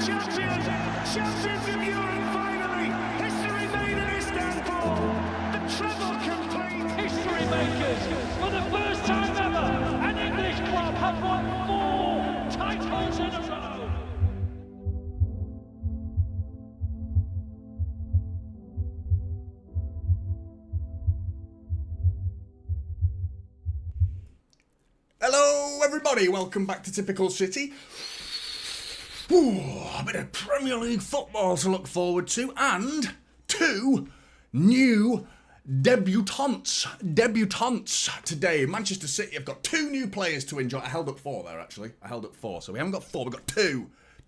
champions, champions of Europe finally. History made in Istanbul. The treble complete. History makers, for the first time ever, an English club have won 4 titles in a row. Hello everybody, welcome back to Typical City. Ooh, a bit of Premier League football to look forward to, and 2 new debutants today. Manchester City have got 2 new players to enjoy. I held up 4 there actually, so we haven't got 4, we've got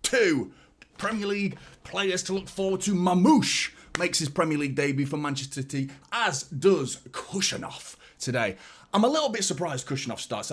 2 Premier League players to look forward to. Marmoush makes his Premier League debut for Manchester City, as does Kushanov today. I'm a little bit surprised Kushanov starts.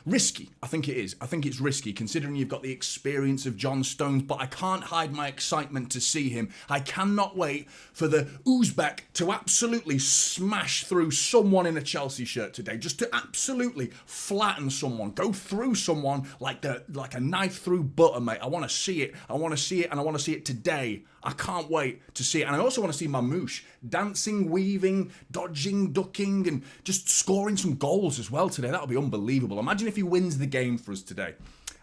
Risky, I think it is. I think it's risky considering you've got the experience of John Stones, but I can't hide my excitement to see him. I cannot wait for the Uzbek to absolutely smash through someone in a Chelsea shirt today. Just to absolutely flatten someone. Go through someone like a knife through butter, mate. I want to see it. I want to see it, and I want to see it today. I can't wait to see it. And I also want to see Marmoush dancing, weaving, dodging, ducking, and just scoring some goals as well today. That'll be unbelievable. Imagine if he wins the game for us today.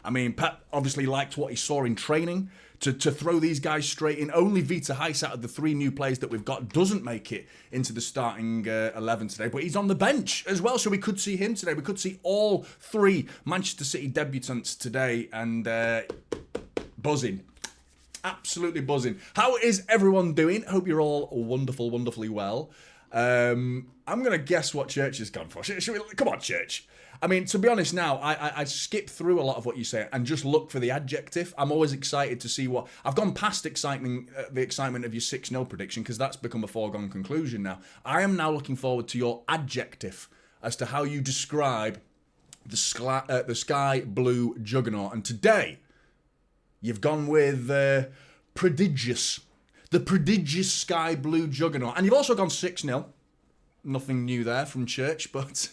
I mean, Pep obviously liked what he saw in training to throw these guys straight in. Only Vita Heis out of the 3 new players that we've got doesn't make it into the starting 11 today, but he's on the bench as well, so we could see him today. We could see all 3 Manchester City debutants today, and buzzing. Absolutely buzzing. How is everyone doing? Hope you're all wonderfully well. I'm going to guess what Church has gone for. Should we, come on, Church. I mean, to be honest now, I skip through a lot of what you say and just look for the adjective. I'm always excited to see what... I've gone past the excitement of your 6-0 prediction because that's become a foregone conclusion now. I am now looking forward to your adjective as to how you describe the sky blue juggernaut. And today... you've gone with prodigious. The prodigious sky blue juggernaut. And you've also gone 6-0. Nothing new there from Church, but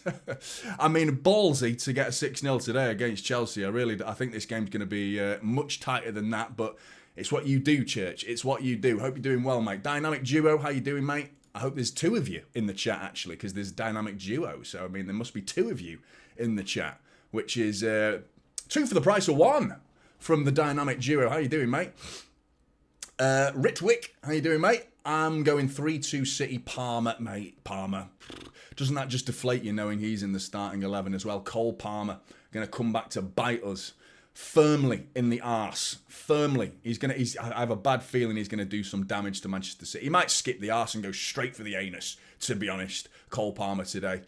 I mean, ballsy to get a 6-0 today against Chelsea. I think this game's going to be much tighter than that, but it's what you do, Church. It's what you do. Hope you're doing well, mate. Dynamic Duo, how you doing, mate? I hope there's 2 of you in the chat, actually, because there's Dynamic Duo. So, I mean, there must be 2 of you in the chat, which is 2 for the price of 1. From the Dynamic Duo. How you doing, mate? Ritwick, how you doing, mate? I'm going 3-2 City. Palmer, mate. Palmer. Doesn't that just deflate you knowing he's in the starting 11 as well? Cole Palmer going to come back to bite us firmly in the arse. Firmly. I have a bad feeling he's going to do some damage to Manchester City. He might skip the arse and go straight for the anus, to be honest. Cole Palmer today.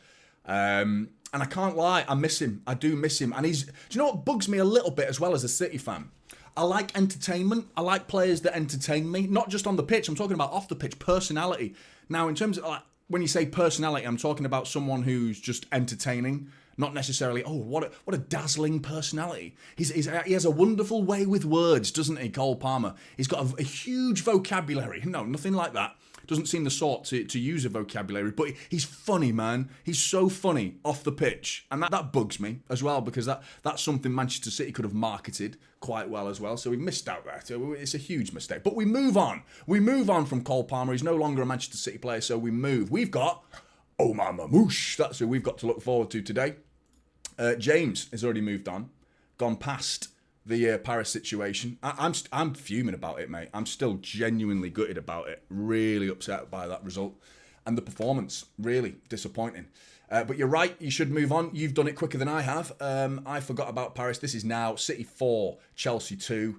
And I can't lie, I miss him. I do miss him. And do you know what bugs me a little bit as well as a City fan? I like entertainment. I like players that entertain me. Not just on the pitch, I'm talking about off the pitch, personality. Now, in terms of, when you say personality, I'm talking about someone who's just entertaining. Not necessarily, oh, what a dazzling personality. He has a wonderful way with words, doesn't he, Cole Palmer? He's got a huge vocabulary. No, nothing like that. Doesn't seem the sort to use a vocabulary, but he's funny, man. He's so funny off the pitch. And that bugs me as well, because that's something Manchester City could have marketed quite well as well. So we missed out there. So it's a huge mistake. But we move on. We move on from Cole Palmer. He's no longer a Manchester City player, so we move. We've got Omar Marmoush. That's who we've got to look forward to today. James has already moved on, gone past the Paris situation. I'm fuming about it, mate. I'm still genuinely gutted about it. Really upset by that result. And the performance, really disappointing. But you're right, you should move on. You've done it quicker than I have. I forgot about Paris. This is now City 4, Chelsea 2.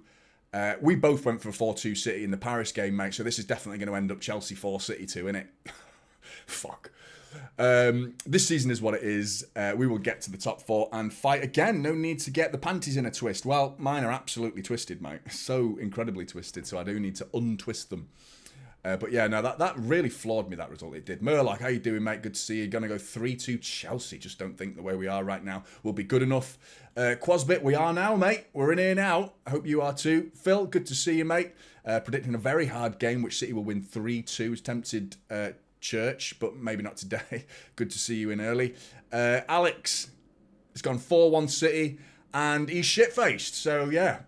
We both went for 4-2 City in the Paris game, mate. So this is definitely going to end up Chelsea 4, City 2, innit? Fuck. This season is what it is. We will get to the top 4 and fight again. No need to get the panties in a twist. Well, mine are absolutely twisted, mate. So incredibly twisted, so I do need to untwist them. But yeah, no, that really floored me, that result. It did. Murloc, how you doing, mate? Good to see you. Going to go 3-2 Chelsea. Just don't think the way we are right now will be good enough. Quasbit, we are now, mate. We're in here now. I hope you are too. Phil, good to see you, mate. Predicting a very hard game, which City will win 3-2. Is tempted Church, but maybe not today. Good to see you in early. Alex has gone 4-1 City, and he's shit-faced. So, yeah.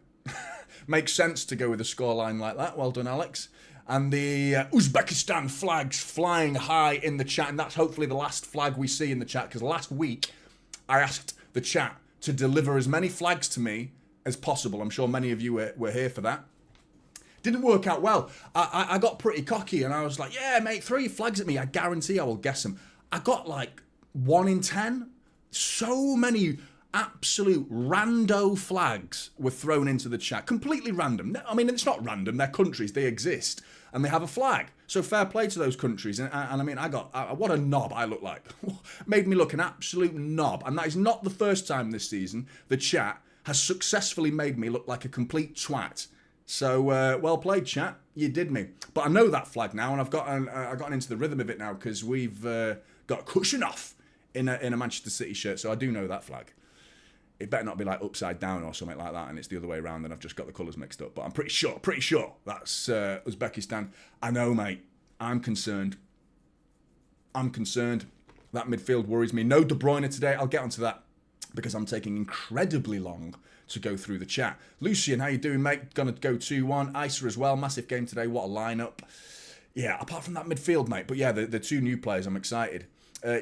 Makes sense to go with a scoreline like that. Well done, Alex. And the Uzbekistan flags flying high in the chat. And that's hopefully the last flag we see in the chat. Because last week, I asked the chat to deliver as many flags to me as possible. I'm sure many of you were here for that. Didn't work out well. I got pretty cocky and I was like, yeah, mate, throw your flags at me. I guarantee I will guess them. I got like 1 in 10. So many absolute rando flags were thrown into the chat. Completely random. I mean, it's not random. They're countries. They exist. And they have a flag. So fair play to those countries. And I mean, what a knob I look like. Made me look an absolute knob. And that is not the first time this season the chat has successfully made me look like a complete twat. So, well played, chat. You did me. But I know that flag now, and I've gotten into the rhythm of it now because we've got Kushinoff in a Manchester City shirt, so I do know that flag. It better not be like upside down or something like that, and it's the other way around, and I've just got the colours mixed up. But I'm pretty sure that's Uzbekistan. I know, mate. I'm concerned. That midfield worries me. No De Bruyne today. I'll get onto that because I'm taking incredibly long to go through the chat. Lucian, how you doing, mate? Gonna go 2-1. Isa as well. Massive game today. What a lineup. Yeah, apart from that midfield, mate. But yeah, the two new players, I'm excited.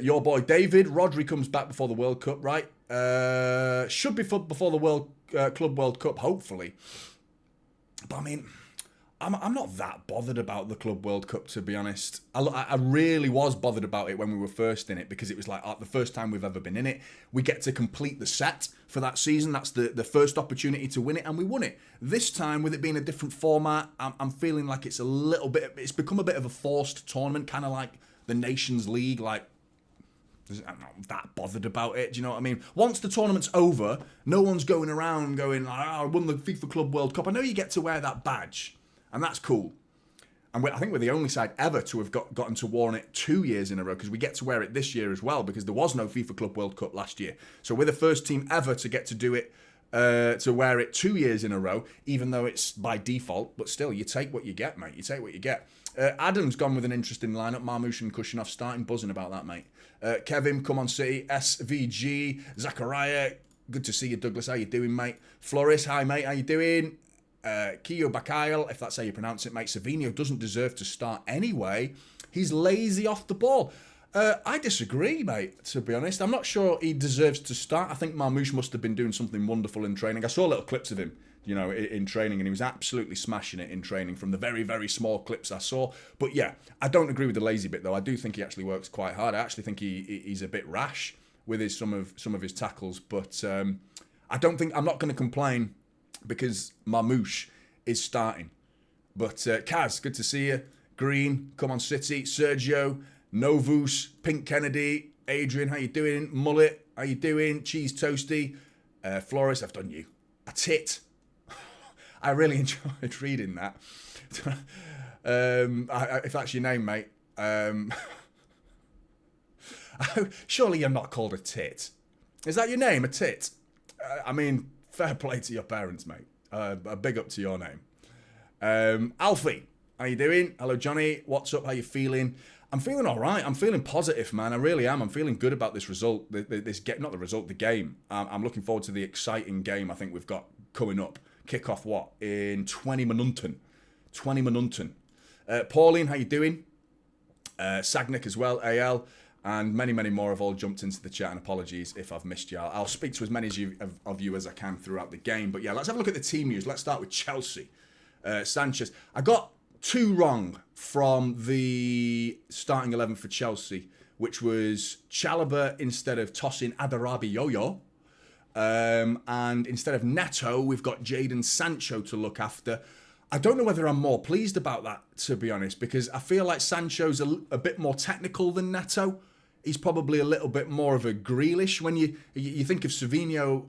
Your boy David, Rodri comes back before the World Cup, right? Should be before the Club World Cup, hopefully. But I mean, I'm not that bothered about the Club World Cup, to be honest. I really was bothered about it when we were first in it because it was like the first time we've ever been in it. We get to complete the set for that season. That's the first opportunity to win it, and we won it. This time, with it being a different format, I'm feeling like it's become a bit of a forced tournament, kind of like the Nations League, like. I'm not that bothered about it, do you know what I mean? Once the tournament's over, no one's going around going, I won the FIFA Club World Cup. I know you get to wear that badge, and that's cool. And I think we're the only side ever to have gotten to wear it 2 years in a row, because we get to wear it this year as well, because there was no FIFA Club World Cup last year. So we're the first team ever to get to do it, to wear it 2 years in a row, even though it's by default. But still, you take what you get, mate. You take what you get. Adam's gone with an interesting lineup. Marmoush and Kushinoff starting. Buzzing about that, mate. Kevin, come on City. SVG. Zachariah, good to see you. Douglas, how you doing, mate? Floris, hi, mate. How you doing? Kiyo Bakail, if that's how you pronounce it, mate. Savinho doesn't deserve to start anyway. He's lazy off the ball. I disagree, mate, to be honest. I'm not sure he deserves to start. I think Marmoush must have been doing something wonderful in training. I saw little clips of him, you know, in training, and he was absolutely smashing it in training from the very, very small clips I saw. But yeah, I don't agree with the lazy bit, though. I do think he actually works quite hard. I actually think he's a bit rash with some of his tackles. But I'm not going to complain because Marmoush is starting. But Kaz, good to see you. Green, come on City. Sergio, Novus, Pink Kennedy, Adrian, how you doing? Mullet, how you doing? Cheese Toasty, Flores, I've done you. A tit. I really enjoyed reading that. If that's your name, mate. Surely you're not called a tit. Is that your name, a tit? I mean, fair play to your parents, mate. A big up to your name. Alfie, how you doing? Hello, Jonny. What's up? How you feeling? I'm feeling all right. I'm feeling positive, man. I really am. I'm feeling good about this result. The game. I'm looking forward to the exciting game I think we've got coming up. Kickoff what? In 20 minuten. Pauline, how you doing? Sagnick as well, AL. And many, many more have all jumped into the chat, and apologies if I've missed you. I'll speak to as many of you as I can throughout the game. But yeah, let's have a look at the team news. Let's start with Chelsea. Sanchez. I got 2 wrong from the starting 11 for Chelsea, which was Chalobah instead of tossing Adarabi Yo-Yo. And instead of Neto, we've got Jadon Sancho to look after. I don't know whether I'm more pleased about that, to be honest, because I feel like Sancho's a bit more technical than Neto. He's probably a little bit more of a Grealish. When you think of Neto,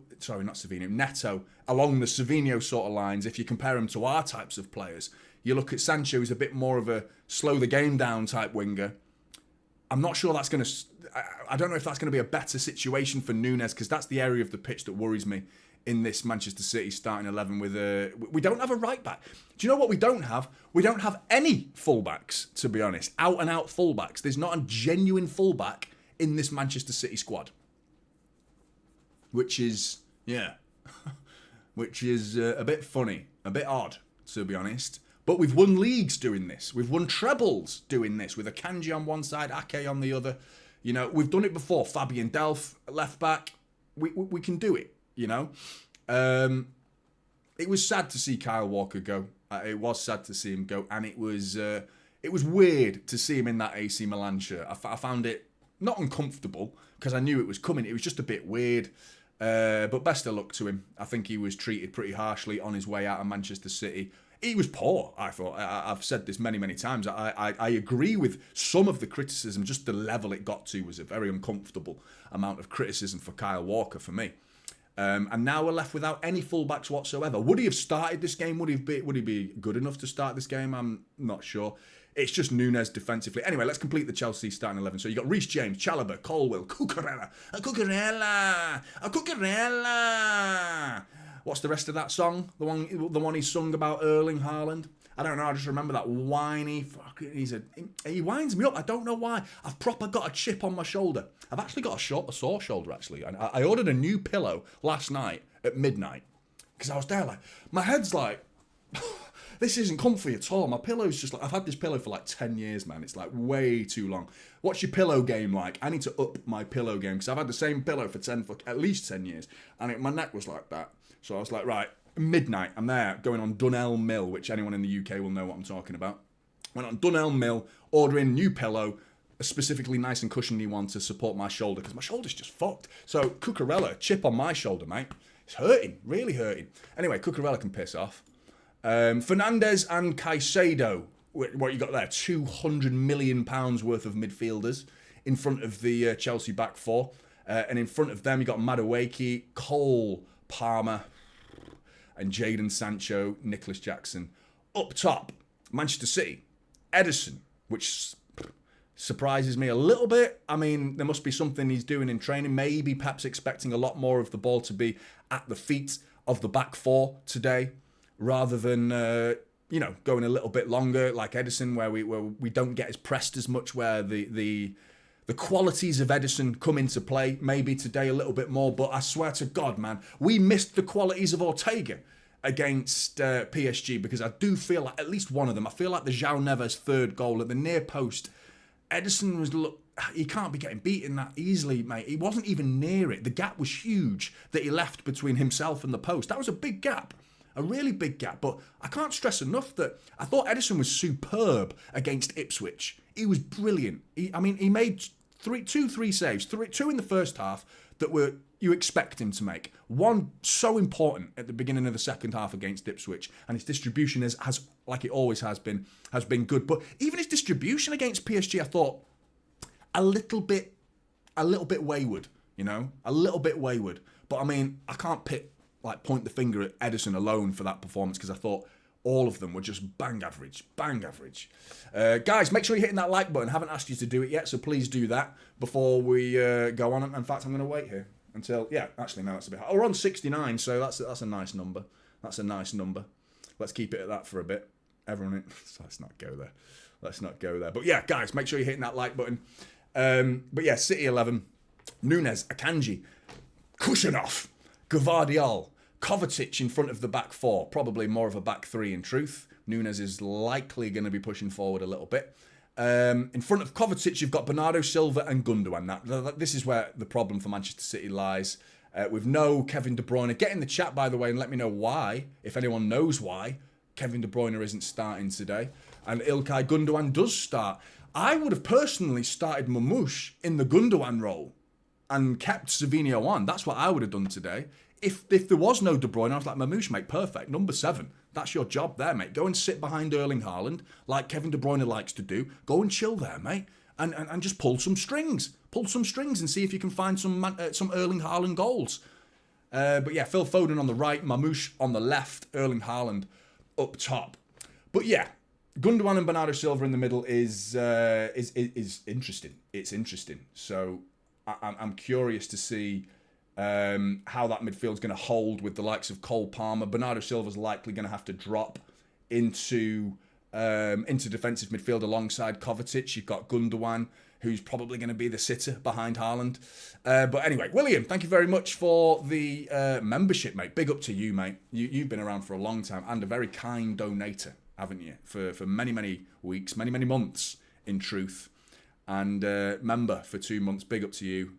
along the Savinho sort of lines, if you compare him to our types of players, you look at Sancho as a bit more of a slow the game down type winger. I'm not sure that's going to... I don't know if that's going to be a better situation for Núñez, because that's the area of the pitch that worries me in this Manchester City starting 11 with a... We don't have a right back. Do you know what we don't have? We don't have any fullbacks, to be honest. Out-and-out fullbacks. There's not a genuine fullback in this Manchester City squad. Which is... Yeah. Which is a bit funny, A bit odd, to be honest. But we've won leagues doing this. We've won trebles doing this with Akanji on one side, Ake on the other. You know, we've done it before. Fabian Delph, left back. We can do it, you know. It was sad to see Kyle Walker go. It was sad to see him go. And it was weird to see him in that AC Milan shirt. I found it not uncomfortable because I knew it was coming. It was just a bit weird. But best of luck to him. I think he was treated pretty harshly on his way out of Manchester City. He was poor, I thought. I've said this many, many times. I agree with some of the criticism. Just the level it got to was a very uncomfortable amount of criticism for Kyle Walker, for me. And now we're left without any fullbacks whatsoever. Would he have started this game? Would he be good enough to start this game? I'm not sure. It's just Nunes defensively. Anyway, let's complete the Chelsea starting 11. So you got Reece James, Chalobah, Colwill, Cucurella. What's the rest of that song? The one he sung about Erling Haaland? I don't know. I just remember that whiny. He winds me up. I don't know why. I've proper got a chip on my shoulder. I've actually got a sore shoulder actually. And I ordered a new pillow last night at midnight because I was there like my head's like. This isn't comfy at all. My pillow's just like, I've had this pillow for like 10 years, man. It's like way too long. What's your pillow game like? I need to up my pillow game because I've had the same pillow for at least 10 years. And my neck was like that. So I was like, right, midnight, I'm there going on Dunelm Mill, which anyone in the UK will know what I'm talking about. Went on Dunelm Mill, ordering new pillow, a specifically nice and cushiony one to support my shoulder because my shoulder's just fucked. So Cucurella, chip on my shoulder, mate. It's hurting, really hurting. Anyway, Cucurella can piss off. Fernandes and Caicedo, what you got there? £200 million worth of midfielders in front of the Chelsea back four. And in front of them, you got Madueke, Cole, Palmer, and Jadon Sancho, Nicholas Jackson. Up top, Manchester City, Ederson, which surprises me a little bit. I mean, there must be something he's doing in training. Maybe perhaps expecting a lot more of the ball to be at the feet of the back four today, rather than going a little bit longer like Ederson, where we don't get as pressed as much, where the qualities of Ederson come into play maybe today a little bit more. But I swear to God, man, we missed the qualities of Ortega against PSG, because I do feel like at least one of them, I feel like the João Neves third goal at the near post, Ederson he can't be getting beaten that easily, mate. He wasn't even near it. The gap was huge that he left between himself and the post. That was a big gap. A really big gap. But I can't stress enough that I thought Ederson was superb against Ipswich. He was brilliant. He made three saves. Two in the first half that you expect him to make. One so important at the beginning of the second half against Ipswich, and his distribution has like it always has been good. But even his distribution against PSG, I thought a little bit wayward. A little bit wayward. But I mean, I can't point the finger at Ederson alone for that performance, because I thought all of them were just bang average. Guys, make sure you're hitting that like button. I haven't asked you to do it yet, so please do that before we go on. In fact, I'm going to wait here until, actually, no, that's a bit high. We're on 69, so that's a nice number. That's a nice number. Let's keep it at that for a bit. Everyone, let's not go there. But yeah, guys, make sure you're hitting that like button. But yeah, City 11, Nunes, Akanji, Kushanov, Gvardiol, Kovacic in front of the back four, probably more of a back three in truth. Nunes is likely going to be pushing forward a little bit. In front of Kovacic, you've got Bernardo Silva and Gundogan. This is where the problem for Manchester City lies. With no Kevin De Bruyne. Get in the chat, by the way, and let me know why, if anyone knows why, Kevin De Bruyne isn't starting today. And Ilkay Gundogan does start. I would have personally started Marmoush in the Gundogan role and kept Savinho on. That's what I would have done today. If there was no De Bruyne, I was like, Marmoush, mate, perfect. Number 7. That's your job there, mate. Go and sit behind Erling Haaland, like Kevin De Bruyne likes to do. Go and chill there, mate. And just pull some strings. Pull some strings and see if you can find some Erling Haaland goals. But yeah, Phil Foden on the right, Marmoush on the left, Erling Haaland up top. But yeah, Gundogan and Bernardo Silva in the middle is interesting. It's interesting. So I'm curious to see how that midfield's going to hold with the likes of Cole Palmer. Bernardo Silva's likely going to have to drop into defensive midfield alongside Kovacic. You've got Gundogan. who's probably going to be the sitter behind Haaland. But anyway, William, thank you very much for the membership, mate. Big up to you, mate. You've been around for a long time and a very kind donator, haven't you? For many, many weeks, many, many months, in truth. And member for 2 months. Big up to you.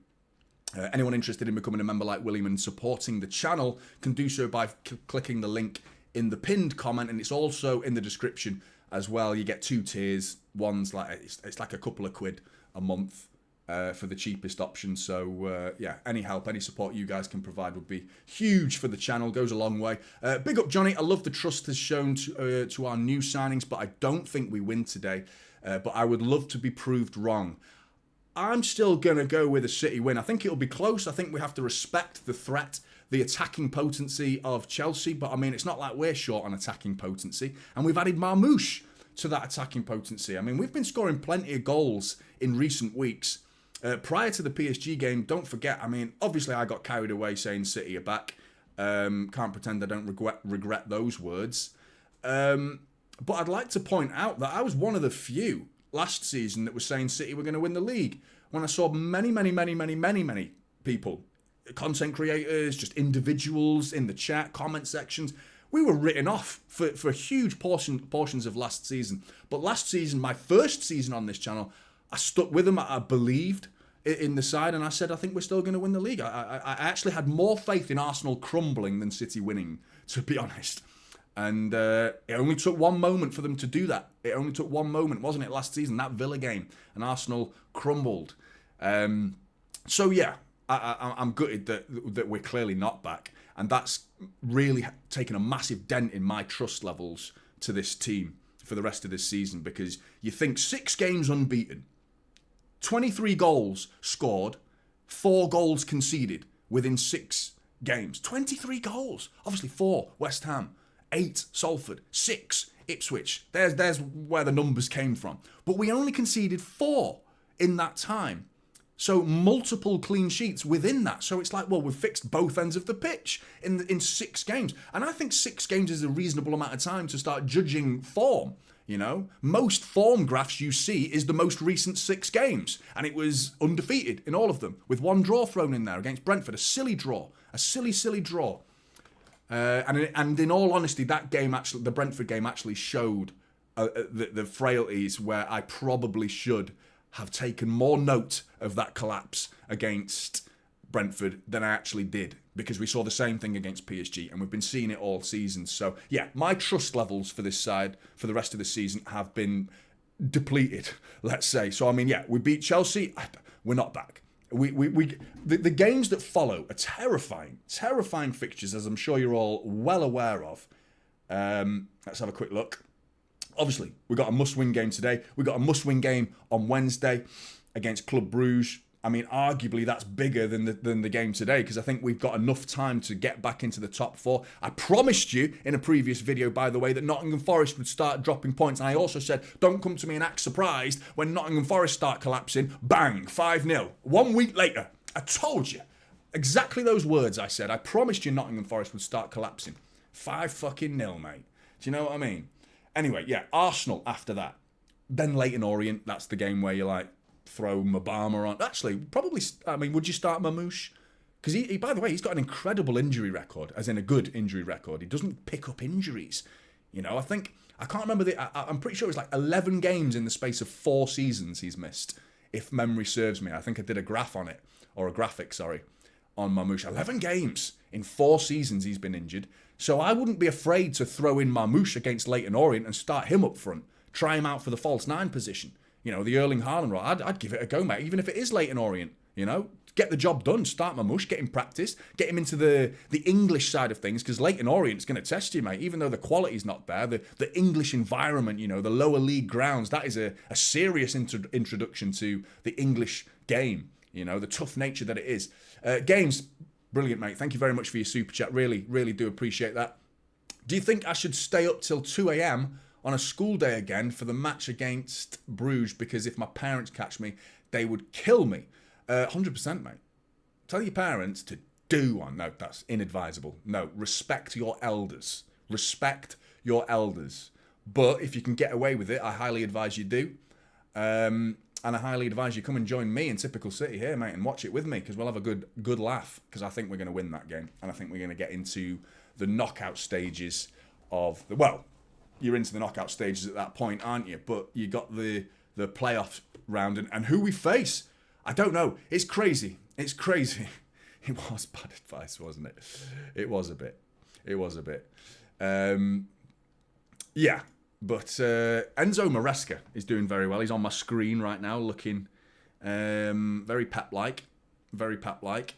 Anyone interested in becoming a member like William and supporting the channel can do so by clicking the link in the pinned comment, and it's also in the description as well. You get 2 tiers. One's like it's like a couple of quid a month for the cheapest option. So yeah, any help, any support you guys can provide would be huge for the channel. Goes a long way. Big up Jonny. I love the trust has shown to our new signings, but I don't think we win today. But I would love to be proved wrong. I'm still going to go with a City win. I think it'll be close. I think we have to respect the threat, the attacking potency of Chelsea. But I mean, it's not like we're short on attacking potency. And we've added Marmoush to that attacking potency. I mean, we've been scoring plenty of goals in recent weeks. Prior to the PSG game, don't forget, I mean, obviously I got carried away saying City are back. Can't pretend I don't regret those words. But I'd like to point out that I was one of the few last season that was saying City were going to win the league, when I saw many people, content creators, just individuals in the chat, comment sections, we were written off for huge portions of last season. But last season, my first season on this channel, I stuck with them. I believed in the side, and I said, I think we're still going to win the league. I actually had more faith in Arsenal crumbling than City winning, to be honest. And it only took one moment for them to do that. It only took one moment, wasn't it, last season, that Villa game, and Arsenal crumbled. So yeah, I'm gutted that we're clearly not back, and that's really taken a massive dent in my trust levels to this team for the rest of this season, because you think 6 games unbeaten, 23 goals scored, 4 goals conceded within 6 games. 23 goals. Obviously 4 West Ham, 8 Salford, 6 Ipswich. There's where the numbers came from. But we only conceded 4 in that time. So multiple clean sheets within that. So it's like, well, we've fixed both ends of the pitch in 6 games. And I think 6 games is a reasonable amount of time to start judging form. You know, most form graphs you see is the most recent 6 games. And it was undefeated in all of them, with 1 draw thrown in there against Brentford. A silly draw. A silly draw. And in all honesty, that game actually, the Brentford game actually showed the frailties where I probably should have taken more note of that collapse against Brentford than I actually did, because we saw the same thing against PSG, and we've been seeing it all season. So yeah, my trust levels for this side for the rest of the season have been depleted, let's say. So I mean, yeah, we beat Chelsea. We're not back. The games that follow are terrifying fixtures, as I'm sure you're all well aware of. Let's have a quick look. Obviously, we got a must-win game today. We got a must-win game on Wednesday against Club Bruges. I mean, arguably that's bigger than the game today, because I think we've got enough time to get back into the top 4. I promised you in a previous video, by the way, that Nottingham Forest would start dropping points. And I also said, don't come to me and act surprised when Nottingham Forest start collapsing. Bang, 5-0. 1 week later, I told you. Exactly those words I said. I promised you Nottingham Forest would start collapsing. 5-0, mate. Do you know what I mean? Anyway, yeah, Arsenal after that. Then Leyton Orient, that's the game where you like throw Mabama on. Actually, probably, I mean, would you start Marmoush? Because he, by the way, he's got an incredible injury record, as in a good injury record. He doesn't pick up injuries. You know, I can't remember I'm pretty sure it was like 11 games in the space of 4 seasons he's missed, if memory serves me. I think I did a graph on it, or a graphic, sorry, on Marmoush. 11 games in 4 seasons he's been injured. So I wouldn't be afraid to throw in Marmoush against Leyton Orient and start him up front. Try him out for the false 9 position. You know, the Erling Haaland role. I'd give it a go, mate. Even if it is Leyton Orient, you know. Get the job done. Start Marmoush. Get him practice. Get him into the English side of things, because Leyton Orient's going to test you, mate. Even though the quality's not there, the English environment, you know, the lower league grounds, that is a serious introduction to the English game. You know, the tough nature that it is. Games, brilliant, mate. Thank you very much for your super chat. Really, really do appreciate that. Do you think I should stay up till 2 a.m. on a school day again for the match against Bruges? Because if my parents catch me, they would kill me. 100%, mate. Tell your parents to do one. No, that's inadvisable. No, respect your elders. Respect your elders. But if you can get away with it, I highly advise you do. And I highly advise you come and join me in Typical City here, mate, and watch it with me, because we'll have a good laugh, because I think we're going to win that game. And I think we're going to get into the knockout stages of the... Well, you're into the knockout stages at that point, aren't you? But you got the playoff round, and who we face, I don't know. It's crazy. It's crazy. It was bad advice, wasn't it? It was a bit. Yeah. But Enzo Maresca is doing very well. He's on my screen right now, looking very Pep-like. Very Pep-like.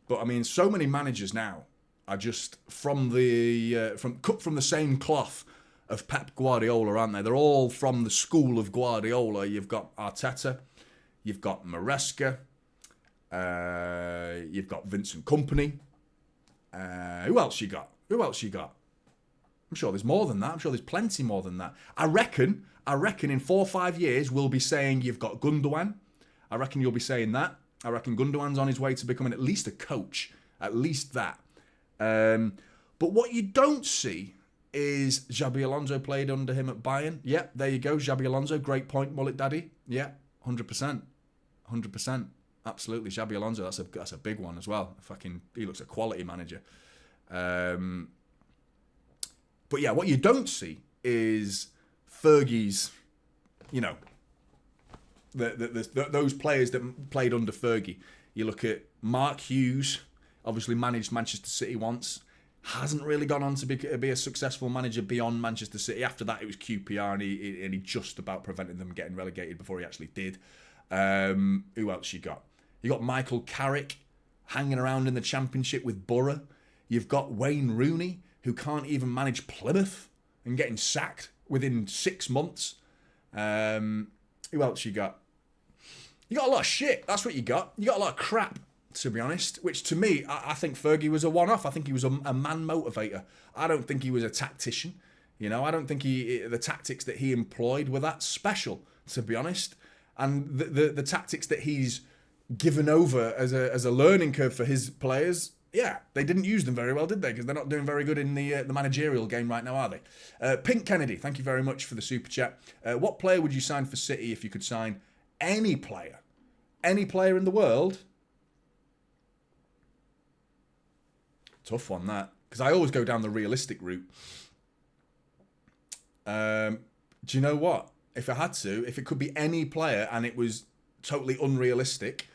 But, I mean, so many managers now are just cut from the same cloth of Pep Guardiola, aren't they? They're all from the school of Guardiola. You've got Arteta. You've got Maresca. You've got Vincent Kompany. Who else you got? I'm sure there's more than that. I'm sure there's plenty more than that. I reckon in 4 or 5 years we'll be saying you've got Gundogan. I reckon you'll be saying that. I reckon Gundogan's on his way to becoming at least a coach. At least that. But what you don't see is Xabi Alonso played under him at Bayern. Yeah, there you go. Xabi Alonso, great point, Mullet Daddy. Yeah, 100%. Absolutely, Xabi Alonso, that's a big one as well. He looks a quality manager. But yeah, what you don't see is Fergie's, those players that played under Fergie. You look at Mark Hughes, obviously managed Manchester City once, hasn't really gone on to be a successful manager beyond Manchester City. After that, it was QPR, and he just about prevented them getting relegated before he actually did. Who else you got? You got Michael Carrick hanging around in the Championship with Borough. You've got Wayne Rooney, who can't even manage Plymouth and getting sacked within 6 months. Who else you got? You got a lot of shit. That's what you got. You got a lot of crap, to be honest, which to me, I think Fergie was a one-off. I think he was a man motivator. I don't think he was a tactician. I don't think the tactics that he employed were that special, to be honest. And the tactics that he's given over as a learning curve for his players, yeah, they didn't use them very well, did they? Because they're not doing very good in the managerial game right now, are they? Pink Kennedy, thank you very much for the super chat. What player would you sign for City if you could sign any player? Any player in the world? Tough one, that. Because I always go down the realistic route. Do you know what? If it could be any player and it was totally unrealistic,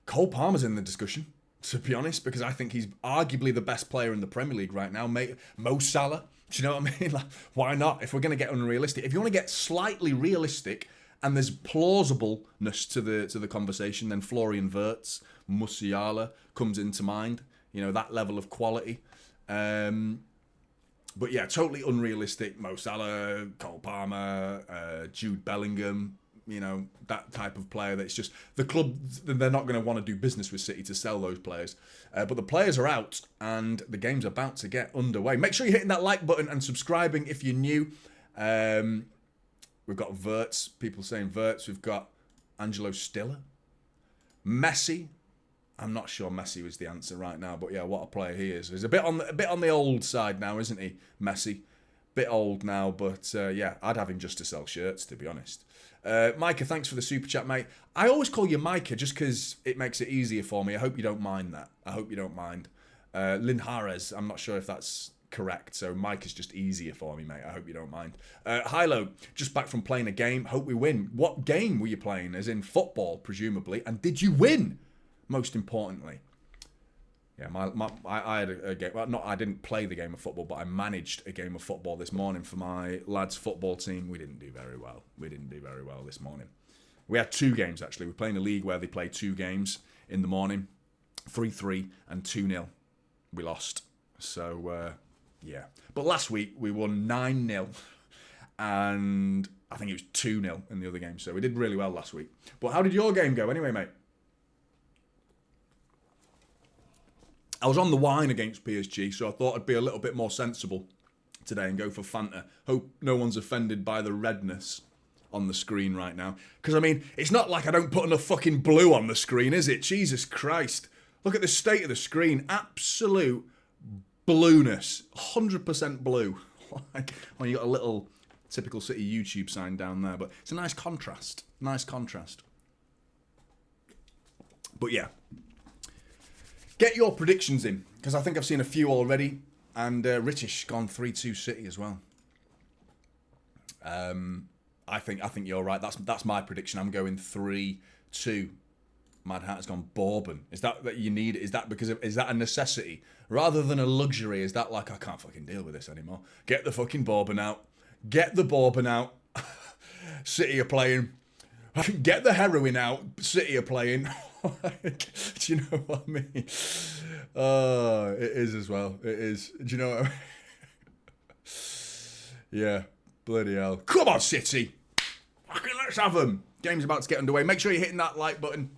Cole Palmer's in the discussion, to be honest, because I think he's arguably the best player in the Premier League right now. Mo Salah, do you know what I mean? Like, why not? If we're going to get unrealistic, if you want to get slightly realistic and there's plausibleness to the conversation, then Florian Wirtz, Musiala comes into mind. That level of quality. But yeah, totally unrealistic. Mo Salah, Cole Palmer, Jude Bellingham, that type of player that's just... The club, they're not going to want to do business with City to sell those players. But the players are out and the game's about to get underway. Make sure you're hitting that like button and subscribing if you're new. We've got Wirtz, people saying Wirtz. We've got Angelo Stiller. Messi. I'm not sure Messi was the answer right now, but yeah, what a player he is. He's a bit on the old side now, isn't he, Messi? Bit old now, but yeah, I'd have him just to sell shirts, to be honest. Micah, thanks for the super chat, mate. I always call you Micah just because it makes it easier for me. I hope you don't mind that. Linhares, I'm not sure if that's correct, so Mike is just easier for me, mate. I hope you don't mind. Hilo, just back from playing a game. Hope we win. What game were you playing? As in football, presumably. And did you win? Most importantly. Yeah, I had a game. Well, I didn't play the game of football, but I managed a game of football this morning for my lads' football team. We didn't do very well. This morning. We had 2 games, actually. We're playing a league where they play 2 games in the morning. 3-3 and 2-0. We lost. So, yeah. But last week, we won 9-0. And I think it was 2-0 in the other game. So we did really well last week. But how did your game go anyway, mate? I was on the wine against PSG, so I thought I'd be a little bit more sensible today and go for Fanta. Hope no one's offended by the redness on the screen right now. Because, I mean, it's not like I don't put enough fucking blue on the screen, is it? Jesus Christ. Look at the state of the screen. Absolute blueness. 100% blue. Like, when you got a little Typical City YouTube sign down there. But it's a nice contrast. But yeah, get your predictions in, because I think I've seen a few already, and Ritish gone 3-2 City as well. I think you're right. That's my prediction. I'm going 3-2. Mad Hatter's gone Bourbon. Is that you need? Is that a necessity rather than a luxury? Is that like, I can't fucking deal with this anymore? Get the fucking Bourbon out. Get the Bourbon out. City are playing. Get the heroin out. City are playing. Do you know what I mean? It is as well. It is. Do you know what I mean? Yeah. Bloody hell. Come on, City. Fucking let's have them. Game's about to get underway. Make sure you're hitting that like button.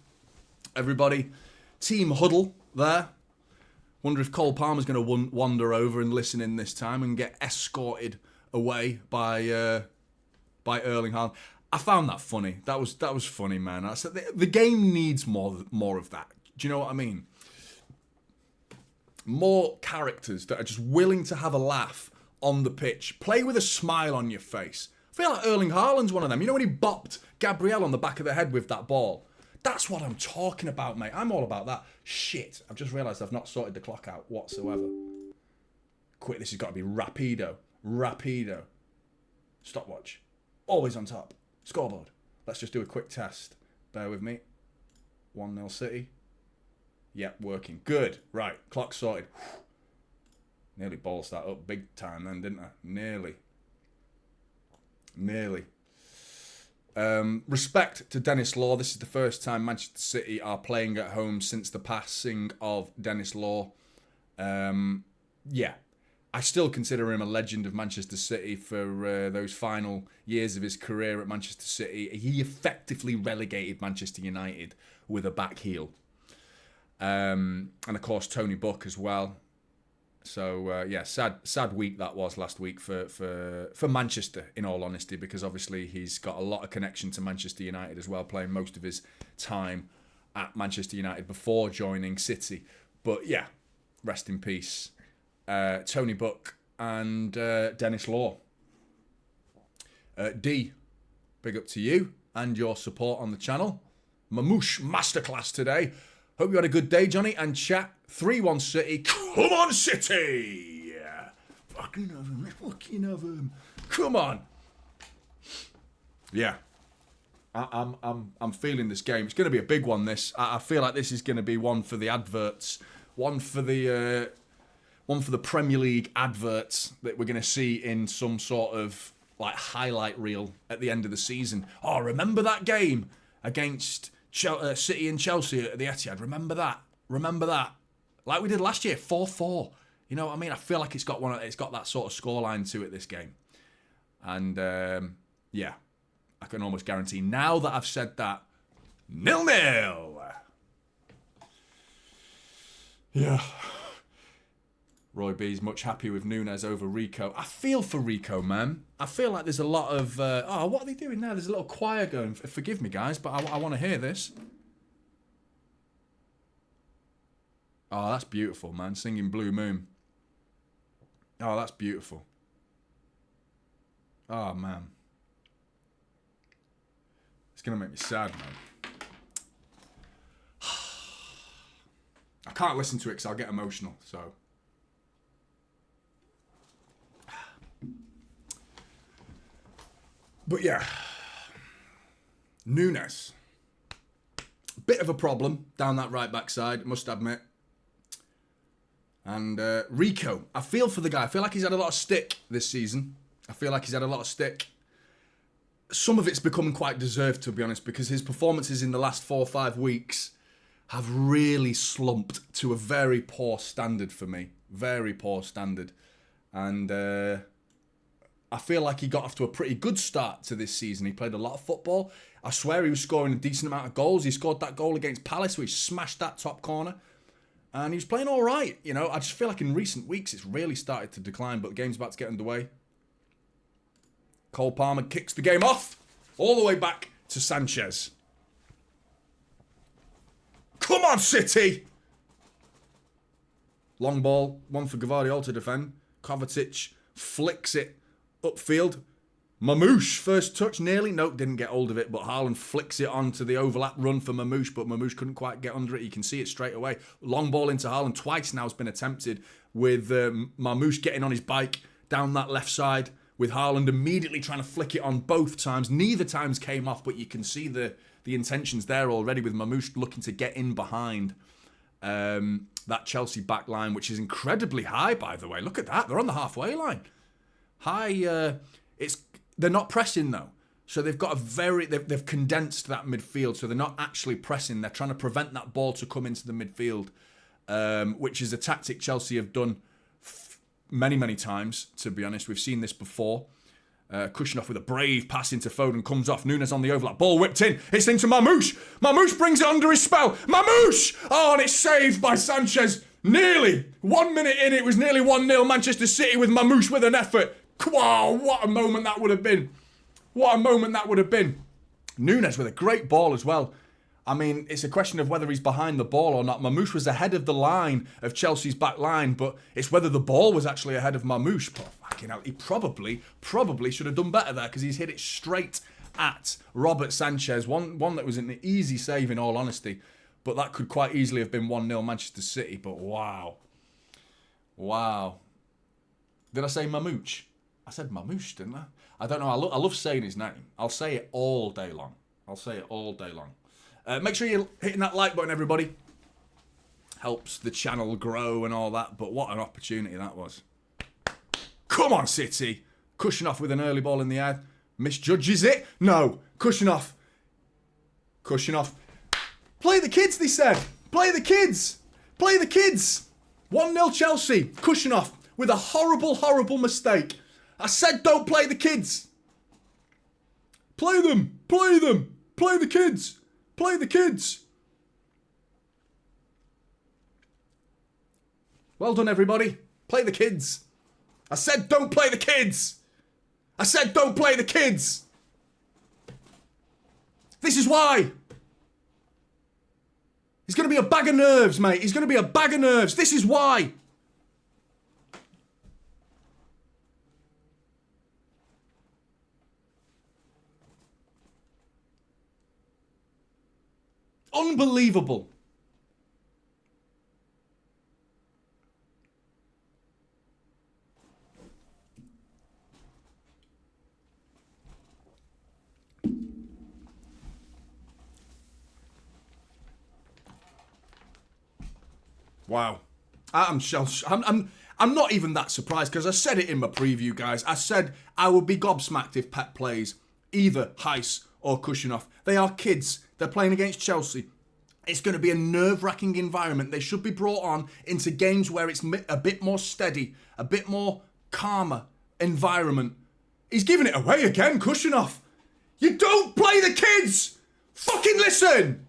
Everybody. Team huddle there. Wonder if Cole Palmer's going to wander over and listen in this time and get escorted away by Erling Haaland. I found that funny. That was funny, man. I said the game needs more of that. Do you know what I mean? More characters that are just willing to have a laugh on the pitch. Play with a smile on your face. I feel like Erling Haaland's one of them. You know when he bopped Gabriel on the back of the head with that ball? That's what I'm talking about, mate. I'm all about that. Shit. I've just realised I've not sorted the clock out whatsoever. Quick, this has got to be rapido. Rapido. Stopwatch. Always on top. Scoreboard. Let's just do a quick test. Bear with me. 1-0 City. Yep, working. Good. Right, clock sorted. Nearly balls that up big time then, didn't I? Nearly. Respect to Dennis Law. This is the first time Manchester City are playing at home since the passing of Dennis Law. Yeah. I still consider him a legend of Manchester City for those final years of his career at Manchester City. He effectively relegated Manchester United with a back heel. And of course, Tony Buck as well. So, yeah, sad week that was last week for Manchester, in all honesty, because obviously he's got a lot of connection to Manchester United as well, playing most of his time at Manchester United before joining City. But, yeah, rest in peace. Tony Buck and Dennis Law. D, big up to you and your support on the channel. Marmoush masterclass today. Hope you had a good day, Jonny. And chat, 3-1 City. Come on, City! Yeah. Fucking have him. Come on. Yeah. I'm feeling this game. It's going to be a big one, this. I feel like this is going to be one for the adverts. One for the Premier League adverts that we're going to see in some sort of like highlight reel at the end of the season. Oh, remember that game against City and Chelsea at the Etihad? Remember that? Like we did last year, 4-4. You know what I mean? I feel like it's got that sort of scoreline to it, this game. And yeah, I can almost guarantee now that I've said that, 0-0. Yeah. Roy B's much happier with Nunes over Rico. I feel for Rico, man. I feel like there's a lot of... what are they doing now? There's a little choir going. Forgive me, guys, but I want to hear this. Oh, that's beautiful, man. Singing Blue Moon. Oh, that's beautiful. Oh, man. It's going to make me sad, man. I can't listen to it because I'll get emotional, so... But yeah, Nunes, bit of a problem down that right back side, must admit. And Rico, I feel for the guy. I feel like he's had a lot of stick this season. Some of it's becoming quite deserved, to be honest, because his performances in the last 4 or 5 weeks have really slumped to a very poor standard for me. Very poor standard. And... I feel like he got off to a pretty good start to this season. He played a lot of football. I swear he was scoring a decent amount of goals. He scored that goal against Palace where he smashed that top corner. And he was playing all right. You know, I just feel like in recent weeks it's really started to decline, but the game's about to get underway. Cole Palmer kicks the game off all the way back to Sanchez. Come on, City! Long ball, one for Gvardiol to defend. Kovacic flicks it upfield. Marmoush, first touch, nearly. Nope, didn't get hold of it, but Haaland flicks it onto the overlap run for Marmoush, but Marmoush couldn't quite get under it. You can see it straight away. Long ball into Haaland. Twice now has been attempted with Marmoush getting on his bike down that left side, with Haaland immediately trying to flick it on both times. Neither times came off, but you can see the intentions there already with Marmoush looking to get in behind that Chelsea back line, which is incredibly high, by the way. Look at that. They're on the halfway line. High. They're not pressing, though. So they've got they've condensed that midfield, so they're not actually pressing. They're trying to prevent that ball to come into the midfield, which is a tactic Chelsea have done many, many times, to be honest. We've seen this before. Kushnoff with a brave pass into Foden, comes off. Nunes on the overlap. Ball whipped in. It's into Marmoush. Marmoush brings it under his spell. Marmoush! Oh, and it's saved by Sanchez. Nearly. 1 minute in, it was nearly 1-0 Manchester City with Marmoush with an effort. Wow, what a moment that would have been. What a moment that would have been. Nunes with a great ball as well. I mean, it's a question of whether he's behind the ball or not. Marmoush was ahead of the line of Chelsea's back line, but it's whether the ball was actually ahead of Marmoush. But fucking hell, he probably should have done better there, because he's hit it straight at Robert Sanchez. One that was an easy save, in all honesty, but that could quite easily have been 1-0 Manchester City. But wow. Wow. Did I say Marmoush? I said Marmoush, didn't I? I don't know. I love saying his name. I'll say it all day long. Make sure you're hitting that like button, everybody. Helps the channel grow and all that. But what an opportunity that was. Come on, City. Kushnoff with an early ball in the air. Misjudges it. No. Kushnoff. Play the kids, they said. Play the kids. 1-0 Chelsea. Kushnoff with a horrible, horrible mistake. I said don't play the kids. Play them. Play the kids. Play the kids. Well done, everybody. Play the kids. I said don't play the kids. This is why. He's going to be a bag of nerves, mate. This is why. Unbelievable. Wow. I'm not even that surprised, because I said it in my preview, guys. I said I would be gobsmacked if Pep plays either Heiss or Kushnoff. They are kids. They're playing against Chelsea. It's going to be a nerve-wracking environment. They should be brought on into games where it's a bit more steady, a bit more calmer environment. He's giving it away again, Kushnoff. You don't play the kids! Fucking listen!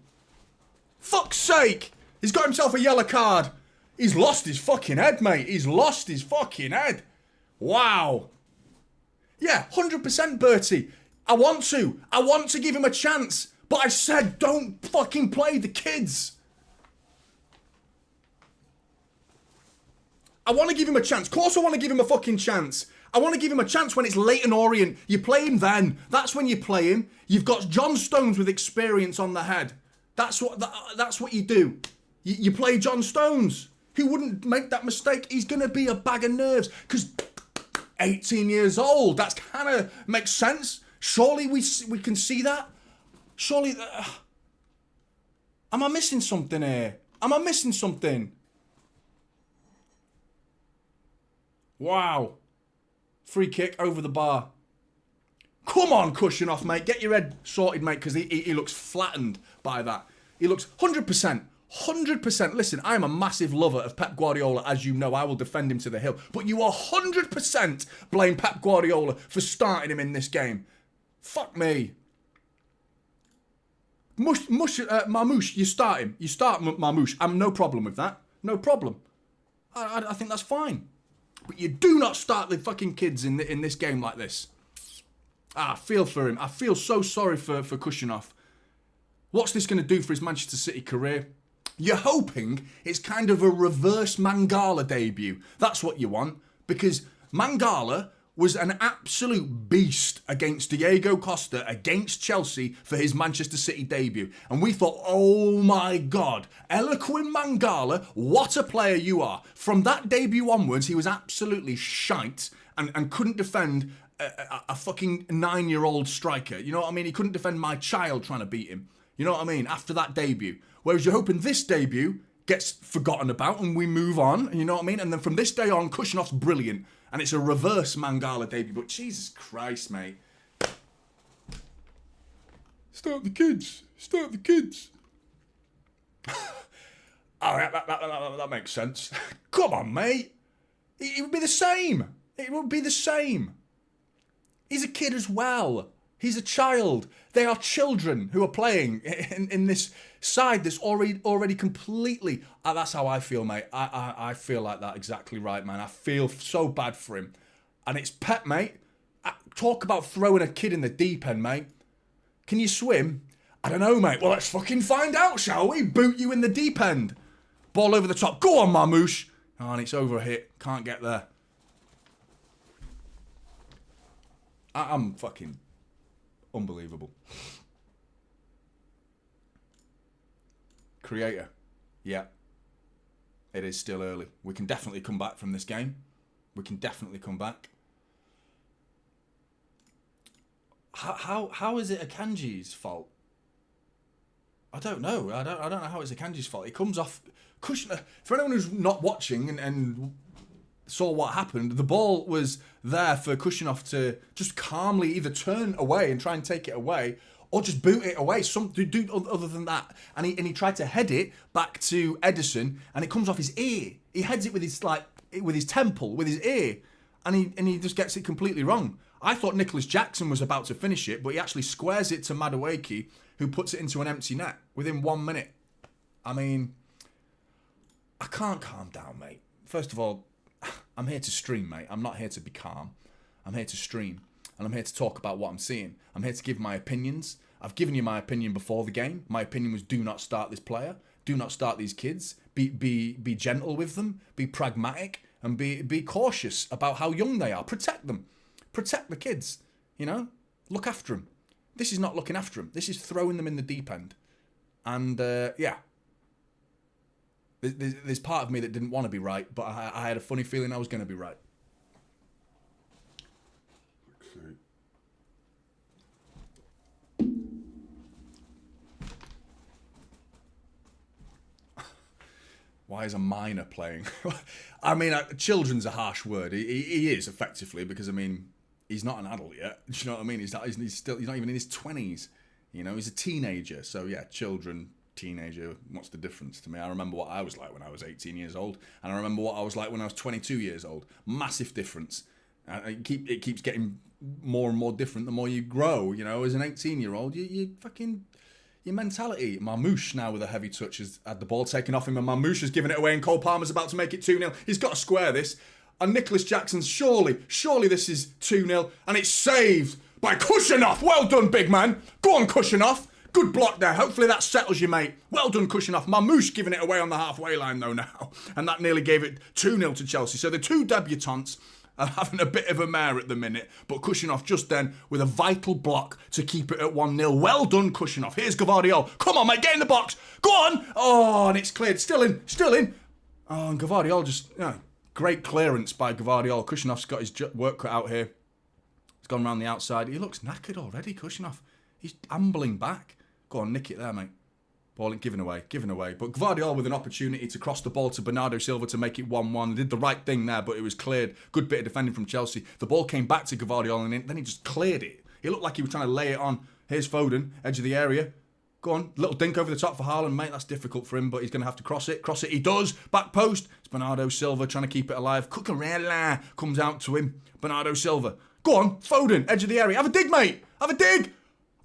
Fuck's sake! He's got himself a yellow card. He's lost his fucking head, mate. Wow. Yeah, 100% Bertie. I want to give him a chance. But I said don't fucking play the kids. I want to give him a chance. Of course I want to give him a fucking chance. I want to give him a chance when it's Leyton Orient. You play him then. That's when you play him. You've got John Stones with experience on the head. That's what you do. You play John Stones. He wouldn't make that mistake. He's going to be a bag of nerves. Because 18 years old, that kind of makes sense. Surely we can see that. Surely, am I missing something here? Wow. Free kick over the bar. Come on, Kushnoff, mate. Get your head sorted, mate, because he looks flattened by that. He looks 100%. Listen, I am a massive lover of Pep Guardiola, as you know. I will defend him to the hill. But you 100% blame Pep Guardiola for starting him in this game. Fuck me. Marmoush, you start him. You start Marmoush. I'm no problem with that. No problem. I think that's fine. But you do not start the fucking kids in this game like this. I feel for him. I feel so sorry for Kushnoff. What's this going to do for his Manchester City career? You're hoping it's kind of a reverse Mangala debut. That's what you want. Because Mangala was an absolute beast against Diego Costa, against Chelsea for his Manchester City debut. And we thought, oh my God, Eloquim Mangala, what a player you are. From that debut onwards, he was absolutely shite and couldn't defend a fucking 9-year-old striker. You know what I mean? He couldn't defend my child trying to beat him. You know what I mean? After that debut. Whereas you're hoping this debut gets forgotten about and we move on. You know what I mean? And then from this day on, Kushinov's brilliant. And it's a reverse Mangala debut. But Jesus Christ, mate. Start the kids. Start the kids. Oh, that makes sense. Come on, mate. It would be the same. It would be the same. He's a kid as well. He's a child. They are children who are playing in this side that's already completely... that's how I feel, mate. I feel like that exactly right, man. I feel so bad for him. And it's Pep, mate. Talk about throwing a kid in the deep end, mate. Can you swim? I don't know, mate. Well, let's fucking find out, shall we? Boot you in the deep end. Ball over the top. Go on, Marmoush. Oh, and it's over a hit. Can't get there. I'm fucking... unbelievable. Creator. Yeah. It is still early. We can definitely come back from this game. We can definitely come back. How is it Akanji's fault? I don't know. I don't know how it's Akanji's fault. It comes off Kushner. For anyone who's not watching and saw what happened, the ball was there for Kushinov to just calmly either turn away and try and take it away, or just boot it away. Something do other than that. And he tried to head it back to Edison, and it comes off his ear. He heads it with his temple, with his ear, and he just gets it completely wrong. I thought Nicholas Jackson was about to finish it, but he actually squares it to Madueke, who puts it into an empty net within 1 minute. I mean, I can't calm down, mate. First of all, I'm here to stream, mate. I'm not here to be calm. I'm here to stream. And I'm here to talk about what I'm seeing. I'm here to give my opinions. I've given you my opinion before the game. My opinion was do not start this player. Do not start these kids. Be gentle with them. Be pragmatic. And be cautious about how young they are. Protect them. Protect the kids. You know? Look after them. This is not looking after them. This is throwing them in the deep end. And, yeah. There's part of me that didn't want to be right, but I had a funny feeling I was going to be right. Why is a minor playing? I mean, children's a harsh word. He is, effectively, because, I mean, he's not an adult yet. Do you know what I mean? He's not even in his 20s. You know, he's a teenager. So, yeah, children... teenager, what's the difference to me? I remember what I was like when I was 18 years old, and I remember what I was like when I was 22 years old. Massive difference. It keeps getting more and more different the more you grow. You know, as an 18-year-old, your mentality. Marmoush now with a heavy touch has had the ball taken off him, and Marmoush has given it away, and Cole Palmer's about to make it 2-0. He's got to square this, and Nicholas Jackson's surely this is 2-0, and it's saved by Kushinov. Well done, big man. Go on, Kushinov. Good block there. Hopefully that settles you, mate. Well done, Kushinov. Marmoush giving it away on the halfway line, though, now. And that nearly gave it 2-0 to Chelsea. So the two debutantes are having a bit of a mare at the minute. But Kushinov just then with a vital block to keep it at 1-0. Well done, Kushinov. Here's Gavardiol. Come on, mate. Get in the box. Go on. Oh, and it's cleared. Still in. Oh, and Gavardiol just... great clearance by Gavardiol. Kushinov's got his work cut out here. He's gone around the outside. He looks knackered already, Kushinov. He's ambling back. Go on, nick it there, mate. Ball given away. But Gvardiol with an opportunity to cross the ball to Bernardo Silva to make it 1-1. Did the right thing there, but it was cleared. Good bit of defending from Chelsea. The ball came back to Gvardiol, and then he just cleared it. It looked like he was trying to lay it on. Here's Foden, edge of the area. Go on, little dink over the top for Haaland, mate. That's difficult for him, but he's going to have to cross it. Cross it, he does. Back post. It's Bernardo Silva trying to keep it alive. Cucurella comes out to him. Bernardo Silva. Go on, Foden, edge of the area. Have a dig, mate. Have a dig.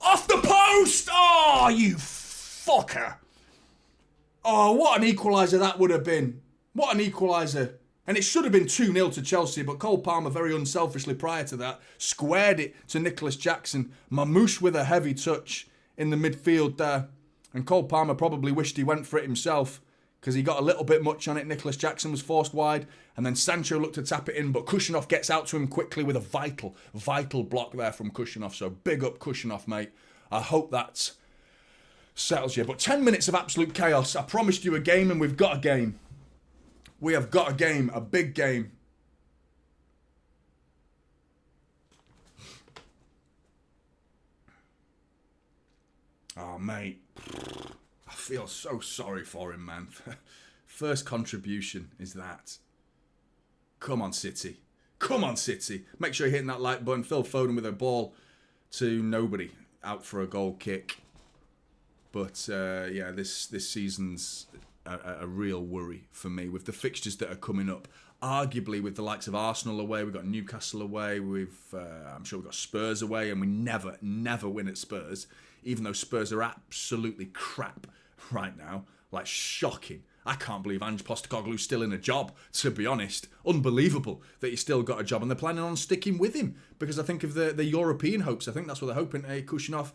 Off the post! Oh, you fucker. Oh, what an equaliser that would have been. What an equaliser. And it should have been 2-0 to Chelsea, but Cole Palmer very unselfishly prior to that squared it to Nicholas Jackson. Marmoush with a heavy touch in the midfield there. And Cole Palmer probably wished he went for it himself. because he got a little bit much on it. Nicholas Jackson was forced wide, and then Sancho looked to tap it in, but Kushanoff gets out to him quickly with a vital block there from Kushanoff. So big up Kushanoff, mate. I hope that settles you. But 10 minutes of absolute chaos. I promised you a game, and we've got a game. We have got a game, a big game. Oh, mate. I feel so sorry for him, man. First contribution is that. Come on, City. Come on, City. Make sure you're hitting that like button. Phil Foden with a ball to nobody. Out for a goal kick. But, yeah, this season's a real worry for me. With the fixtures that are coming up. Arguably, with the likes of Arsenal away. We've got Newcastle away. I'm sure we've got Spurs away. And we never win at Spurs. Even though Spurs are absolutely crap right now. Like, shocking. I can't believe Ange Postecoglou's still in a job, to be honest. Unbelievable that he's still got a job. And they're planning on sticking with him. Because I think of the European hopes. I think that's what they're hoping. Kushanoff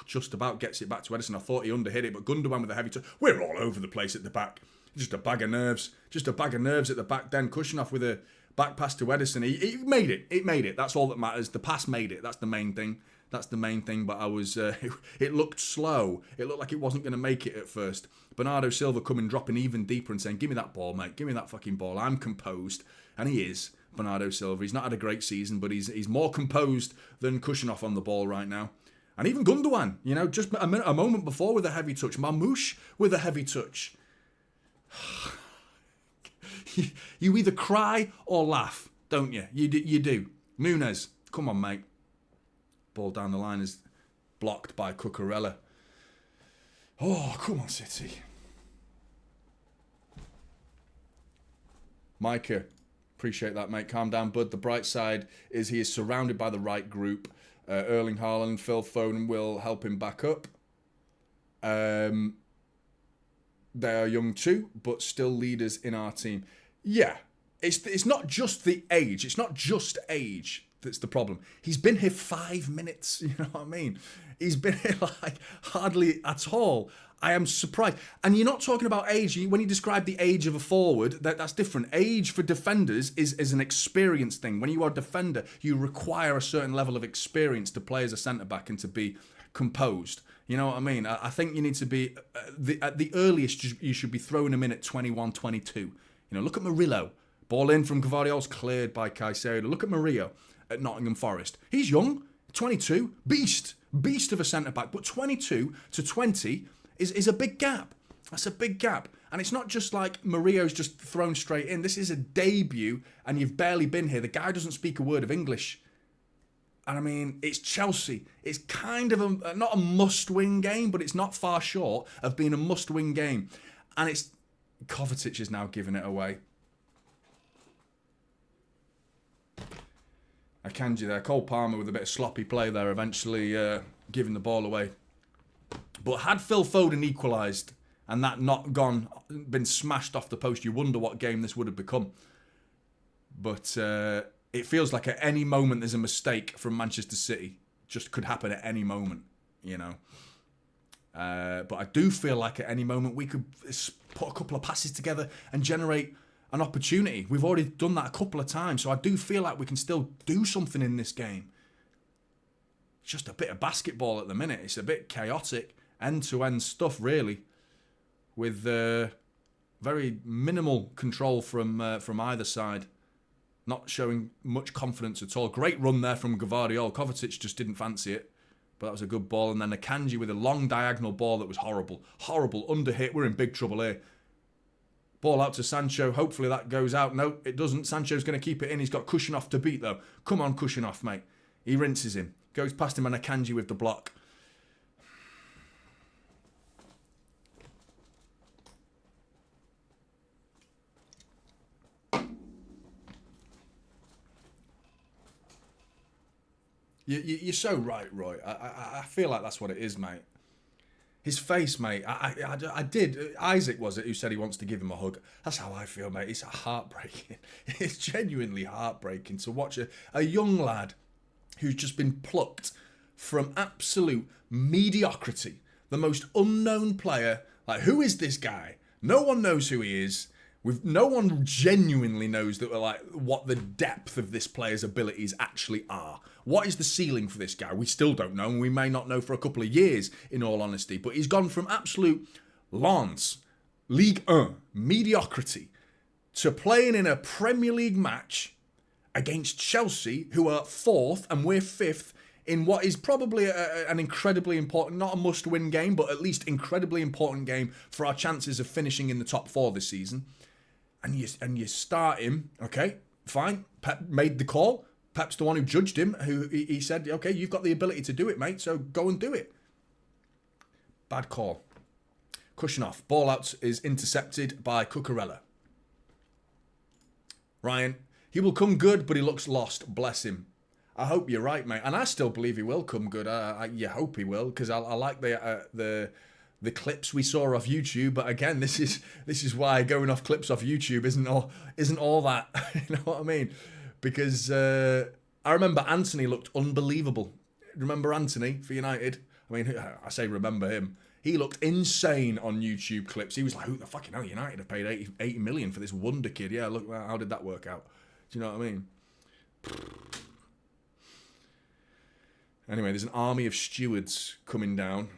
just about gets it back to Edison. I thought he underhit it, but Gundogan with a heavy touch. We're all over the place at the back. Just a bag of nerves. Just a bag of nerves at the back. Then Kushanoff with a back pass to Edison. He made it. It made it. That's all that matters. The pass made it. That's the main thing. That's the main thing. But I was... it looked slow. It looked like it wasn't going to make it at first. Bernardo Silva coming, dropping even deeper and saying, give me that ball, mate. Give me that fucking ball. I'm composed. And he is, Bernardo Silva. He's not had a great season, but he's more composed than Kushanoff on the ball right now. And even Gundogan, you know, just a moment before with a heavy touch. Marmoush with a heavy touch. You either cry or laugh, don't you? You do. Muniz, come on, mate. Ball down the line is blocked by Cucurella. Oh, come on, City. Micah, appreciate that, mate. Calm down, bud. The bright side is he is surrounded by the right group. Erling Haaland, Phil Foden will help him back up. They are young too, but still leaders in our team. Yeah, it's not just the age. It's not just age that's the problem. He's been here 5 minutes. You know what I mean? He's been here like hardly at all. I am surprised. And you're not talking about age. When you describe the age of a forward, that's different. Age for defenders is an experience thing. When you are a defender, you require a certain level of experience to play as a centre-back and to be composed. You know what I mean? I think you need to be... at the earliest, you should be throwing him in at 21, 22. You know, look at Murillo. Ball in from Gvardiol's cleared by Caicedo. Look at Murillo at Nottingham Forest. He's young. 22. Beast of a centre-back. But 22 to 20... is a big gap. That's a big gap. And it's not just like Murillo's just thrown straight in. This is a debut and you've barely been here. The guy doesn't speak a word of English. And I mean, it's Chelsea. It's kind of not a must-win game, but it's not far short of being a must-win game. And it's... Kovacic is now giving it away. Akanji there. Cole Palmer with a bit of sloppy play there, eventually giving the ball away. But had Phil Foden equalised and that not been smashed off the post, you wonder what game this would have become. But it feels like at any moment there's a mistake from Manchester City. Just could happen at any moment, you know. But I do feel like at any moment we could put a couple of passes together and generate an opportunity. We've already done that a couple of times, so I do feel like we can still do something in this game. It's just a bit of basketball at the minute. It's a bit chaotic, end-to-end stuff, really, with very minimal control from either side. Not showing much confidence at all. Great run there from Gvardiol. Kovacic just didn't fancy it, but that was a good ball. And then Akanji with a long diagonal ball that was horrible. Horrible, under-hit. We're in big trouble here. Ball out to Sancho. Hopefully that goes out. No, it doesn't. Sancho's going to keep it in. He's got Kushanoff to beat, though. Come on, Kushanoff, mate. He rinses him. Goes past him and Akanji with the block. You're so right, Roy. I feel like that's what it is, mate. His face, mate. I did. Isaac was it who said he wants to give him a hug. That's how I feel, mate. It's heartbreaking. It's genuinely heartbreaking to watch a young lad who's just been plucked from absolute mediocrity the most unknown player. Like, who is this guy? No one knows who he is. No one genuinely knows that, like, what the depth of this player's abilities actually are. What is the ceiling for this guy? We still don't know, and we may not know for a couple of years, in all honesty. But he's gone from absolute lance, Ligue 1, mediocrity, to playing in a Premier League match against Chelsea, who are 4th and we're 5th, in what is probably an incredibly important, not a must-win game, but at least incredibly important game for our chances of finishing in the top 4 this season. And you start him, okay, fine. Pep made the call. Pep's the one who judged him, who he said, okay, you've got the ability to do it, mate, so go and do it. Bad call. Cushion off. Ball out is intercepted by Cucurella. Ryan, he will come good, but he looks lost. Bless him. I hope you're right, mate. And I still believe he will come good. You hope he will, because I like the clips we saw off YouTube. But again, this is why going off clips off YouTube isn't all that. You know what I mean? Because I remember Anthony looked unbelievable. Remember Anthony for United? I mean, I say remember him. He looked insane on YouTube clips. He was like, who the fucking hell, United have paid 80 million for this wonder kid. Yeah, look, how did that work out? Do you know what I mean? Anyway, there's an army of stewards coming down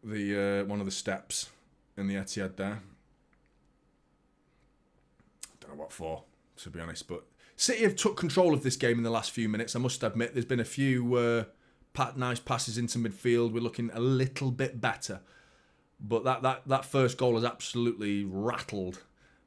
the one of the steps in the Etihad there. Don't know what for, to be honest, but City have took control of this game in the last few minutes. I must admit, there's been a few nice passes into midfield. We're looking a little bit better, but that first goal has absolutely rattled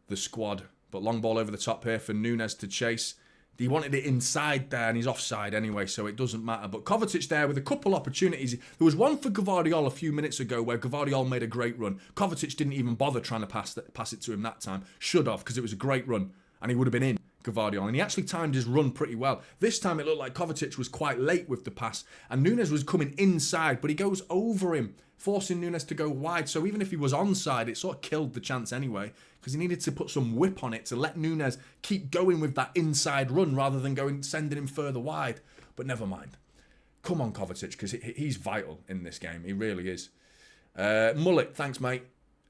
the squad. But long ball over the top here for Nunes to chase. He wanted it inside there, and he's offside anyway, so it doesn't matter. But Kovacic there with a couple opportunities. There was one for Gvardiol a few minutes ago where Gvardiol made a great run. Kovacic didn't even bother trying to pass it to him that time. Should have, because it was a great run, and he would have been in, Gvardiol. And he actually timed his run pretty well. This time it looked like Kovacic was quite late with the pass, and Nunes was coming inside, but he goes over him, forcing Nunes to go wide. So even if he was onside, it sort of killed the chance anyway, because he needed to put some whip on it to let Nunes keep going with that inside run rather than sending him further wide. But never mind. Come on, Kovacic, because he's vital in this game. He really is. Mullet, thanks, mate.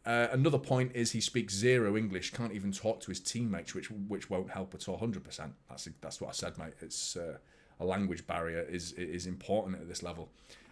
Another point is he speaks zero English, can't even talk to his teammates, which won't help at all. 100%. That's what I said, mate. It's a language barrier is important at this level.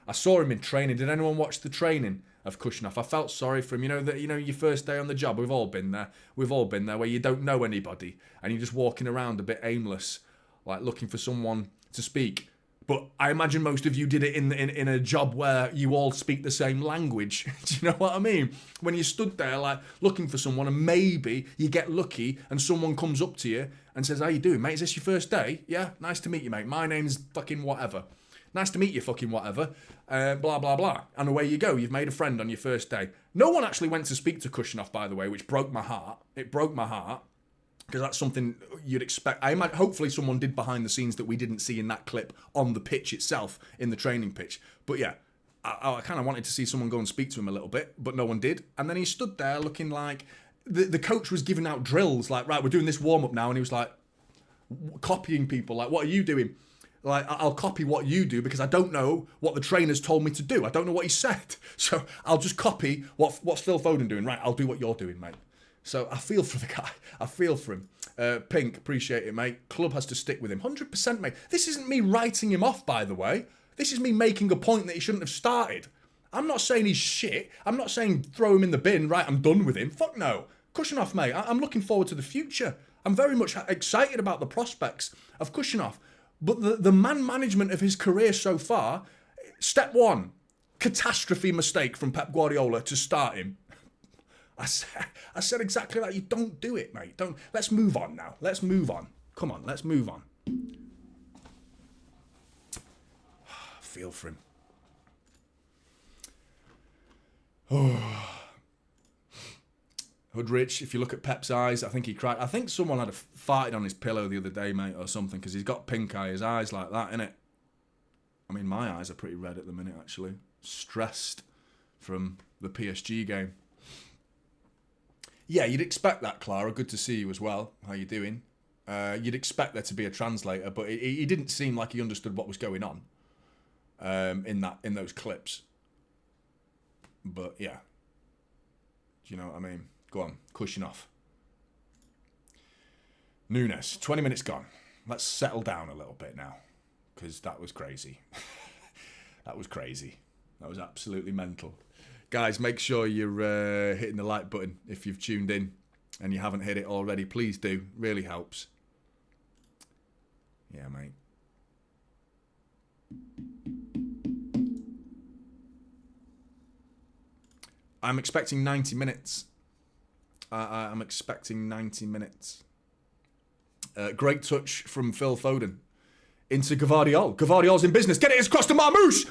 I saw him in training. Did anyone watch the training of Kushnov? I felt sorry for him. Your first day on the job. We've all been there. We've all been there where you don't know anybody and you're just walking around a bit aimless, like looking for someone to speak. But I imagine most of you did it in a job where you all speak the same language. Do you know what I mean? When you stood there like looking for someone and maybe you get lucky and someone comes up to you and says, how you doing, mate? Is this your first day? Yeah, nice to meet you, mate. My name's fucking whatever. Nice to meet you, fucking whatever. Blah, blah, blah. And away you go. You've made a friend on your first day. No one actually went to speak to Kushnov, by the way, which broke my heart. It broke my heart. Because that's something you'd expect. I imagine, hopefully someone did behind the scenes that we didn't see in that clip on the pitch itself, in the training pitch. But yeah, I kind of wanted to see someone go and speak to him a little bit, but no one did. And then he stood there looking like... The coach was giving out drills, like, right, we're doing this warm-up now. And he was like, copying people, like, what are you doing? Like, I'll copy what you do because I don't know what the trainer's told me to do. I don't know what he said. So I'll just copy what's Phil Foden doing. Right, I'll do what you're doing, mate. So I feel for the guy. I feel for him. Pink, appreciate it, mate. Club has to stick with him. 100%, mate. This isn't me writing him off, by the way. This is me making a point that he shouldn't have started. I'm not saying he's shit. I'm not saying throw him in the bin. Right, I'm done with him. Fuck no. Kushnov, mate. I'm looking forward to the future. I'm very much excited about the prospects of Kushnov. But the man management of his career so far, step one, catastrophe mistake from Pep Guardiola to start him. I said exactly that. You don't do it, mate. Don't. Let's move on now. Let's move on. Come on, let's move on. I feel for him. Oh. Hoodrich, if you look at Pep's eyes, I think he cried. I think someone had farted on his pillow the other day, mate, or something, because he's got pink eye. His eyes like that, innit? I mean, my eyes are pretty red at the minute, actually. Stressed from the PSG game. Yeah, you'd expect that, Clara. Good to see you as well. How you doing? You'd expect there to be a translator, but he didn't seem like he understood what was going on in those clips. But yeah. Do you know what I mean? Go on, cushion off. Nunes, 20 minutes gone. Let's settle down a little bit now, because that was crazy. That was crazy. That was absolutely mental. Guys, make sure you're hitting the like button if you've tuned in and you haven't hit it already. Please do. Really helps. Yeah, mate. I'm expecting 90 minutes. I'm expecting 90 minutes. Great touch from Phil Foden into Gvardiol. Gvardiol's in business. Get it across to Marmoush.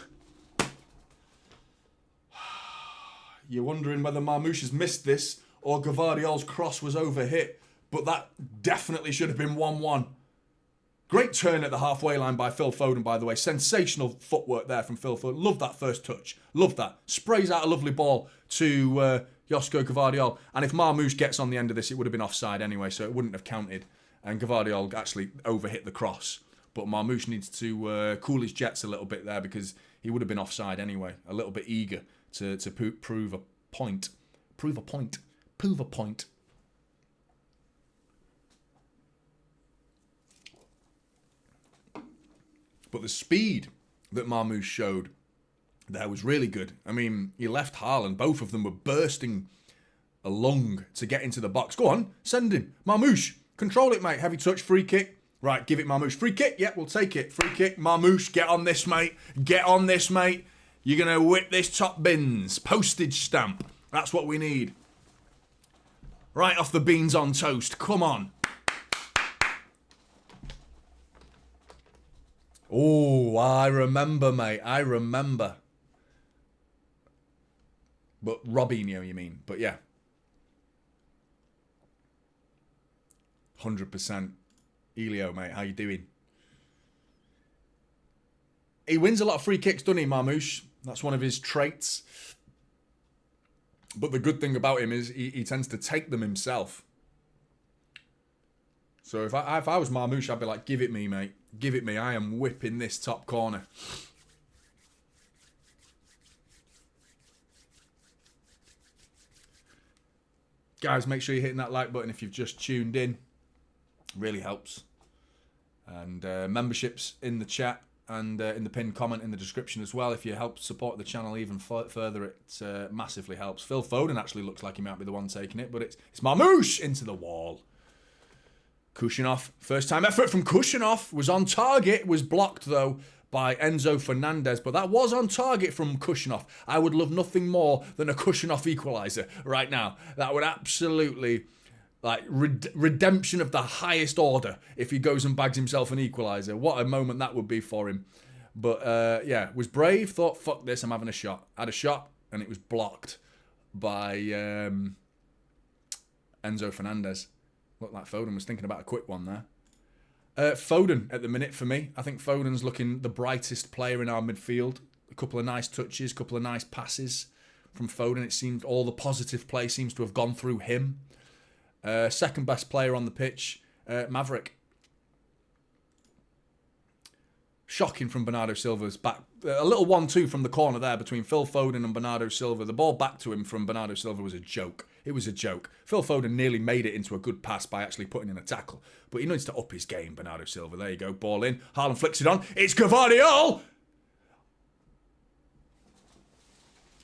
You're wondering whether Marmoush has missed this or Gvardiol's cross was overhit, but that definitely should have been 1-1. Great turn at the halfway line by Phil Foden, by the way. Sensational footwork there from Phil Foden. Love that first touch. Love that. Sprays out a lovely ball to Josko Gvardiol. And if Marmoush gets on the end of this, it would have been offside anyway, so it wouldn't have counted. And Gvardiol actually overhit the cross. But Marmoush needs to cool his jets a little bit there because he would have been offside anyway. A little bit eager to prove a point. Prove a point. Prove a point. But the speed that Marmoush showed there was really good. I mean, he left Haaland. Both of them were bursting along to get into the box. Go on, send him. Marmoush, control it, mate. Heavy touch, free kick. Right, give it Marmoush. Free kick, yeah, we'll take it. Free kick, Marmoush, get on this, mate. Get on this, mate. You're going to whip this top bins. Postage stamp. That's what we need. Right off the beans on toast. Come on. Oh, I remember, mate. I remember. But Robinho, you mean? But yeah. 100%. Elio, mate, how you doing? He wins a lot of free kicks, doesn't he, Marmoush? That's one of his traits. But the good thing about him is he tends to take them himself. So if I was Marmoush, I'd be like, give it me, mate. Give it me. I am whipping this top corner. Guys, make sure you're hitting that like button if you've just tuned in. Really helps. And memberships in the chat and in the pinned comment in the description as well. If you help support the channel even further, it massively helps. Phil Foden actually looks like he might be the one taking it, but it's Marmoush into the wall. Kushinov, first time effort from Kushinov, was on target, was blocked though by Enzo Fernandez, but that was on target from Kushinov. I would love nothing more than a Kushinov equalizer right now. That would absolutely, like, redemption of the highest order if he goes and bags himself an equalizer. What a moment that would be for him. But yeah, was brave, thought, fuck this, I'm having a shot. Had a shot, and it was blocked by Enzo Fernandez. Looked like Foden was thinking about a quick one there. Foden at the minute for me. I think Foden's looking the brightest player in our midfield. A couple of nice touches, a couple of nice passes from Foden. It seemed all the positive play seems to have gone through him. Second best player on the pitch, Maverick. Shocking from Bernardo Silva's back. A little 1-2 from the corner there between Phil Foden and Bernardo Silva. The ball back to him from Bernardo Silva was a joke. It was a joke. Phil Foden nearly made it into a good pass by actually putting in a tackle. But he needs to up his game, Bernardo Silva. There you go, ball in. Haaland flicks it on. It's Gvardiol!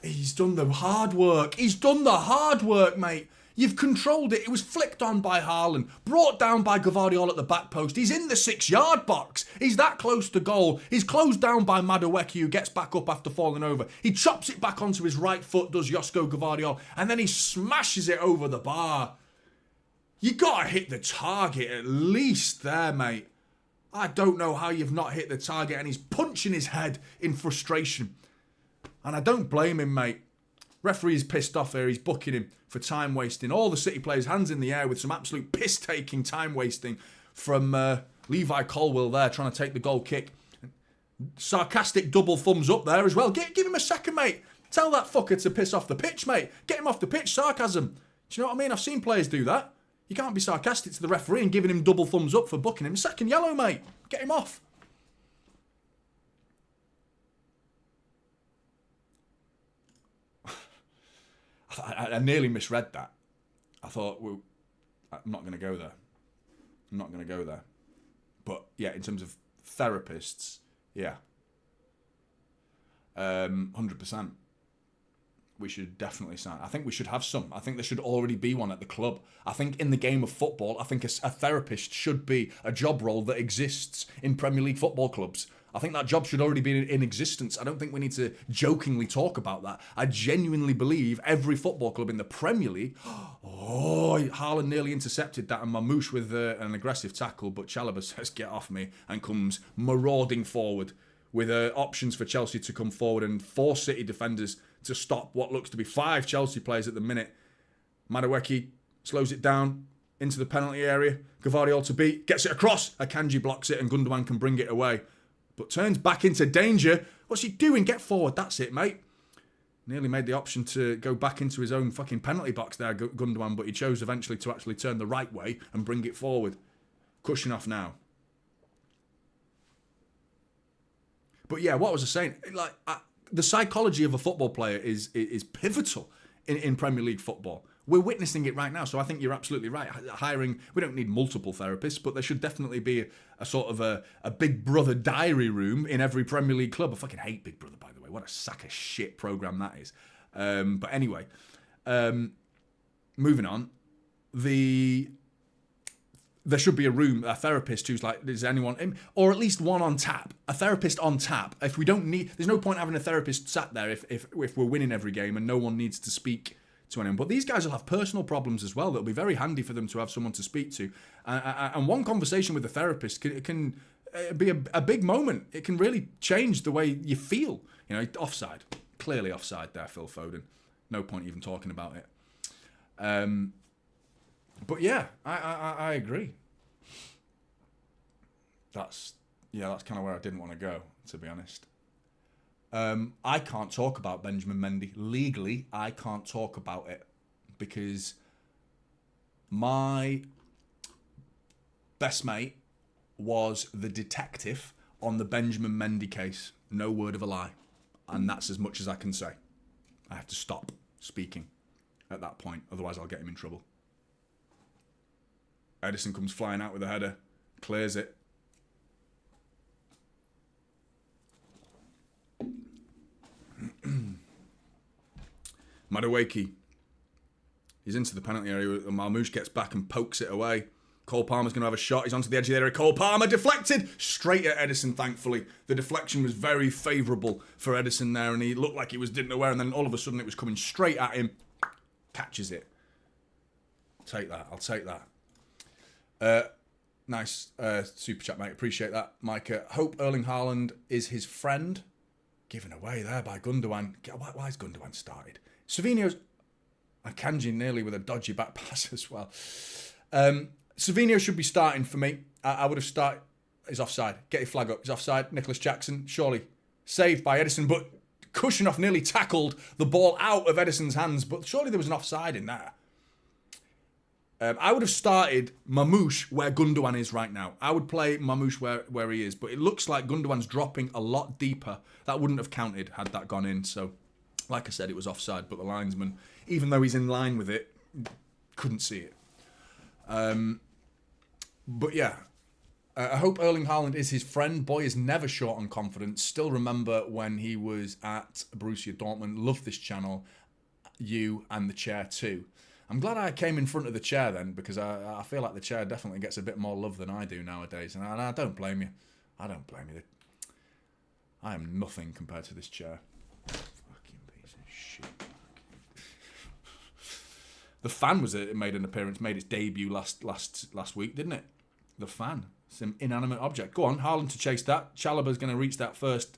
He's done the hard work. He's done the hard work, mate. You've controlled it. It was flicked on by Haaland, brought down by Gvardiol at the back post. He's in the 6-yard box. He's that close to goal. He's closed down by Madueke, who gets back up after falling over. He chops it back onto his right foot, does Josko Gvardiol, and then he smashes it over the bar. You got to hit the target at least there, mate. I don't know how you've not hit the target, and he's punching his head in frustration. And I don't blame him, mate. Referee's pissed off here. He's booking him for time wasting. All the City players, hands in the air with some absolute piss-taking time wasting from Levi Colwill there, trying to take the goal kick. Sarcastic double thumbs up there as well. Give him a second, mate. Tell that fucker to piss off the pitch, mate. Get him off the pitch. Sarcasm. Do you know what I mean? I've seen players do that. You can't be sarcastic to the referee and giving him double thumbs up for booking him. Second yellow, mate. Get him off. I nearly misread that. I thought, well, I'm not going to go there. I'm not going to go there. But yeah, in terms of therapists, yeah. 100%. We should definitely sign. I think we should have some. I think there should already be one at the club. I think in the game of football, I think a therapist should be a job role that exists in Premier League football clubs. I think that job should already be in existence. I don't think we need to jokingly talk about that. I genuinely believe every football club in the Premier League... Oh, Haaland nearly intercepted that and Marmoush with an aggressive tackle, but Chalobah says, get off me, and comes marauding forward with options for Chelsea to come forward and 4 City defenders to stop what looks to be 5 Chelsea players at the minute. Madueke slows it down into the penalty area. Gvardiol to beat, gets it across. Akanji blocks it and Gundogan can bring it away. But turns back into danger. What's he doing? Get forward. That's it, mate. Nearly made the option to go back into his own fucking penalty box there, Gundogan, but he chose eventually to actually turn the right way and bring it forward. Cushion off now. But yeah, what was I saying? Like, the psychology of a football player is pivotal in Premier League football. We're witnessing it right now, so I think you're absolutely right. Hiring, we don't need multiple therapists, but there should definitely be a sort of a Big Brother diary room in every Premier League club. I fucking hate Big Brother, by the way. What a sack of shit programme that is. But anyway, moving on. There should be a room, a therapist who's like, is anyone in, or at least one on tap, a therapist on tap. If we don't need, there's no point having a therapist sat there if we're winning every game and no one needs to speak to anyone. But these guys will have personal problems as well. That'll be very handy for them to have someone to speak to. And one conversation with a therapist can be a big moment. It can really change the way you feel. You know, offside, clearly offside there, Phil Foden. No point even talking about it. But yeah, I agree. That's kind of where I didn't want to go, to be honest. I can't talk about Benjamin Mendy. Legally, I can't talk about it because my best mate was the detective on the Benjamin Mendy case. No word of a lie. And that's as much as I can say. I have to stop speaking at that point, otherwise I'll get him in trouble. Edison comes flying out with a header, clears it. Madueke. He's into the penalty area. Marmoush gets back and pokes it away. Cole Palmer's going to have a shot. He's onto the edge of the area. Cole Palmer deflected straight at Edison, thankfully. The deflection was very favourable for Edison there, and he looked like he didn't aware, and then all of a sudden it was coming straight at him. Catches it. Take that. I'll take that. Nice super chat, mate. Appreciate that, Micah. Hope Erling Haaland is his friend. Given away there by Gundogan. Why is Gundogan started? Savinho's... Akanji nearly with a dodgy back pass as well. Savinho should be starting for me. I would have started... He's offside. Get your flag up. He's offside. Nicholas Jackson, surely. Saved by Edison, but Kushinoff nearly tackled the ball out of Edison's hands, but surely there was an offside in there. I would have started Marmoush where Gundogan is right now. I would play Marmoush where he is, but it looks like Gundogan's dropping a lot deeper. That wouldn't have counted had that gone in. So, like I said, it was offside, but the linesman, even though he's in line with it, couldn't see it. But yeah, I hope Erling Haaland is his friend. Boy is never short on confidence. Still remember when he was at Borussia Dortmund. Love this channel. You and the chair too. I'm glad I came in front of the chair then, because I feel like the chair definitely gets a bit more love than I do nowadays. And I don't blame you. I don't blame you. I am nothing compared to this chair. Fucking piece of shit. The fan made an appearance, made its debut last week, didn't it? The fan. Some inanimate object. Go on, Haaland to chase that. Chalobah's going to reach that first.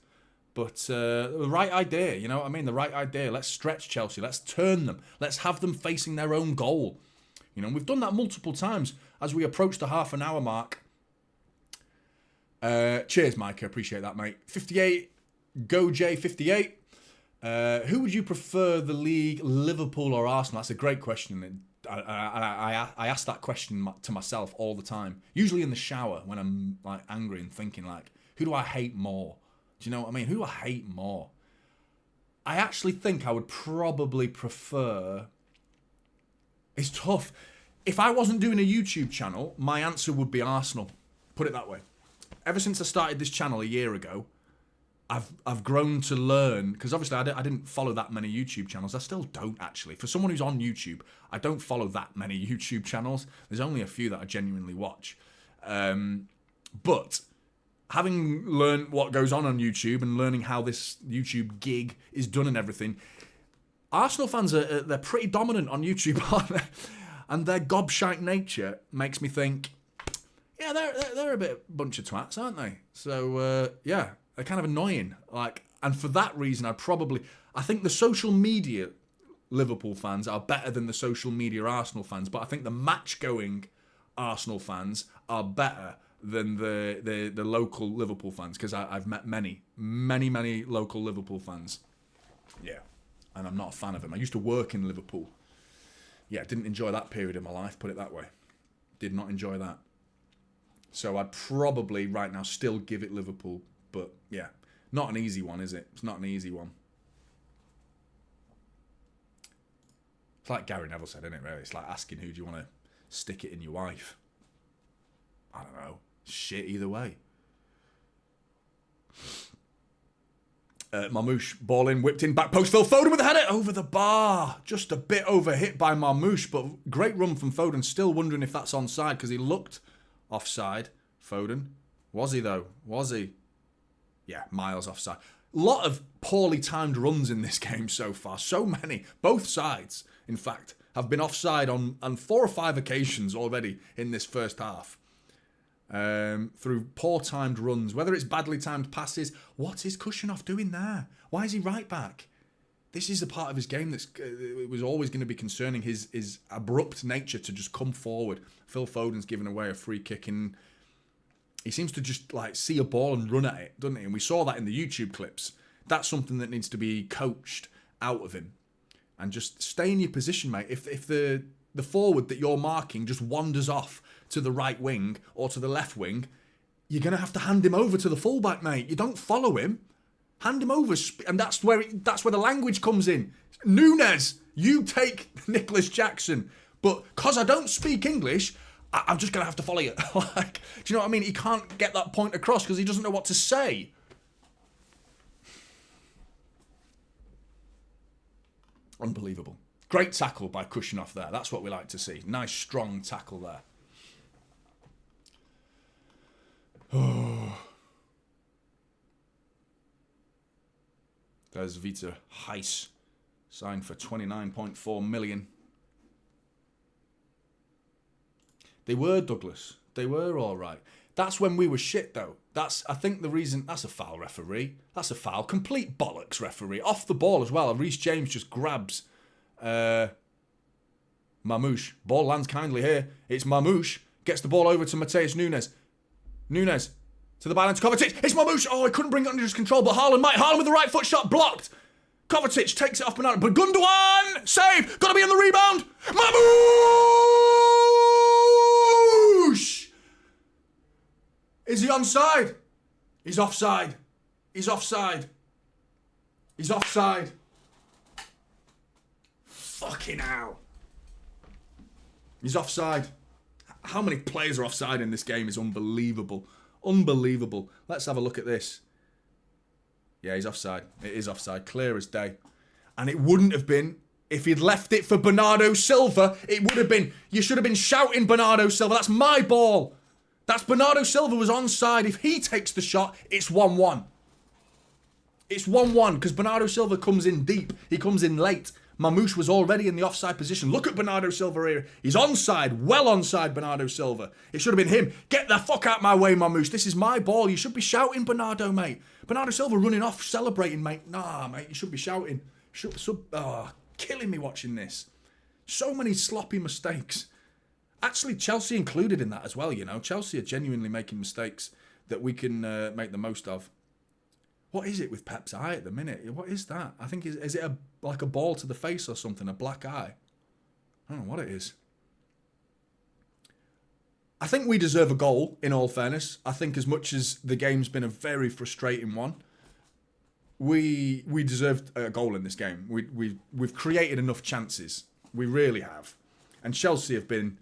But the right idea, you know what I mean? The right idea. Let's stretch Chelsea. Let's turn them. Let's have them facing their own goal. You know, we've done that multiple times as we approach the half an hour mark. Cheers, Micah. Appreciate that, mate. 58. Go J58. Who would you prefer the league, Liverpool or Arsenal? That's a great question. I ask that question to myself all the time. Usually in the shower when I'm like angry and thinking like, who do I hate more? Do you know what I mean? Who do I hate more? I actually think I would probably prefer... It's tough. If I wasn't doing a YouTube channel, my answer would be Arsenal. Put it that way. Ever since I started this channel a year ago, I've grown to learn, because obviously I didn't follow that many YouTube channels. I still don't, actually. For someone who's on YouTube, I don't follow that many YouTube channels. There's only a few that I genuinely watch. But having learned what goes on YouTube and learning how this YouTube gig is done and everything, Arsenal fans they're pretty dominant on YouTube, aren't they? And their gobshite nature makes me think, yeah, they're a bunch of twats, aren't they? So yeah, they're kind of annoying. And for that reason, I think the social media Liverpool fans are better than the social media Arsenal fans, but I think the match-going Arsenal fans are better than the local Liverpool fans, because I've met many local Liverpool fans. Yeah, and I'm not a fan of them. I used to work in Liverpool. Yeah, didn't enjoy that period of my life, put it that way. Did not enjoy that. So I'd probably right now still give it Liverpool, but yeah, not an easy one, is it? It's not an easy one. It's like Gary Neville said, isn't it, really? It's like asking who do you want to stick it in your wife. I don't know. Shit either way. Marmoush, ball in, whipped in, back post, Phil Foden with a header over the bar. Just a bit over hit by Marmoush, but great run from Foden. Still wondering if that's onside, because he looked offside. Foden. Was he, though? Was he? Yeah, miles offside. A lot of poorly timed runs in this game so far. So many. Both sides, in fact, have been offside on 4 or 5 occasions already in this first half. Through poor timed runs, whether it's badly timed passes. What is Kushinov doing there? Why is he right back? This is the part of his game that's it was always going to be concerning, his abrupt nature to just come forward. Phil Foden's given away a free kick, and he seems to just like see a ball and run at it, doesn't he? And we saw that in the YouTube clips. That's something that needs to be coached out of him, and just stay in your position, mate. If the forward that you're marking just wanders off to the right wing or to the left wing, you're going to have to hand him over to the fullback, mate. You don't follow him. Hand him over. And that's where the language comes in. Nunes, you take Nicholas Jackson. But because I don't speak English, I'm just going to have to follow you. Do you know what I mean? He can't get that point across because he doesn't know what to say. Unbelievable. Great tackle by Kushinov there. That's what we like to see. Nice, strong tackle there. Oh. There's Vita Heiss, signed for 29.4 million. They were, Douglas. They were all right. That's when we were shit, though. I think the reason. That's a foul, referee. That's a foul. Complete bollocks, referee. Off the ball as well. Reece James just grabs Marmoush. Ball lands kindly here. It's Marmoush. Gets the ball over to Mateus Nunes. Nunes to the balance. Kovacic. It's Marmoush. Oh, he couldn't bring it under his control, but Haaland might. Haaland with the right foot shot blocked. Kovacic takes it off Bernardo. But Gundogan! Save! Gotta be on the rebound! Marmoush! Is he onside? He's offside. He's offside. He's offside. Fucking hell. He's offside. How many players are offside in this game is unbelievable. Unbelievable. Let's have a look at this. Yeah, he's offside. It is offside. Clear as day. And it wouldn't have been if he'd left it for Bernardo Silva. It would have been. You should have been shouting Bernardo Silva. That's my ball. That's Bernardo Silva was onside. If he takes the shot, it's 1-1. It's 1-1 because Bernardo Silva comes in deep. He comes in late. Marmoush was already in the offside position. Look at Bernardo Silva here. He's onside. Well onside, Bernardo Silva. It should have been him. Get the fuck out my way, Marmoush. This is my ball. You should be shouting, Bernardo, mate. Bernardo Silva running off, celebrating, mate. Nah, mate, you should be shouting. Killing me watching this. So many sloppy mistakes. Actually, Chelsea included in that as well, you know. Chelsea are genuinely making mistakes that we can make the most of. What is it with Pep's eye at the minute? What is that? I think, is it like a ball to the face or something? A black eye? I don't know what it is. I think we deserve a goal, in all fairness. I think as much as the game's been a very frustrating one, we deserved a goal in this game. We've created enough chances. We really have. And Chelsea have been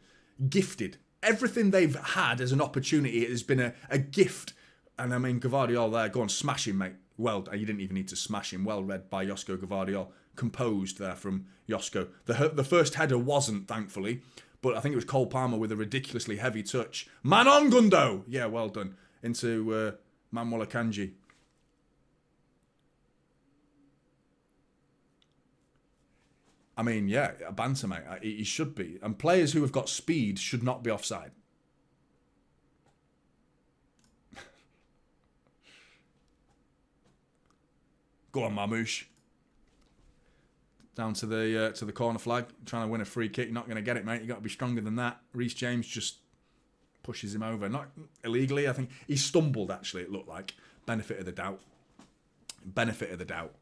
gifted. Everything they've had as an opportunity has been a gift. And I mean, Gvardiol there, go on, smash him, mate. Well, you didn't even need to smash him. Well read by Josko Gvardiol. Composed there from Josko. The first header wasn't, thankfully. But I think it was Cole Palmer with a ridiculously heavy touch. Man on, Gundo! Yeah, well done. Into Manuel Akanji. I mean, yeah, a banter, mate. He should be. And players who have got speed should not be offside. Go on, Marmoush. Down to the corner flag, trying to win a free kick. You're not going to get it, mate. You've got to be stronger than that. Reece James just pushes him over. Not illegally, I think. He stumbled, actually, it looked like. Benefit of the doubt. Benefit of the doubt.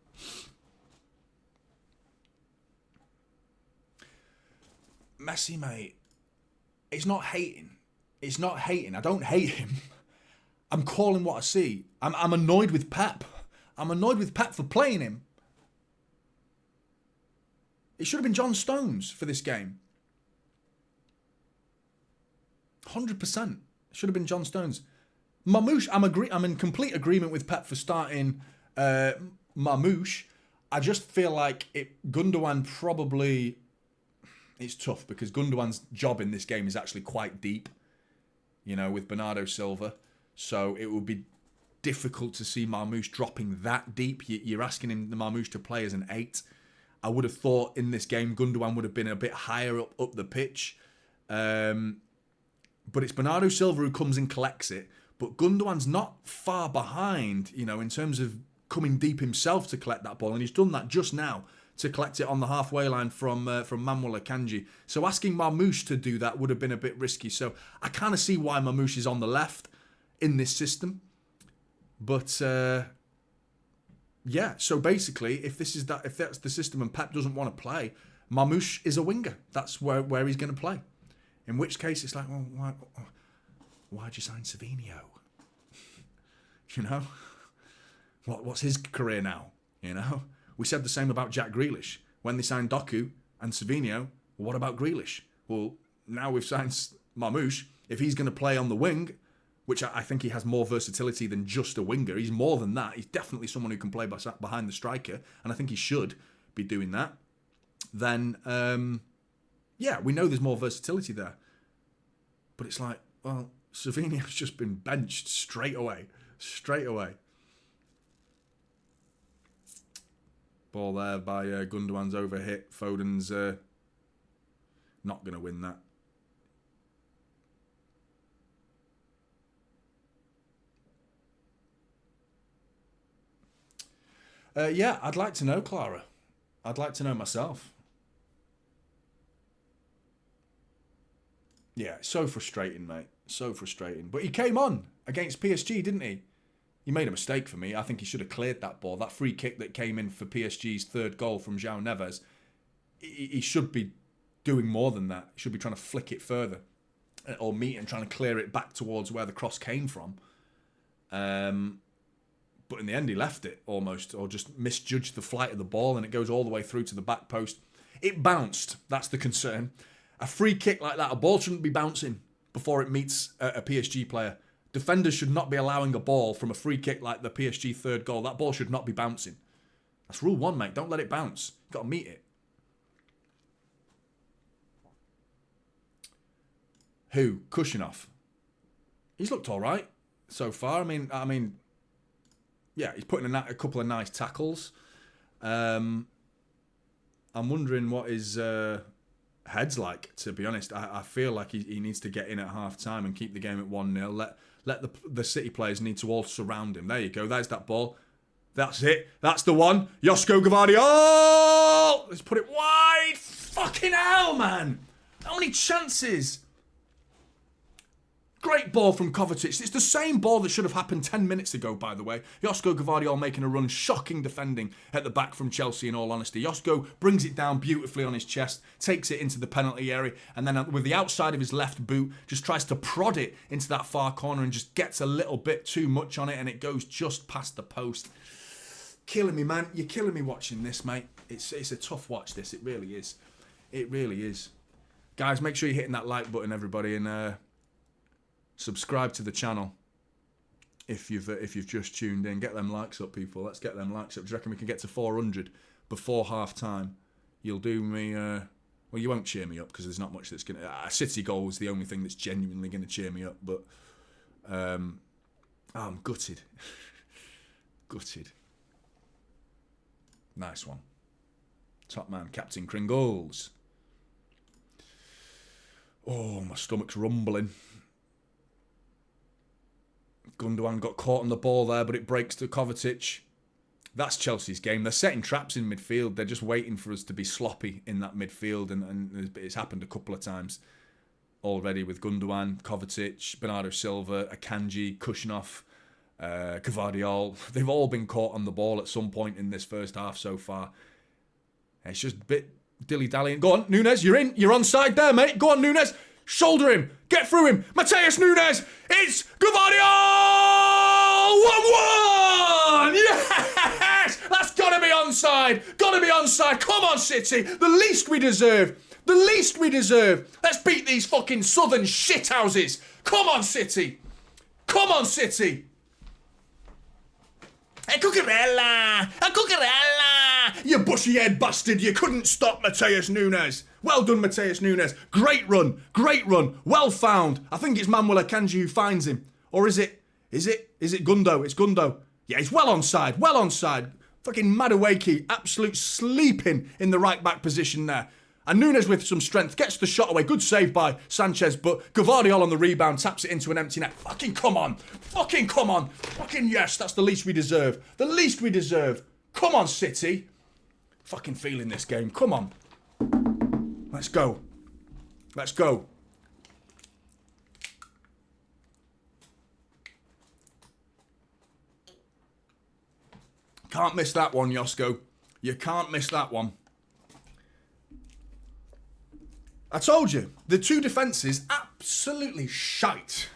Messi, mate. It's not hating. It's not hating. I don't hate him. I'm calling what I see. I'm annoyed with Pep. I'm annoyed with Pep for playing him. It should have been John Stones for this game. 100%. It should have been John Stones. Marmoush, I'm in complete agreement with Pep for starting Marmoush. I just feel like Gundogan probably... It's tough because Gundogan's job in this game is actually quite deep, you know, with Bernardo Silva. So it would be difficult to see Marmoush dropping that deep. You're asking him, the Marmoush, to play as an 8. I would have thought in this game Gundogan would have been a bit higher up the pitch. But it's Bernardo Silva who comes and collects it. But Gundogan's not far behind, you know, in terms of coming deep himself to collect that ball. And he's done that just now to collect it on the halfway line from Manuel Akanji. So asking Marmoush to do that would have been a bit risky. So I kind of see why Marmoush is on the left in this system. But... yeah, so basically, if that's the system and Pep doesn't want to play, Marmoush is a winger. That's where he's going to play. In which case, it's like, well, why'd you sign Savinho? You know? What's his career now? You know? We said the same about Jack Grealish. When they signed Doku and Savinho, well, what about Grealish? Well, now we've signed Marmoush. If he's going to play on the wing... which I think he has more versatility than just a winger. He's more than that. He's definitely someone who can play behind the striker, and I think he should be doing that. Then, yeah, we know there's more versatility there. But it's like, well, Savinho's just been benched straight away. Straight away. Ball there by Gundogan's overhit. Foden's not going to win that. Yeah, I'd like to know, Clara. I'd like to know myself. Yeah, so frustrating, mate. So frustrating. But he came on against PSG, didn't he? He made a mistake for me. I think he should have cleared that ball. That free kick that came in for PSG's third goal from João Neves, he should be doing more than that. He should be trying to flick it further. Or meet and trying to clear it back towards where the cross came from. But in the end, he left it almost, or just misjudged the flight of the ball, and it goes all the way through to the back post. It bounced. That's the concern. A free kick like that, a ball shouldn't be bouncing before it meets a PSG player. Defenders should not be allowing a ball from a free kick like the PSG third goal. That ball should not be bouncing. That's rule 1, mate. Don't let it bounce. You've got to meet it. Who? Kushinov. He's looked all right so far. I mean, yeah, he's putting a couple of nice tackles. I'm wondering what his head's like, to be honest. I feel like he needs to get in at half-time and keep the game at 1-0. Let the City players need to all surround him. There you go. There's that ball. That's it. That's the one. Josko Gvardiol! Let's put it wide. Fucking hell, man. How many chances? Great ball from Kovacic. It's the same ball that should have happened 10 minutes ago, by the way. Josko Gvardiol making a run. Shocking defending at the back from Chelsea, in all honesty. Josko brings it down beautifully on his chest, takes it into the penalty area, and then with the outside of his left boot, just tries to prod it into that far corner and just gets a little bit too much on it, and it goes just past the post. killing me, man. You're killing me watching this, mate. It's a tough watch, this. It really is. It really is. Guys, make sure you're hitting that like button, everybody, and subscribe to the channel if you've just tuned in. Get them likes up, people. Let's get them likes up. Do you reckon we can get to 400 before half time? You'll do me... well, you won't cheer me up because there's not much that's going to... A City goal is the only thing that's genuinely going to cheer me up, but... I'm gutted. Gutted. Nice one. Top man, Captain Kringles. Oh, my stomach's rumbling. Gundogan got caught on the ball there, but it breaks to Kovacic. That's Chelsea's game. They're setting traps in midfield. They're just waiting for us to be sloppy in that midfield, and it's happened a couple of times already with Gundogan, Kovacic, Bernardo Silva, Akanji, Kushnov, Gvardiol. They've all been caught on the ball at some point in this first half so far. It's just a bit dilly-dallying. Go on, Nunes, you're in. You're onside there, mate. Go on, Nunes. Shoulder him. Get through him. Mateus Nunes. It's Gvardiol! 1-1! Yes! That's got to be onside. Got to be onside. Come on, City. The least we deserve. The least we deserve. Let's beat these fucking southern shithouses. Come on, City. Come on, City. A Cucurella! A Cucurella! You bushy-head bastard, you couldn't stop Mateus Nunes. Well done, Mateus Nunes. Great run, well found. I think it's Manuel Akanji who finds him. Or is it Gundo? It's Gundo. Yeah, he's well onside. Fucking Madueke, absolute sleeping in the right-back position there. And Nunes with some strength gets the shot away. Good save by Sanchez, but Gvardiol on the rebound taps it into an empty net. Fucking come on. Fucking come on. Fucking yes, that's the least we deserve. The least we deserve. Come on, City. Fucking feeling this game. Come on. Let's go. Let's go. Can't miss that one, Yosko. You can't miss that one. I told you, the two defences, absolutely shite.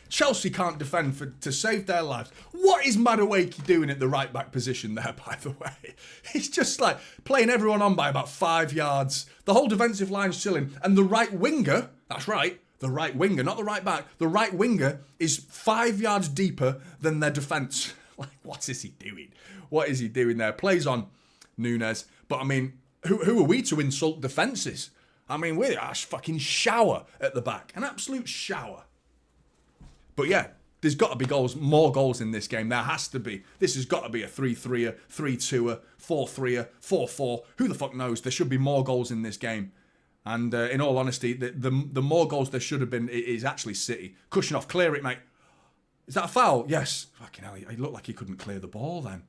Chelsea can't defend to save their lives. What is Madueke doing at the right-back position there, by the way? He's just like playing everyone on by about 5 yards. The whole defensive line's chilling. And the right winger, that's right, the right winger, not the right back, the right winger is 5 yards deeper than their defence. Like, what is he doing? What is he doing there? Plays on Nunes. But, I mean, who are we to insult defences? I mean, we're a fucking shower at the back. An absolute shower. But yeah, there's got to be goals, more goals in this game. There has to be. This has got to be a 3-3er, 3-2er, 4-3er, 4-4. Who the fuck knows? There should be more goals in this game. And in all honesty, the more goals there should have been is actually City. Kushnov, clear it, mate. Is that a foul? Yes. Fucking hell, he looked like he couldn't clear the ball then.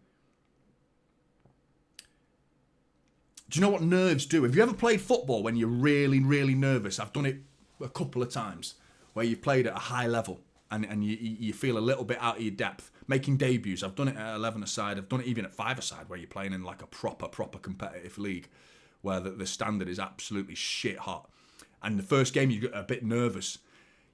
Do you know what nerves do? Have you ever played football when you're really, really nervous? I've done it a couple of times where you've played at a high level and you feel a little bit out of your depth. Making debuts. I've done it at 11-a-side. I've done it even at 5-a-side where you're playing in like a proper competitive league where the standard is absolutely shit hot. And the first game you get a bit nervous.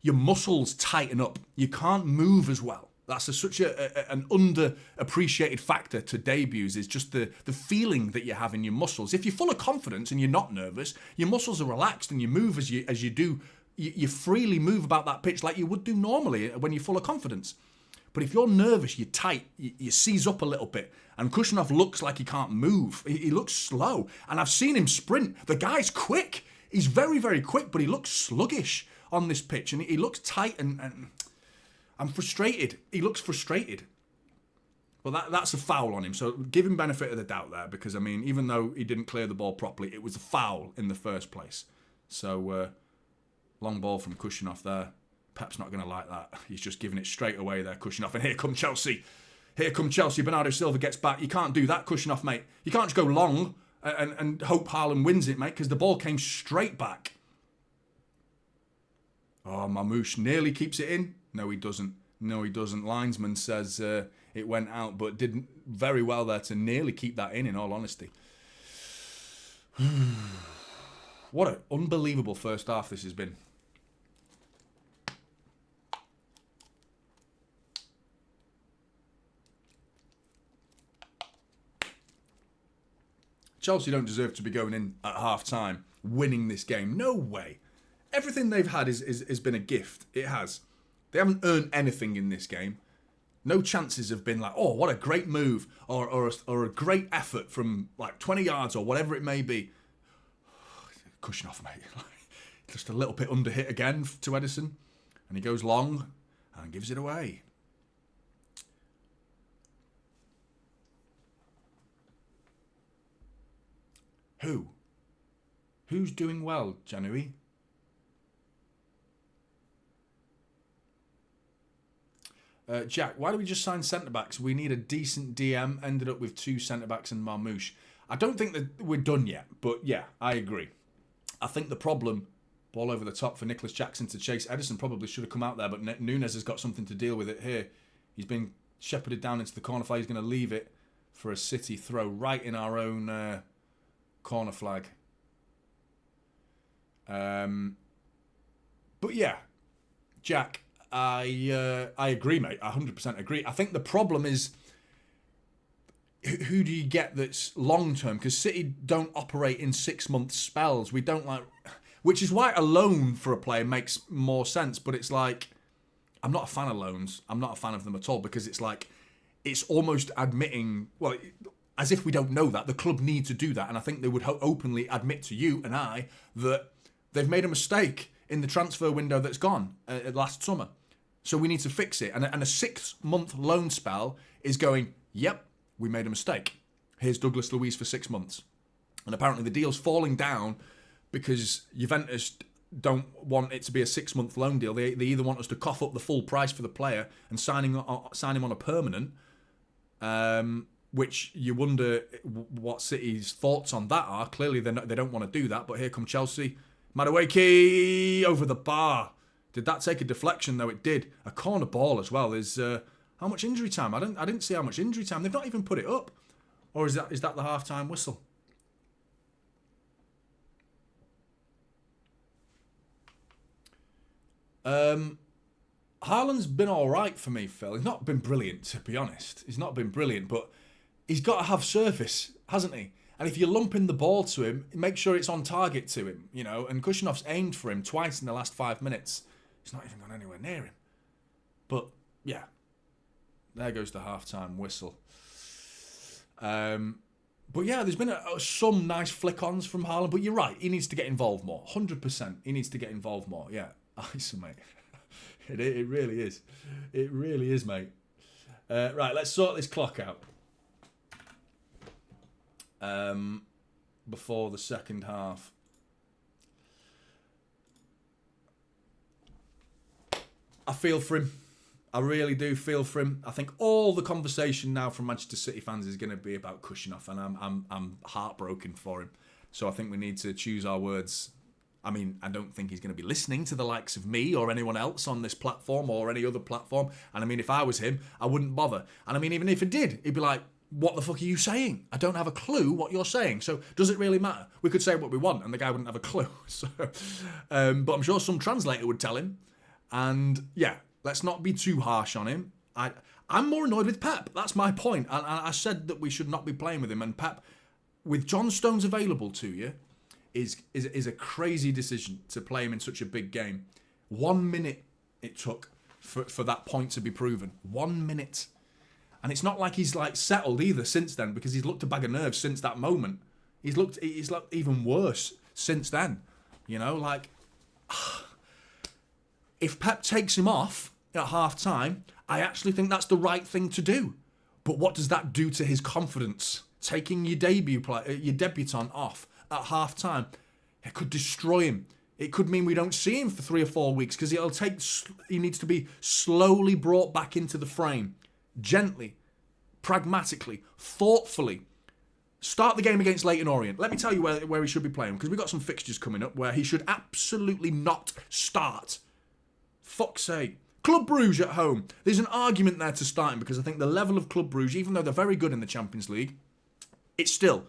Your muscles tighten up. You can't move as well. That's such an underappreciated factor to debuts is just the feeling that you have in your muscles. If you're full of confidence and you're not nervous, your muscles are relaxed and you move as you do. You freely move about that pitch like you would do normally when you're full of confidence. But if you're nervous, you're tight, you seize up a little bit. And Kushnov looks like he can't move. He looks slow. And I've seen him sprint. The guy's quick. He's very, very quick, but he looks sluggish on this pitch. And he looks tight and I'm frustrated. He looks frustrated. Well, that's a foul on him. So give him benefit of the doubt there. Because, I mean, even though he didn't clear the ball properly, it was a foul in the first place. So, long ball from Kushnov there. Pep's not going to like that. He's just giving it straight away there, Kushnov. And here come Chelsea. Here come Chelsea. Bernardo Silva gets back. You can't do that, Kushnov, mate. You can't just go long and hope Haaland wins it, mate, because the ball came straight back. Oh, Marmoush nearly keeps it in. No, he doesn't. No, he doesn't. Linesman says it went out, but did very well there to nearly keep that in all honesty. What an unbelievable first half this has been. Chelsea don't deserve to be going in at half-time winning this game. No way. Everything they've had has been a gift. It has. They haven't earned anything in this game. No chances have been like, oh, what a great move, or a great effort from like 20 yards or whatever it may be. Cushion off, mate. Just a little bit under hit again to Edison. And he goes long and gives it away. Who's doing well, Jonny? Jack, why do we just sign centre-backs? We need a decent DM. Ended up with 2 centre-backs and Marmoush. I don't think that we're done yet, but yeah, I agree. I think the problem, ball over the top for Nicholas Jackson to chase Edison, probably should have come out there, but Nunes has got something to deal with it here. He's been shepherded down into the corner flag. He's going to leave it for a City throw right in our own corner flag. But yeah, Jack, I agree, mate. I 100% agree. I think the problem is, who do you get that's long-term? Because City don't operate in 6-month spells. We don't like... Which is why a loan for a player makes more sense. But it's like... I'm not a fan of loans. I'm not a fan of them at all. Because it's like... It's almost admitting... Well, as if we don't know that. The club need to do that. And I think they would openly admit to you and I that they've made a mistake in the transfer window that's gone last summer. So we need to fix it. And a 6-month loan spell is going, yep, we made a mistake. Here's Douglas Luiz for 6 months. And apparently the deal's falling down because Juventus don't want it to be a 6-month loan deal. They either want us to cough up the full price for the player and sign him on a permanent, which you wonder what City's thoughts on that are. Clearly they don't want to do that, but here come Chelsea. Madueke over the bar. Did that take a deflection? Though it did. A corner ball as well. There's how much injury time? I didn't see how much injury time. They've not even put it up. Or is that the half-time whistle? Haaland's been all right for me, Phil. He's not been brilliant, to be honest. He's not been brilliant, but he's got to have surface, hasn't he? And if you're lumping the ball to him, make sure it's on target to him, you know. And Kushinov's aimed for him twice in the last 5 minutes. He's not even gone anywhere near him. But, yeah. There goes the half-time whistle. But, yeah, there's been some nice flick-ons from Haaland. But you're right. He needs to get involved more. 100%. He needs to get involved more. Yeah. Ice, mate. It really is. It really is, mate. Right, let's sort this clock out. Before the second half. I feel for him. I really do feel for him. I think all the conversation now from Manchester City fans is going to be about Kushinov, and I'm heartbroken for him. So I think we need to choose our words. I mean, I don't think he's going to be listening to the likes of me or anyone else on this platform or any other platform. And I mean, if I was him, I wouldn't bother. And I mean, even if it did, he'd be like, what the fuck are you saying? I don't have a clue what you're saying. So does it really matter? We could say what we want and the guy wouldn't have a clue. So, but I'm sure some translator would tell him. And yeah, let's not be too harsh on him. I'm more annoyed with Pep. That's my point. And I said that we should not be playing with him. And Pep, with John Stones available to you, is a crazy decision to play him in such a big game. 1 minute it took for that point to be proven. 1 minute. And it's not like he's like settled either since then, because he's looked a bag of nerves since that moment. He's looked even worse since then. You know, like, if Pep takes him off at half time, I actually think that's the right thing to do. But what does that do to his confidence? Taking your debutant off at half time, it could destroy him. It could mean we don't see him for 3 or 4 weeks, because he needs to be slowly brought back into the frame. Gently, pragmatically, thoughtfully. Start the game against Leyton Orient. Let me tell you where he should be playing, because we've got some fixtures coming up where he should absolutely not start. Fuck's sake. Club Brugge at home. There's an argument there to start him, because I think the level of Club Brugge, even though they're very good in the Champions League, it's still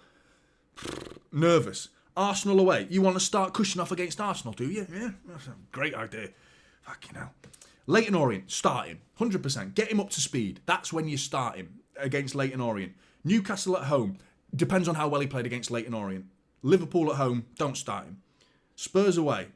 nervous. Arsenal away. You want to start Kushinov against Arsenal, do you? Yeah, that's a great idea. Fucking hell. Leyton Orient, start him. 100%. Get him up to speed. That's when you start him against Leyton Orient. Newcastle at home. Depends on how well he played against Leyton Orient. Liverpool at home, don't start him. Spurs away,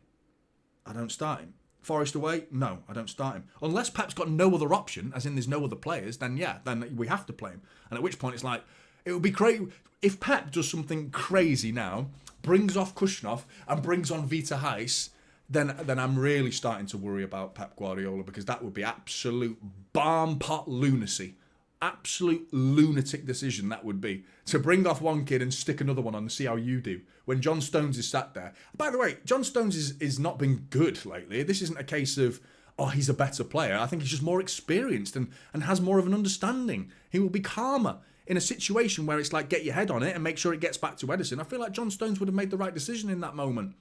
I don't start him. Forest away, no, I don't start him. Unless Pep's got no other option, as in there's no other players, then yeah, then we have to play him. And at which point it's like, it would be great if Pep does something crazy now, brings off Kushnov and brings on Vita Heis, then I'm really starting to worry about Pep Guardiola, because that would be absolute barn pot lunacy. Absolute lunatic decision that would be, to bring off one kid and stick another one on and see how you do when John Stones is sat there. By the way, John Stones is not been good lately. This isn't a case of, oh, he's a better player. I think he's just more experienced and has more of an understanding. He will be calmer in a situation where it's like, get your head on it and make sure it gets back to Ederson. I feel like John Stones would have made the right decision in that moment.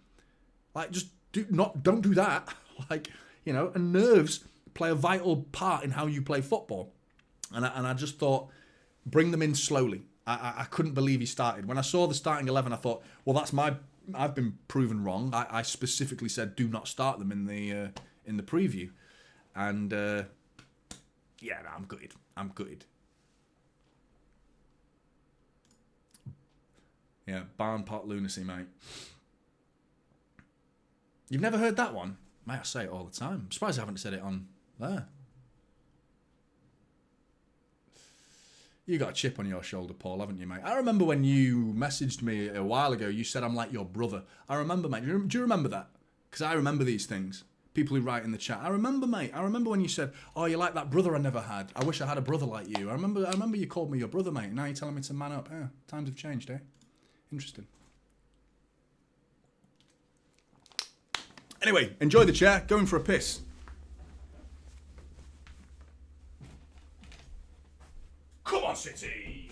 Like, just don't do that. Like, you know, and nerves play a vital part in how you play football. And I just thought, bring them in slowly. I couldn't believe he started. When I saw the starting 11, I thought, well, I've been proven wrong. I specifically said do not start them in the preview. And yeah, no, I'm gutted. Yeah, barn pot lunacy, mate. You've never heard that one? Mate, I say it all the time. I'm surprised I haven't said it on there. You got a chip on your shoulder, Paul, haven't you, mate? I remember when you messaged me a while ago, you said I'm like your brother. I remember, mate. Do you remember that? Because I remember these things. People who write in the chat. I remember, mate. I remember when you said, oh, you're like that brother I never had. I wish I had a brother like you. I remember you called me your brother, mate. Now you're telling me to man up. Yeah, times have changed, eh? Interesting. Anyway, enjoy the chat. Going for a piss. Come on, City!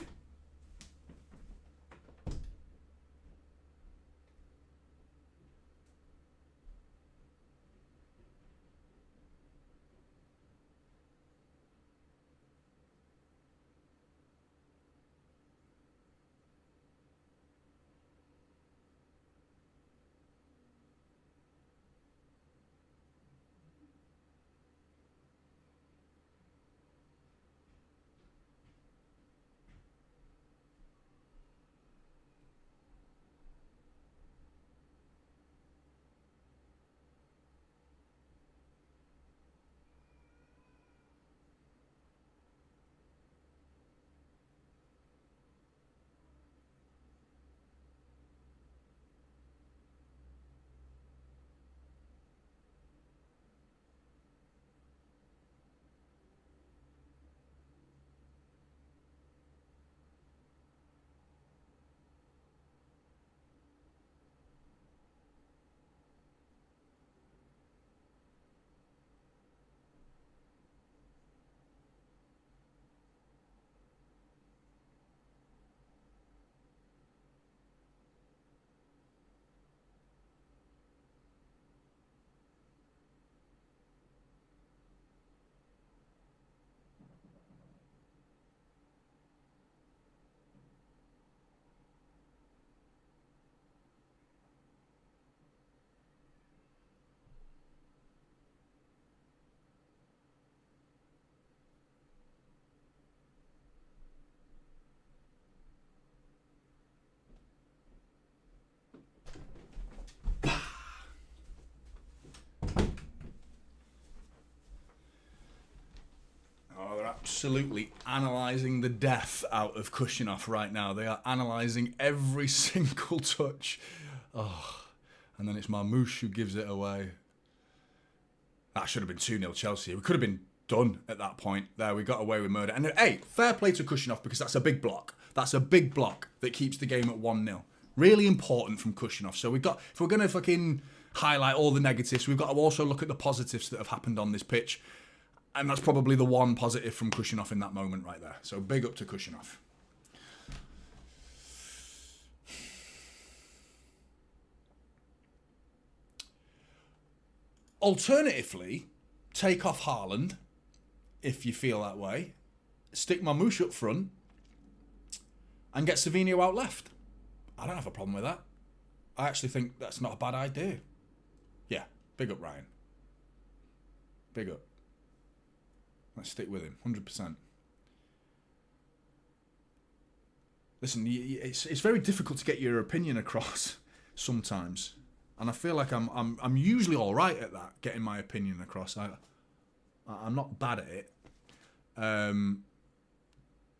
Absolutely analysing the death out of Kushinov right now. They are analysing every single touch. Oh, and then it's Marmoush who gives it away. That should have been 2-0 Chelsea. We could have been done at that point. There, we got away with murder. And hey, fair play to Kushinov, because that's a big block. That's a big block that keeps the game at 1-0. Really important from Kushinov. So we've got, if we're going to fucking highlight all the negatives, we've got to also look at the positives that have happened on this pitch. And that's probably the one positive from Kushinov in that moment right there. So big up to Kushinov. Alternatively, take off Haaland, if you feel that way. Stick Marmoush up front. And get Savinho out left. I don't have a problem with that. I actually think that's not a bad idea. Yeah, big up Ryan. Big up. Let's stick with him, 100%. listen, it's very difficult to get your opinion across sometimes, and I feel like I'm usually all right at that, getting my opinion across. I'm not bad at it,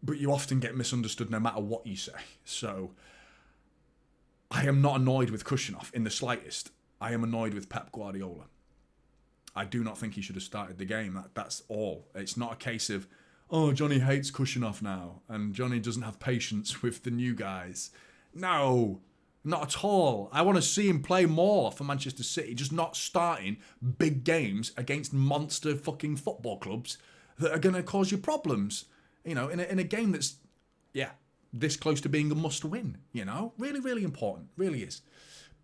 but you often get misunderstood no matter what you say. So I am not annoyed with Kushinov in the slightest. I am annoyed with Pep Guardiola. I do not think he should have started the game. That's all. It's not a case of, oh, Jonny hates Kushinov now, and Jonny doesn't have patience with the new guys. No, not at all. I want to see him play more for Manchester City, just not starting big games against monster fucking football clubs that are going to cause you problems. You know, in a game that's, this close to being a must-win, you know? Really, really important. Really is.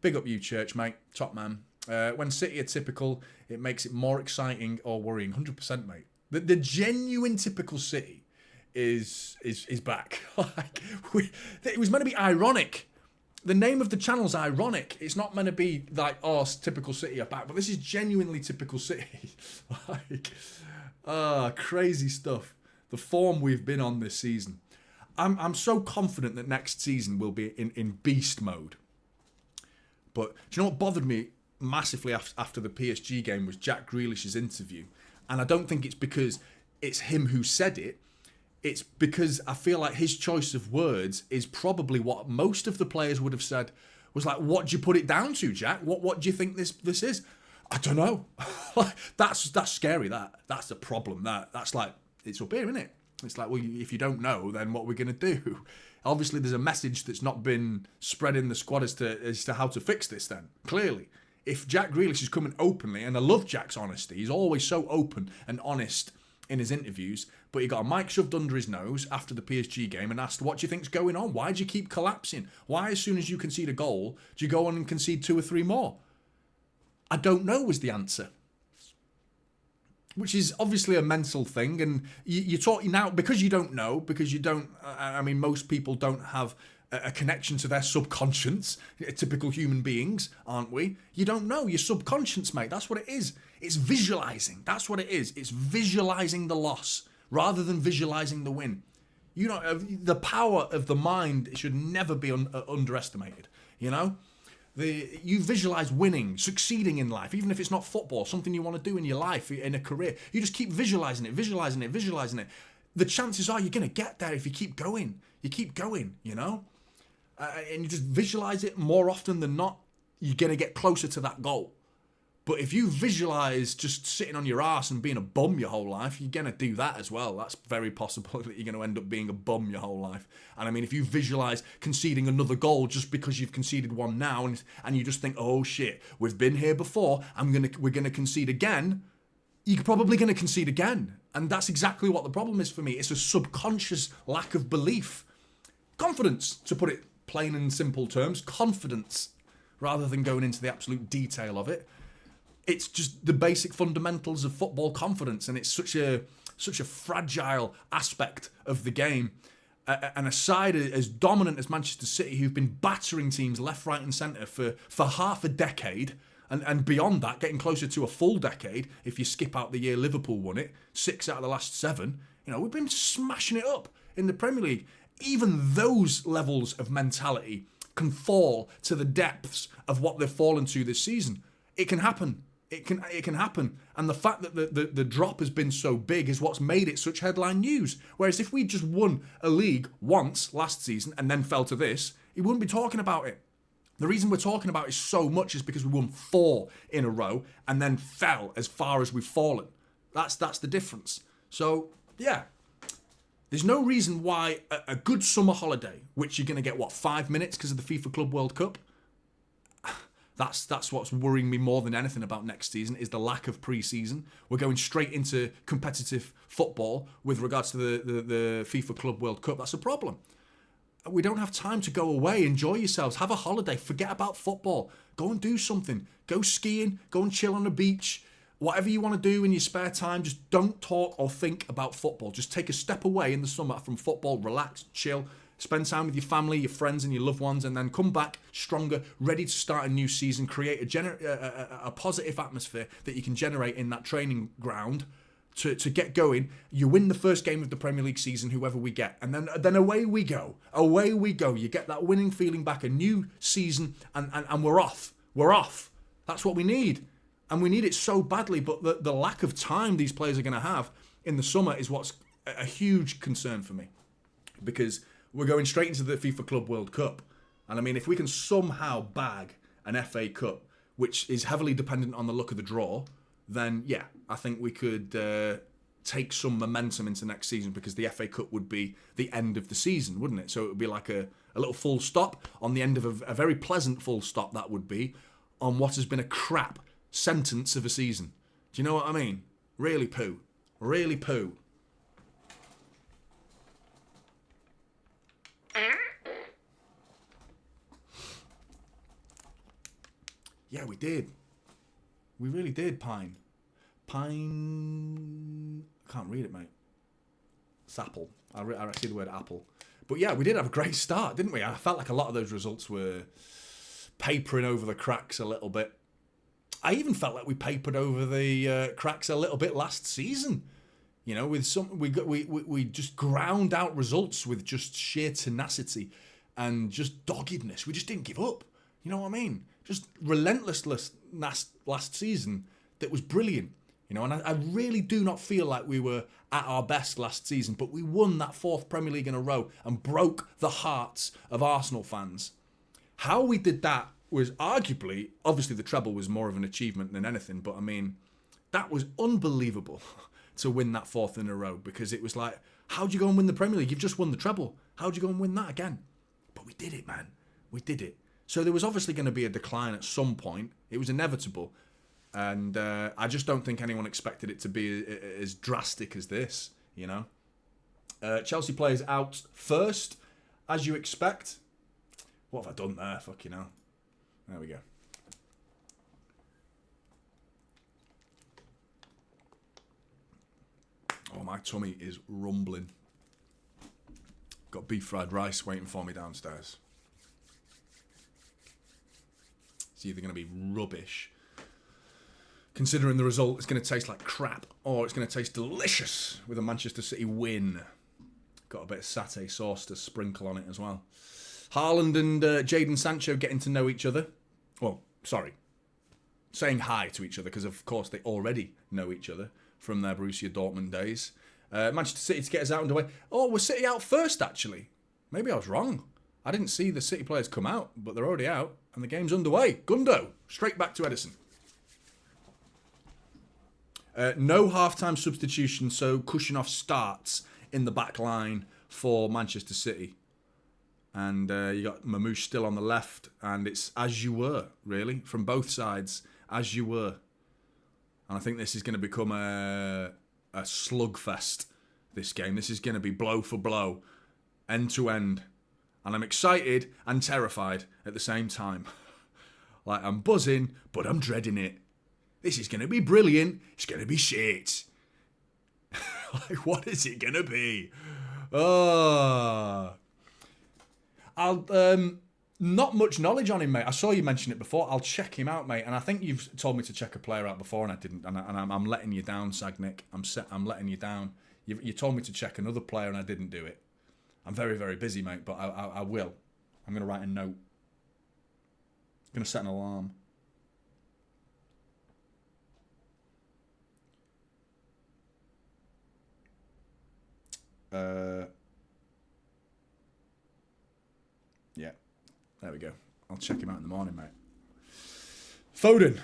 Big up you, Church, mate. Top man. When City are typical, it makes it more exciting or worrying. 100%, mate. The genuine typical City is back. It was meant to be ironic. The name of the channel's ironic. It's not meant to be like, oh, typical City are back. But this is genuinely typical City. Crazy stuff. The form we've been on this season. I'm so confident that next season will be in beast mode. But do you know what bothered me massively after the PSG game was Jack Grealish's interview? And I don't think it's because it's him who said it. It's because I feel like his choice of words is probably what most of the players would have said. Was like, what do you put it down to, Jack? What do you think this is? I don't know. That's scary. That's the problem. That's like, it's up here, isn't it? It's like, well, if you don't know, then what we're going to do? Obviously, there's a message that's not been spread in the squad as to how to fix this then, clearly. If Jack Grealish is coming openly, and I love Jack's honesty, he's always so open and honest in his interviews, but he got a mic shoved under his nose after the PSG game and asked, what do you think's going on? Why do you keep collapsing? Why, as soon as you concede a goal, do you go on and concede 2 or 3 more? I don't know was the answer. Which is obviously a mental thing, and you're talking now because you don't know, because you don't. I mean, most people don't have a connection to their subconscious. Typical human beings, aren't we? You don't know your subconscious, mate. That's what it is. It's visualizing. That's what it is. It's visualizing the loss rather than visualizing the win. You know, the power of the mind should never be underestimated. You know. You visualize winning, succeeding in life, even if it's not football, something you want to do in your life, in a career. You just keep visualizing it. The chances are you're going to get there if you keep going. You keep going, you know? And you just visualize it more often than not, you're going to get closer to that goal. But if you visualize just sitting on your ass and being a bum your whole life, you're going to do that as well. That's very possible that you're going to end up being a bum your whole life. And I mean, if you visualize conceding another goal just because you've conceded one now and you just think, oh shit, we've been here before, we're going to concede again, you're probably going to concede again. And that's exactly what the problem is for me. It's a subconscious lack of belief. Confidence, to put it plain and simple terms, confidence, rather than going into the absolute detail of it. It's just the basic fundamentals of football confidence, and it's such a fragile aspect of the game. And a side as dominant as Manchester City, who've been battering teams left, right and centre for half a decade, and beyond that, getting closer to a full decade, if you skip out the year Liverpool won it, 6 out of the last 7, you know, we've been smashing it up in the Premier League. Even those levels of mentality can fall to the depths of what they've fallen to this season. It can happen. It can happen. And the fact that the drop has been so big is what's made it such headline news. Whereas if we just won a league once last season and then fell to this, he wouldn't be talking about it. The reason we're talking about it so much is because we won 4 in a row and then fell as far as we've fallen. That's the difference. So, yeah. There's no reason why a good summer holiday, which you're going to get, 5 minutes because of the FIFA Club World Cup? That's what's worrying me more than anything about next season, is the lack of pre-season. We're going straight into competitive football with regards to the FIFA Club World Cup. That's a problem. We don't have time to go away, enjoy yourselves, have a holiday, forget about football. Go and do something. Go skiing, go and chill on the beach. Whatever you want to do in your spare time, just don't talk or think about football. Just take a step away in the summer from football, relax, chill, spend time with your family, your friends and your loved ones, and then come back stronger, ready to start a new season, create a positive atmosphere that you can generate in that training ground to get going. You win the first game of the Premier League season, whoever we get, and then away we go. Away we go. You get that winning feeling back, a new season, and we're off. We're off. That's what we need. And we need it so badly, but the lack of time these players are going to have in the summer is what's a huge concern for me. Because we're going straight into the FIFA Club World Cup. And I mean, if we can somehow bag an FA Cup, which is heavily dependent on the luck of the draw, then yeah, I think we could take some momentum into next season, because the FA Cup would be the end of the season, wouldn't it? So it would be like a little full stop on the end of a very pleasant full stop, that would be, on what has been a crap sentence of a season. Do you know what I mean? Really poo. Really poo. Yeah, we did. We really did, Pine. Pine... I can't read it, mate. It's apple. I see the word apple. But yeah, we did have a great start, didn't we? I felt like a lot of those results were papering over the cracks a little bit. I even felt like we papered over the cracks a little bit last season. You know, with some we just ground out results with just sheer tenacity and just doggedness. We just didn't give up. You know what I mean? Just relentlessness last season that was brilliant. You know, and I really do not feel like we were at our best last season, but we won that 4th Premier League in a row and broke the hearts of Arsenal fans. How we did that was arguably, obviously the treble was more of an achievement than anything, but I mean, that was unbelievable to win that 4th in a row, because it was like, how'd you go and win the Premier League? You've just won the treble. How'd you go and win that again? But we did it, man. We did it. So there was obviously going to be a decline at some point. It was inevitable. And I just don't think anyone expected it to be as drastic as this, you know. Chelsea players out first, as you expect. What have I done there? Fucking hell. There we go. Oh, my tummy is rumbling. Got beef fried rice waiting for me downstairs. It's either going to be rubbish, considering the result, it's going to taste like crap, or it's going to taste delicious with a Manchester City win. Got a bit of satay sauce to sprinkle on it as well. Haaland and Jadon Sancho getting to know each other. Well, sorry. Saying hi to each other, because of course they already know each other from their Borussia Dortmund days. Manchester City to get us out underway. Oh, we're City out first, actually. Maybe I was wrong. I didn't see the City players come out, but they're already out, and the game's underway. Gundo, straight back to Edison. No half-time substitution, so Kushinov starts in the back line for Manchester City. And you got Marmoush still on the left, and it's as you were, really, from both sides, as you were. And I think this is going to become a slugfest, this game. This is going to be blow for blow, end to end. And I'm excited and terrified at the same time. Like, I'm buzzing, but I'm dreading it. This is going to be brilliant. It's going to be shit. Like, what is it going to be? Oh... I'll not much knowledge on him, mate. I saw you mention it before. I'll check him out, mate. And I think you've told me to check a player out before, and I didn't. And I'm letting you down, Sagnick. I'm letting you down. You told me to check another player, and I didn't do it. I'm very, very busy, mate. But I will. I'm gonna write a note. I'm gonna set an alarm. Yeah, there we go. I'll check him out in the morning, mate. Foden.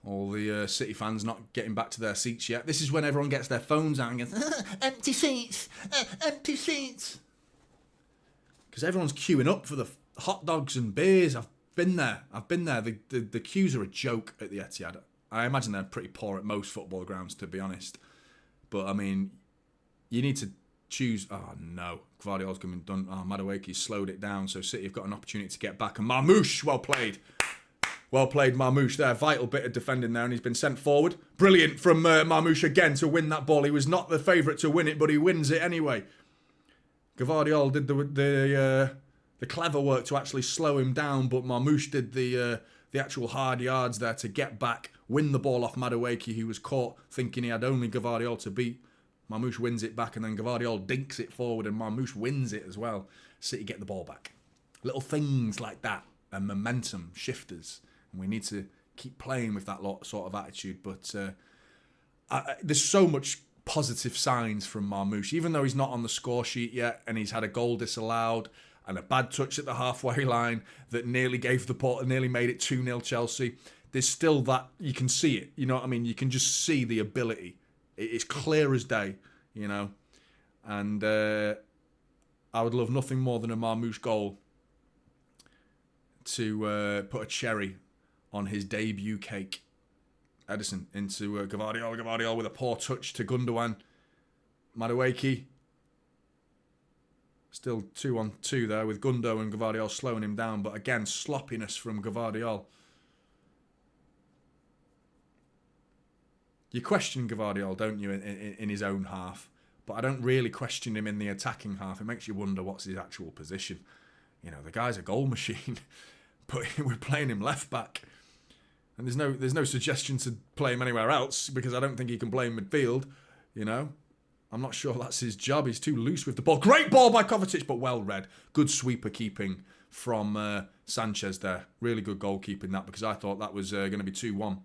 All the City fans not getting back to their seats yet. This is when everyone gets their phones out and goes, empty seats, empty seats. Because everyone's queuing up for the hot dogs and beers. I've been there. The queues are a joke at the Etihad. I imagine they're pretty poor at most football grounds, to be honest. But, I mean, you need to choose... Oh, no. Gvardiol's coming done. Oh, Madueke's slowed it down, so City have got an opportunity to get back. And Marmoush, well played. Well played, Marmoush there. Vital bit of defending there, and he's been sent forward. Brilliant from Marmoush again to win that ball. He was not the favourite to win it, but he wins it anyway. Gvardiol did the clever work to actually slow him down, but Marmoush did the the actual hard yards there to get back, win the ball off Madueke, who was caught thinking he had only Gvardiol to beat. Marmoush wins it back, and then Gvardiol dinks it forward, and Marmoush wins it as well. City get the ball back. Little things like that and momentum shifters, and we need to keep playing with that sort of attitude. But there's so much positive signs from Marmoush, even though he's not on the score sheet yet, and he's had a goal disallowed and a bad touch at the halfway line that nearly nearly made it 2-0 Chelsea. There's still that, you can see it, you know what I mean? You can just see the ability. It's clear as day, you know. And I would love nothing more than a Marmoush goal to put a cherry on his debut cake. Ederson into Gvardiol with a poor touch to Gundogan. Madueke. Still 2-on-2 there with Gundo and Gvardiol slowing him down. But again, sloppiness from Gvardiol. You question Gvardiol, don't you, in his own half. But I don't really question him in the attacking half. It makes you wonder what's his actual position. You know, the guy's a goal machine. But we're playing him left back. And there's no suggestion to play him anywhere else, because I don't think he can play in midfield, you know. I'm not sure that's his job. He's too loose with the ball. Great ball by Kovacic, but well read. Good sweeper keeping from Sanchez there. Really good goalkeeping that, because I thought that was going to be 2-1.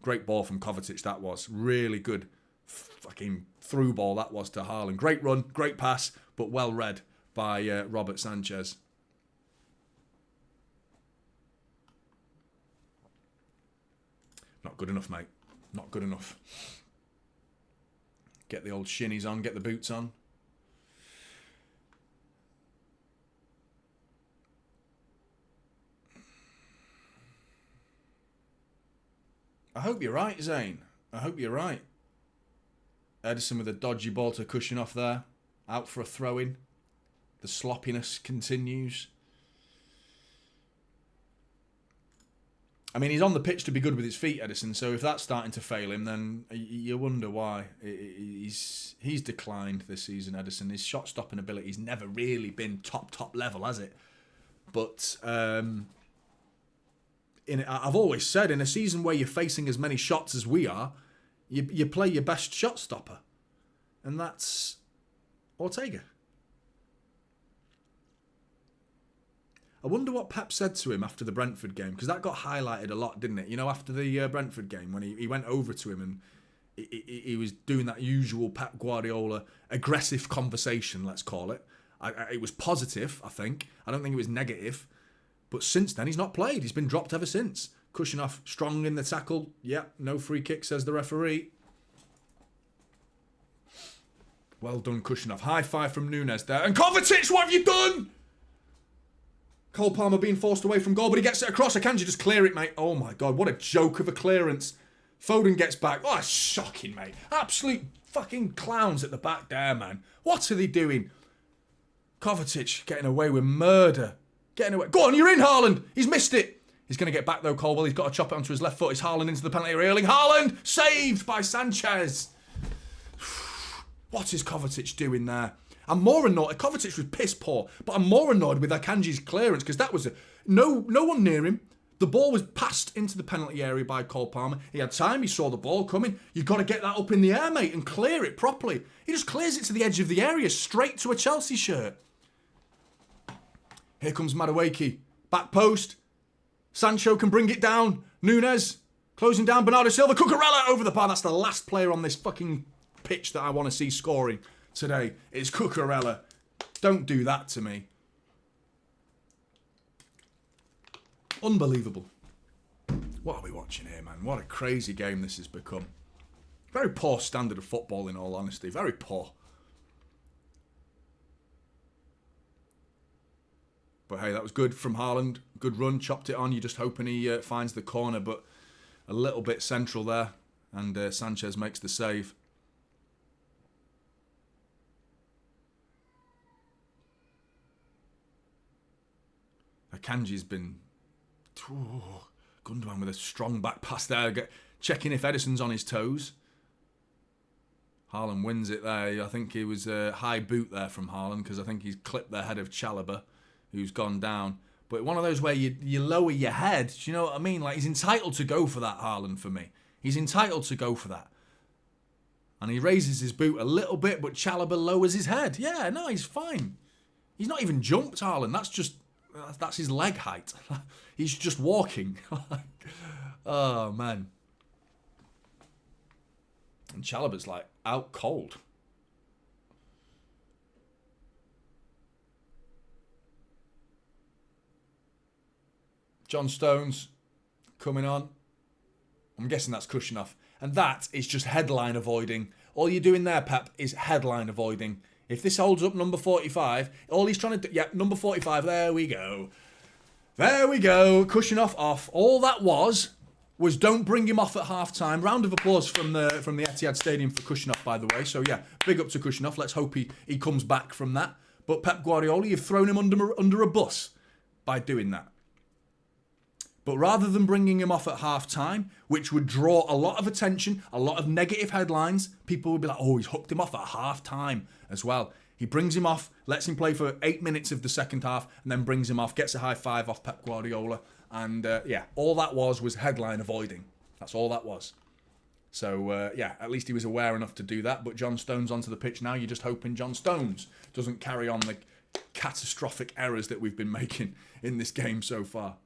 Great ball from Kovacic, that was. Really good fucking through ball that was to Haaland. Great run, great pass, but well read by Robert Sanchez. Not good enough, mate. Not good enough. Get the old shinnies on, get the boots on. I hope you're right, Zane. I hope you're right. Ederson with a dodgy ball to cushion off there. Out for a throw-in. The sloppiness continues. I mean, he's on the pitch to be good with his feet, Ederson, so if that's starting to fail him, then you wonder why. He's declined this season, Ederson. His shot-stopping ability's never really been top level, has it? But I've always said, in a season where you're facing as many shots as we are, you play your best shot-stopper. And that's Ortega. I wonder what Pep said to him after the Brentford game, because that got highlighted a lot, didn't it? You know, after the Brentford game, when he went over to him and he was doing that usual Pep Guardiola aggressive conversation, let's call it. It was positive, I think. I don't think it was negative. But since then, he's not played. He's been dropped ever since. Kushinov strong in the tackle. Yeah, no free kick, says the referee. Well done, Kushinov. High five from Nunes there. And Kovacic, what have you done? Cole Palmer being forced away from goal, but he gets it across. Akanji just clear it, mate. Oh my God, what a joke of a clearance. Foden gets back. Oh, it's shocking, mate. Absolute fucking clowns at the back there, man. What are they doing? Kovacic getting away with murder. Getting away. Go on, you're in, Haaland. He's missed it. He's going to get back, though, Colwell. He's got to chop it onto his left foot. It's Haaland into the penalty area. Erling Haaland saved by Sanchez. What is Kovacic doing there? I'm more annoyed. Kovacic was piss poor, but I'm more annoyed with Akanji's clearance, because that was no one near him. The ball was passed into the penalty area by Cole Palmer. He had time. He saw the ball coming. You've got to get that up in the air, mate, and clear it properly. He just clears it to the edge of the area, straight to a Chelsea shirt. Here comes Madueke. Back post. Sancho can bring it down. Nunes closing down. Bernardo Silva. Cucurella over the bar. That's the last player on this fucking pitch that I want to see scoring today. It's Cucurella. Don't do that to me. Unbelievable. What are we watching here, man? What a crazy game this has become. Very poor standard of football, in all honesty. Very poor. But hey, that was good from Haaland. Good run, chopped it on. You're just hoping he finds the corner, but a little bit central there. And Sanchez makes the save. Akanji's been... Gundogan with a strong back pass there. Checking if Ederson's on his toes. Haaland wins it there. I think it was a high boot there from Haaland, because I think he's clipped the head of Chalobah, who's gone down. But one of those where you lower your head. Do you know what I mean? Like, he's entitled to go for that, Haaland, for me. He's entitled to go for that. And he raises his boot a little bit, but Chalobah lowers his head. Yeah, no, he's fine. He's not even jumped, Haaland. That's his leg height. He's just walking. Oh, man. And Chalobah's like out cold. John Stones coming on. I'm guessing that's Kushnoff. And that is just headline avoiding. All you're doing there, Pep, is headline avoiding. If this holds up number 45, all he's trying to do... Yeah, number 45, there we go. There we go. Kushnoff off. All that was don't bring him off at half-time. Round of applause from the Etihad Stadium for Kushnoff, by the way. So, yeah, big up to Kushnoff. Let's hope he comes back from that. But Pep Guardiola, you've thrown him under a bus by doing that. But rather than bringing him off at half-time, which would draw a lot of attention, a lot of negative headlines, people would be like, oh, he's hooked him off at half-time as well. He brings him off, lets him play for 8 minutes of the second half, and then brings him off, gets a high five off Pep Guardiola. And, yeah, all that was headline avoiding. That's all that was. So, yeah, at least he was aware enough to do that. But John Stones onto the pitch now. You're just hoping John Stones doesn't carry on the catastrophic errors that we've been making in this game so far.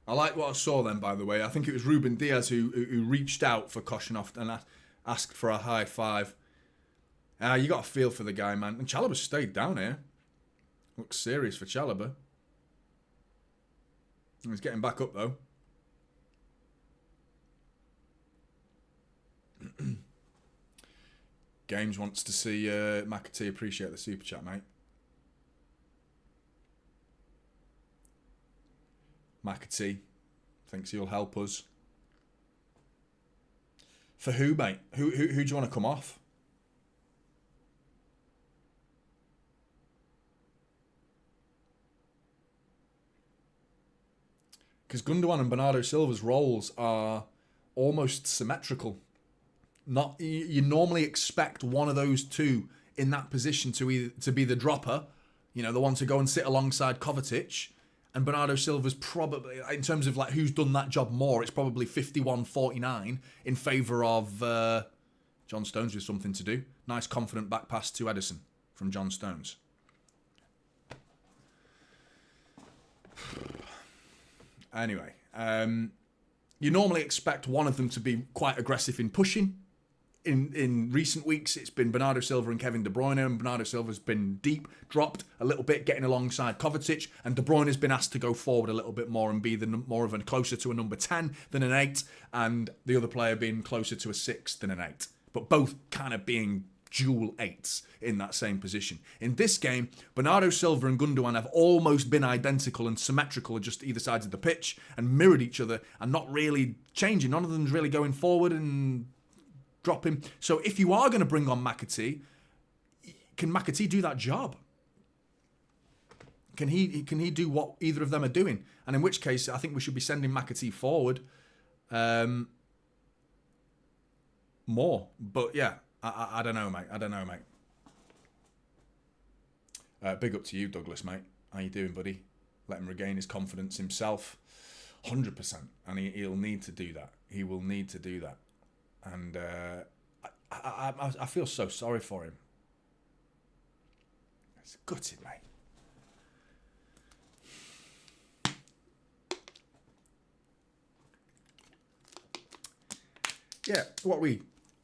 I like what I saw then, by the way. I think it was Ruben Diaz who reached out for Kushnoff and asked for a high five. You got a feel for the guy, man. And Chalobah stayed down here. Looks serious for Chalobah. He's getting back up, though. Games wants to see McAtee. Appreciate the super chat, mate. McAtee thinks he'll help us. For who, mate? Who do you want to come off? Because Gundogan and Bernardo Silva's roles are almost symmetrical. You normally expect one of those two in that position to be the dropper, you know, the one to go and sit alongside Kovacic. And Bernardo Silva's probably, in terms of like who's done that job more, it's probably 51-49 in favour of John Stones with something to do. Nice confident back pass to Ederson from John Stones. Anyway, you normally expect one of them to be quite aggressive in pushing. In recent weeks, it's been Bernardo Silva and Kevin De Bruyne, and Bernardo Silva's been deep, dropped a little bit, getting alongside Kovacic, and De Bruyne has been asked to go forward a little bit more and be more of a closer to a number 10 than an 8, and the other player being closer to a 6 than an 8. But both kind of being dual 8s in that same position. In this game, Bernardo Silva and Gundogan have almost been identical and symmetrical just either sides of the pitch and mirrored each other and not really changing. None of them's really going forward and dropping. So if you are going to bring on McAtee, can McAtee do that job? Can he do what either of them are doing? And in which case, I think we should be sending McAtee forward more. But yeah, I don't know, mate. I don't know, mate. Big up to you, Douglas, mate. How you doing, buddy? Let him regain his confidence himself. 100%. And he'll need to do that. He will need to do that. And I feel so sorry for him. It's gutted, mate. Yeah,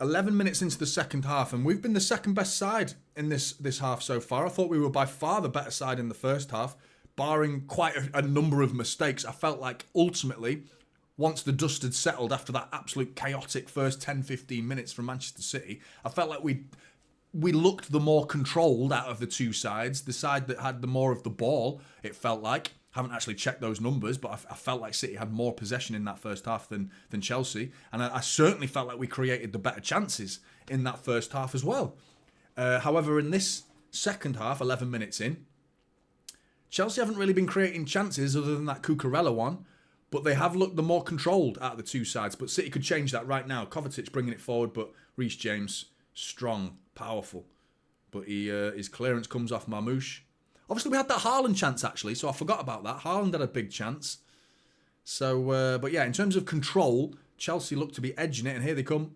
11 minutes into the second half, and we've been the second best side in this half so far. I thought we were by far the better side in the first half, barring quite a number of mistakes. I felt like ultimately, once the dust had settled after that absolute chaotic first 10-15 minutes from Manchester City, I felt like we looked the more controlled out of the two sides. The side that had the more of the ball, it felt like. Haven't actually checked those numbers, but I felt like City had more possession in that first half than Chelsea. And I certainly felt like we created the better chances in that first half as well. However, in this second half, 11 minutes in, Chelsea haven't really been creating chances other than that Cucurella one. But they have looked the more controlled out of the two sides. But City could change that right now. Kovacic bringing it forward, but Reece James, strong, powerful. But his clearance comes off Marmoush. Obviously, we had that Haaland chance, actually, so I forgot about that. Haaland had a big chance. So, but yeah, in terms of control, Chelsea look to be edging it, and here they come.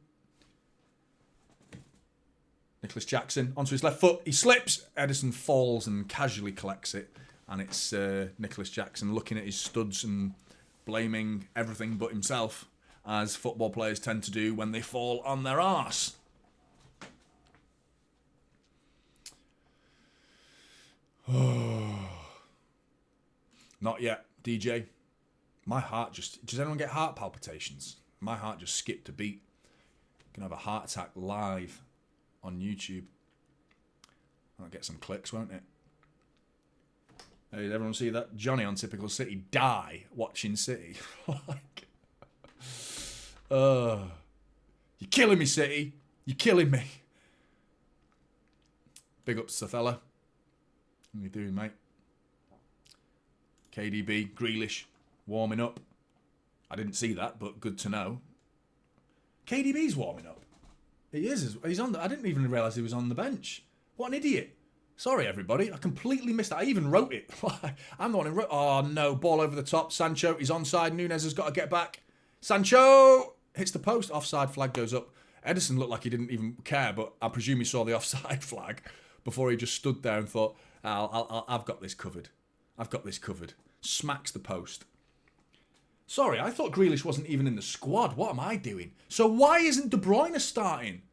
Nicholas Jackson onto his left foot. He slips. Ederson falls and casually collects it. And it's Nicholas Jackson looking at his studs and blaming everything but himself, as football players tend to do when they fall on their arse. Not yet, DJ. My heart just... Does anyone get heart palpitations? My heart just skipped a beat. Gonna have a heart attack live on YouTube. That'll get some clicks, won't it? Hey, did everyone see that? Jonny on Typical City die watching City. You're killing me, City. You're killing me. Big ups to the fella. What are you doing, mate? KDB, Grealish, warming up. I didn't see that, but good to know. KDB's warming up. He is. He's on. I didn't even realise he was on the bench. What an idiot. Sorry, everybody. I completely missed that. I even wrote it. I'm the one who wrote... Oh, no. Ball over the top. Sancho, he's onside. Nunez has got to get back. Sancho hits the post. Offside flag goes up. Ederson looked like he didn't even care, but I presume he saw the offside flag before he just stood there and thought, I've got this covered. I've got this covered. Smacks the post. Sorry, I thought Grealish wasn't even in the squad. What am I doing? So why isn't De Bruyne starting?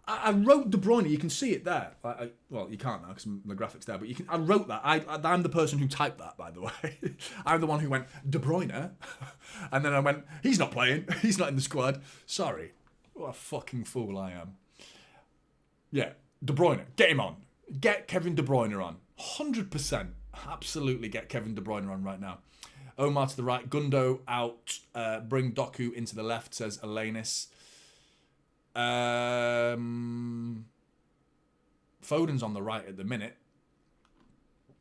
I wrote De Bruyne. You can see it there. Well, you can't now because the graphic's there. But you can. I wrote that. I'm the person who typed that, by the way. I'm the one who went, De Bruyne. And then I went, he's not playing. He's not in the squad. Sorry. What a fucking fool I am. Yeah, De Bruyne. Get him on. Get Kevin De Bruyne on. 100%. Absolutely get Kevin De Bruyne on right now. Omar to the right. Gundo out. Bring Doku into the left, says Elanis. Foden's on the right at the minute.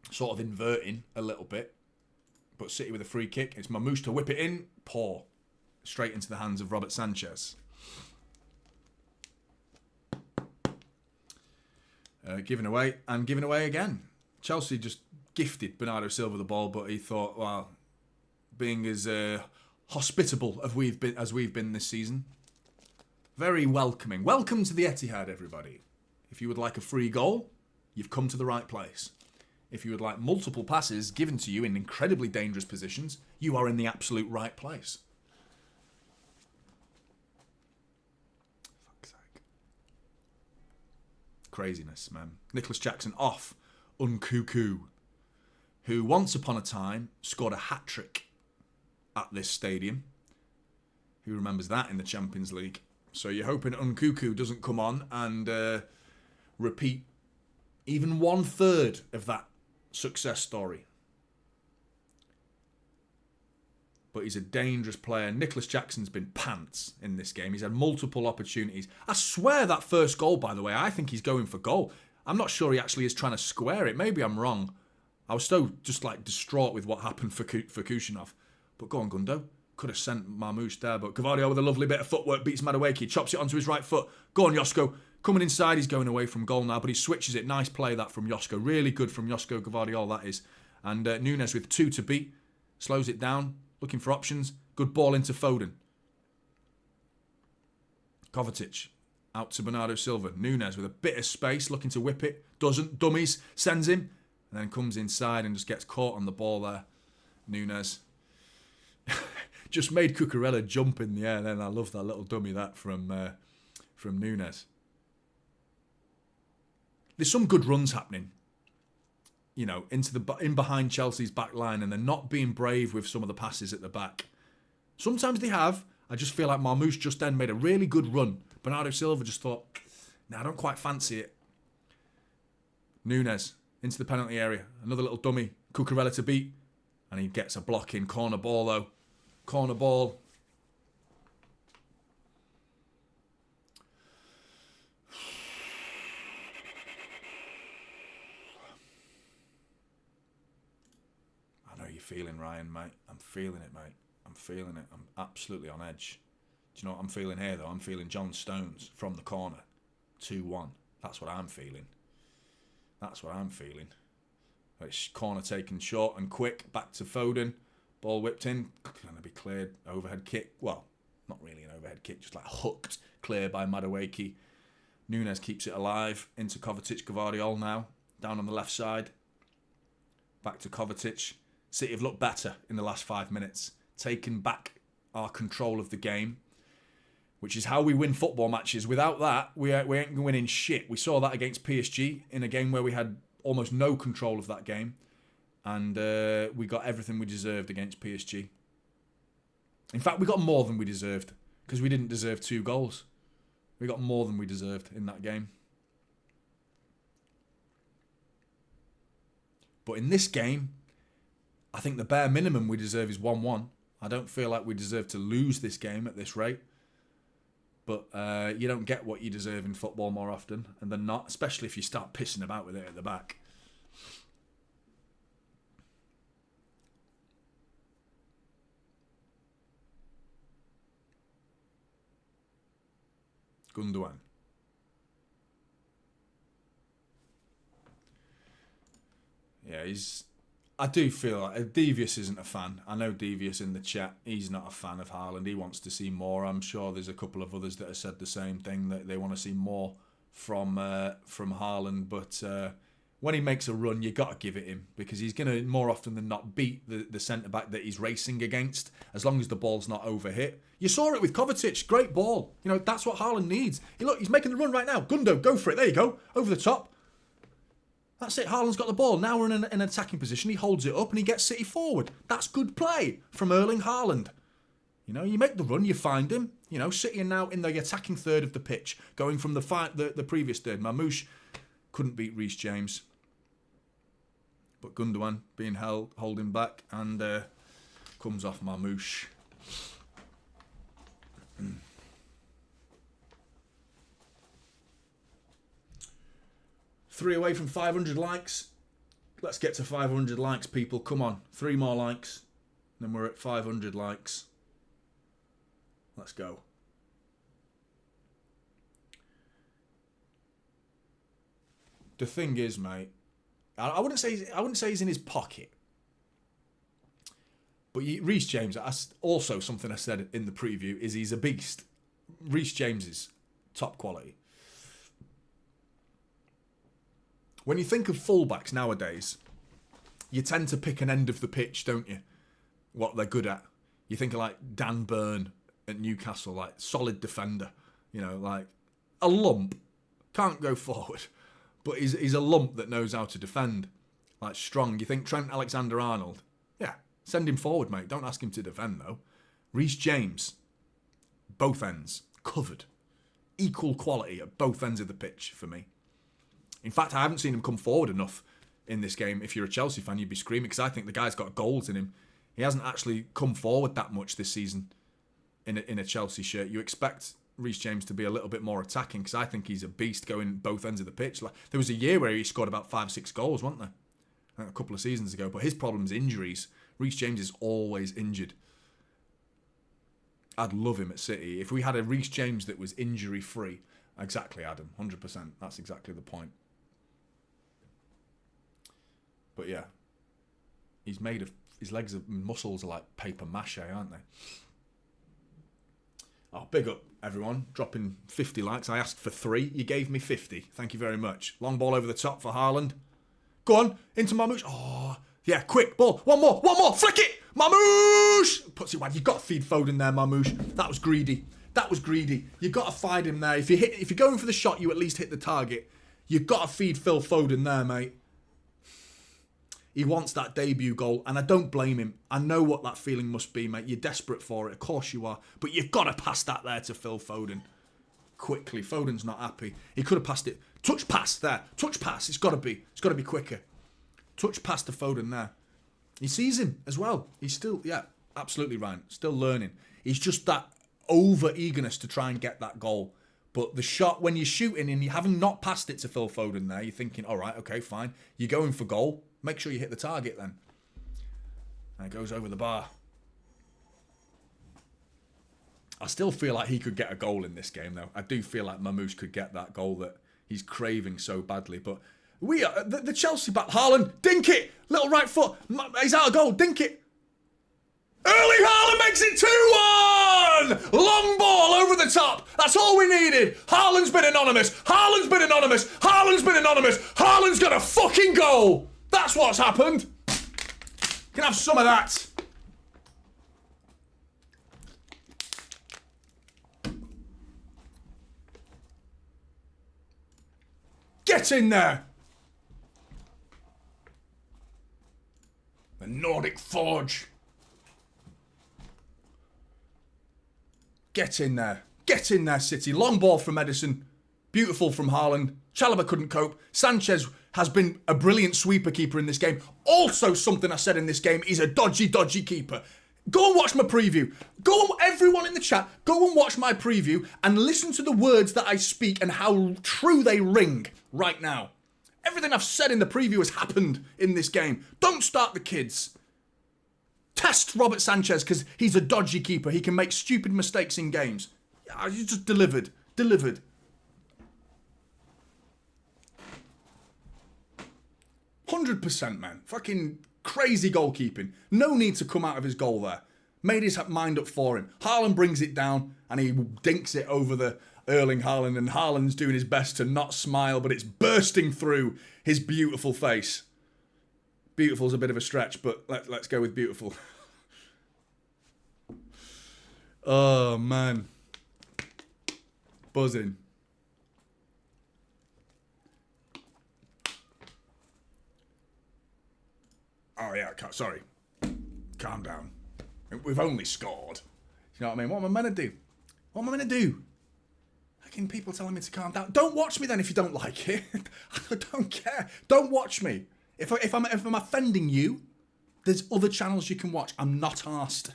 Sort of inverting a little bit. But City with a free kick. It's Marmoush to whip it in. Poor. Straight into the hands of Robert Sanchez. Giving away and giving away again. Chelsea just gifted Bernardo Silva the ball, but he thought, well, being as hospitable as we've been this season, very welcoming. Welcome to the Etihad, everybody. If you would like a free goal, you've come to the right place. If you would like multiple passes given to you in incredibly dangerous positions, you are in the absolute right place. Fuck's sake. Craziness, man. Nicholas Jackson off. Unkuku, who once upon a time scored a hat-trick at this stadium. Who remembers that in the Champions League? So you're hoping Unkuku doesn't come on and repeat even 1/3 of that success story. But he's a dangerous player. Nicholas Jackson's been pants in this game. He's had multiple opportunities. I swear that first goal, by the way, I think he's going for goal. I'm not sure he actually is trying to square it. Maybe I'm wrong. I was so just like distraught with what happened for Kushunov. But go on, Gundo. Could have sent Marmoush there, but Gvardiol with a lovely bit of footwork beats Madueke, chops it onto his right foot. Go on, Josko. Coming inside, he's going away from goal now, but he switches it. Nice play that from Josko. Really good from Josko Gvardiol, that is. And Nunez with 2 to beat. Slows it down, looking for options. Good ball into Foden. Kovacic out to Bernardo Silva. Nunez with a bit of space, looking to whip it. Doesn't. Dummies. Sends him. And then comes inside and just gets caught on the ball there. Nunez. Just made Cucurella jump in the air. Then I love that little dummy that from Nunez. There's some good runs happening, you know, in behind Chelsea's back line, and they're not being brave with some of the passes at the back. Sometimes they have. I just feel like Marmoush just then made a really good run. Bernardo Silva just thought, nah, I don't quite fancy it. Nunez into the penalty area. Another little dummy. Cucurella to beat. And he gets a block in. Corner ball, though. Corner ball. I know you you feeling, Ryan, mate? I'm feeling it, mate. I'm feeling it. I'm absolutely on edge. Do you know what I'm feeling here, though? I'm feeling John Stones from the corner. 2-1. That's what I'm feeling. That's what I'm feeling. It's corner taken short and quick. Back to Foden. Ball whipped in. Going to be cleared. Overhead kick. Well, not really an overhead kick. Just like hooked. Clear by Madueke. Nunes keeps it alive. Into Kovacic. Gvardiol now. Down on the left side. Back to Kovacic. City have looked better in the last 5 minutes. Taken back our control of the game, which is how we win football matches. Without that, we ain't winning shit. We saw that against PSG in a game where we had almost no control of that game. And we got everything we deserved against PSG. In fact, we got more than we deserved because we didn't deserve 2 goals. We got more than we deserved in that game. But in this game, I think the bare minimum we deserve is 1-1. I don't feel like we deserve to lose this game at this rate. But you don't get what you deserve in football more often than not, especially if you start pissing about with it at the back. Gundogan. Yeah, I do feel like Devious isn't a fan. I know Devious in the chat. He's not a fan of Haaland. He wants to see more. I'm sure there's a couple of others that have said the same thing, that they want to see more from Haaland. But when he makes a run, you got to give it him, because he's going to more often than not beat the centre back that he's racing against, as long as the ball's not overhit. You saw it with Kovacic. Great ball. You know, that's what Haaland needs. Look, he's making the run right now. Gundo, go for it. There you go. Over the top. That's it. Haaland's got the ball. Now we're in an attacking position. He holds it up and he gets City forward. That's good play from Erling Haaland. You know, you make the run, you find him. You know, City are now in the attacking third of the pitch, going from the previous third. Marmoush couldn't beat Reece James. But Gundogan being holding back, and comes off Marmoush. 3 away from 500 likes. Let's get to 500 likes, people. Come on. 3 more likes. Then we're at 500 likes. Let's go. The thing is, mate, I wouldn't say he's in his pocket. But Reece James, also something I said in the preview, is he's a beast. Reece James is top quality. When you think of fullbacks nowadays, you tend to pick an end of the pitch, don't you? What they're good at. You think of like Dan Burn at Newcastle, like solid defender. You know, like a lump. Can't go forward. But he's a lump that knows how to defend. Like strong. You think Trent Alexander-Arnold? Yeah, send him forward, mate. Don't ask him to defend, though. Reece James, both ends, covered. Equal quality at both ends of the pitch for me. In fact, I haven't seen him come forward enough in this game. If you're a Chelsea fan, you'd be screaming, because I think the guy's got goals in him. He hasn't actually come forward that much this season in a Chelsea shirt. You expect Reece James to be a little bit more attacking, because I think he's a beast going both ends of the pitch. Like, there was a year where he scored about 5-6 goals, wasn't there? A couple of seasons ago. But his problem is injuries. Reece James is always injured. I'd love him at City. If we had a Reece James that was injury-free. Exactly, Adam. 100%. That's exactly the point. But yeah, he's made of, his legs and muscles are like paper mache, aren't they? Oh, big up, everyone. Dropping 50 likes. I asked for 3. You gave me 50. Thank you very much. Long ball over the top for Haaland. Go on, into Marmoush. Oh, yeah, quick ball. One more. Flick it. Marmoush! Puts it wide. You've got to feed Foden there, Marmoush. That was greedy. You've got to find him there. If you're going for the shot, you at least hit the target. You've got to feed Phil Foden there, mate. He wants that debut goal, and I don't blame him. I know what that feeling must be, mate. You're desperate for it. Of course you are. But you've got to pass that there to Phil Foden. Quickly. Foden's not happy. He could have passed it. Touch pass there. Touch pass. It's got to be quicker. Touch pass to Foden there. He sees him as well. He's still, yeah, absolutely right. Still learning. He's just that over eagerness to try and get that goal. But the shot, when you're shooting and you haven't not passed it to Phil Foden there, you're thinking, all right, okay, fine. You're going for goal. Make sure you hit the target then. And it goes over the bar. I still feel like he could get a goal in this game, though. I do feel like Marmoush could get that goal that he's craving so badly. But we are the Chelsea back. Haaland, dink it! Little right foot. He's out of goal. Dink it. Erling Haaland makes it 2-1! Long ball over the top. That's all we needed. Haaland's been anonymous. Haaland's been anonymous. Haaland's been anonymous. Haaland's got a fucking goal. That's what's happened. Can have some of that. Get in there. The Nordic Forge. Get in there. Get in there, City. Long ball from Edison. Beautiful from Haaland. Chalobah couldn't cope. Sanchez has been a brilliant sweeper keeper in this game. Also something I said in this game, he's a dodgy keeper. Go and watch my preview. Everyone in the chat, go and watch my preview and listen to the words that I speak and how true they ring right now. Everything I've said in the preview has happened in this game. Don't start the kids. Test Robert Sanchez because he's a dodgy keeper. He can make stupid mistakes in games. Yeah, you just delivered. 100%, man. Fucking crazy goalkeeping. No need to come out of his goal there. Made his mind up for him. Haaland brings it down and he dinks it over the Erling Haaland, and Haaland's doing his best to not smile, but it's bursting through his beautiful face. Beautiful's a bit of a stretch, but let's go with beautiful. Oh, man. Buzzing. Oh, yeah, sorry. Calm down. We've only scored. You know what I mean? What am I meant to do? What am I meant to do? Fucking people telling me to calm down. Don't watch me then if you don't like it. I don't care. Don't watch me. If I'm offending you, there's other channels you can watch. I'm not arsed.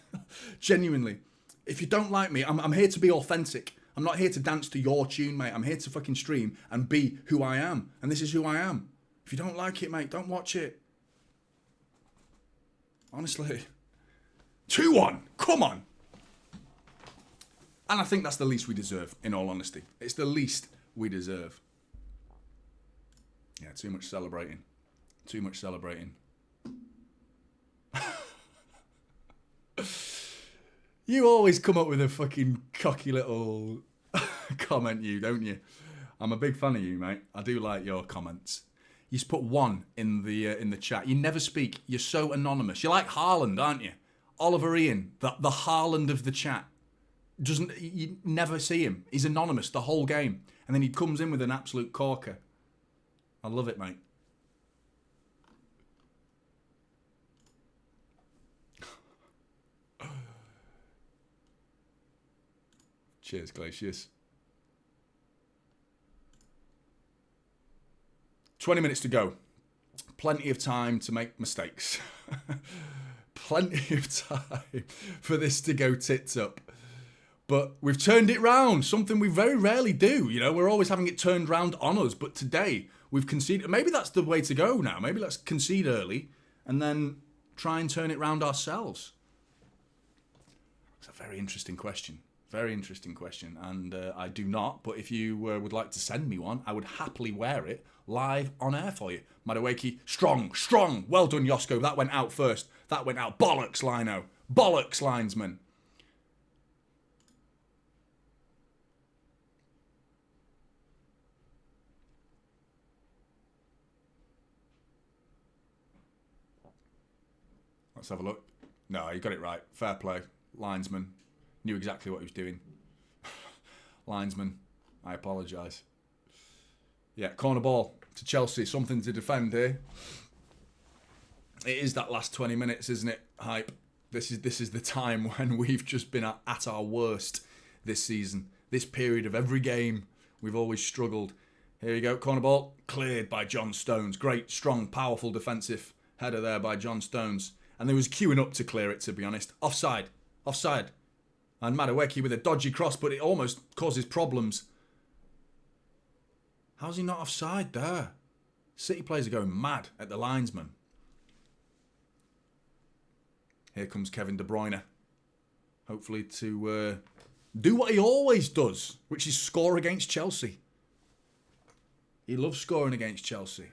Genuinely. If you don't like me, I'm here to be authentic. I'm not here to dance to your tune, mate. I'm here to fucking stream and be who I am. And this is who I am. If you don't like it, mate, don't watch it. Honestly. 2-1. Come on. And I think that's the least we deserve, in all honesty. It's the least we deserve. Yeah, too much celebrating. Too much celebrating. You always come up with a fucking cocky little comment, don't you? I'm a big fan of you, mate. I do like your comments. You just put one in the chat. You never speak. You're so anonymous. You're like Haaland, aren't you? Oliver Ian, the Haaland of the chat. You never see him. He's anonymous the whole game. And then he comes in with an absolute corker. I love it, mate. Cheers, Glacius. 20 minutes to go. Plenty of time to make mistakes. Plenty of time for this to go tits up. But we've turned it round, something we very rarely do. You know, we're always having it turned round on us. But today, we've conceded. Maybe that's the way to go now. Maybe let's concede early and then try and turn it round ourselves. It's a very interesting question. Very interesting question. And I do not. But if you would like to send me one, I would happily wear it live on air for you. Madawaki, strong. Well done, Yosko. That went out first. That went out. Bollocks, Lino. Bollocks, linesman. Let's have a look. No, you got it right. Fair play. Linesman. Knew exactly what he was doing. Linesman. I apologise. Yeah, corner ball to Chelsea. Something to defend here. It is that last 20 minutes, isn't it? Hype. This is the time when we've just been at our worst this season. This period of every game, we've always struggled. Here you go. Corner ball. Cleared by John Stones. Great, strong, powerful defensive header there by John Stones. And there was queuing up to clear it, to be honest. Offside. And Madueke with a dodgy cross, but it almost causes problems. How's he not offside there? City players are going mad at the linesman. Here comes Kevin De Bruyne. Hopefully to do what he always does, which is score against Chelsea. He loves scoring against Chelsea.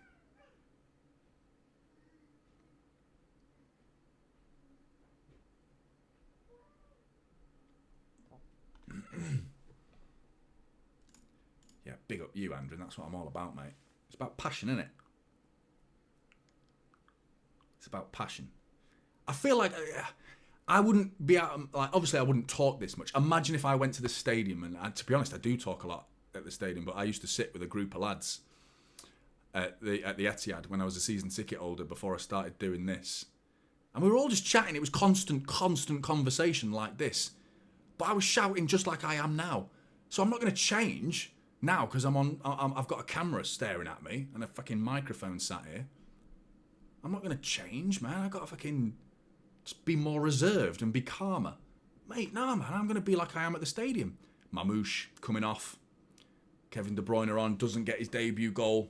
Yeah, big up you, Andrew. That's what I'm all about, mate. It's about passion, isn't it? It's about passion. I feel like I wouldn't be out. Like, obviously, I wouldn't talk this much. Imagine if I went to the stadium, and to be honest, I do talk a lot at the stadium. But I used to sit with a group of lads at the Etihad when I was a season ticket holder before I started doing this, and we were all just chatting. It was constant conversation like this. But I was shouting just like I am now. So I'm not going to change now because I've got a camera staring at me and a fucking microphone sat here. I'm not going to change, man. I got to fucking just be more reserved and be calmer. Mate, nah, man. I'm going to be like I am at the stadium. Marmoush coming off. Kevin De Bruyne on. Doesn't get his debut goal.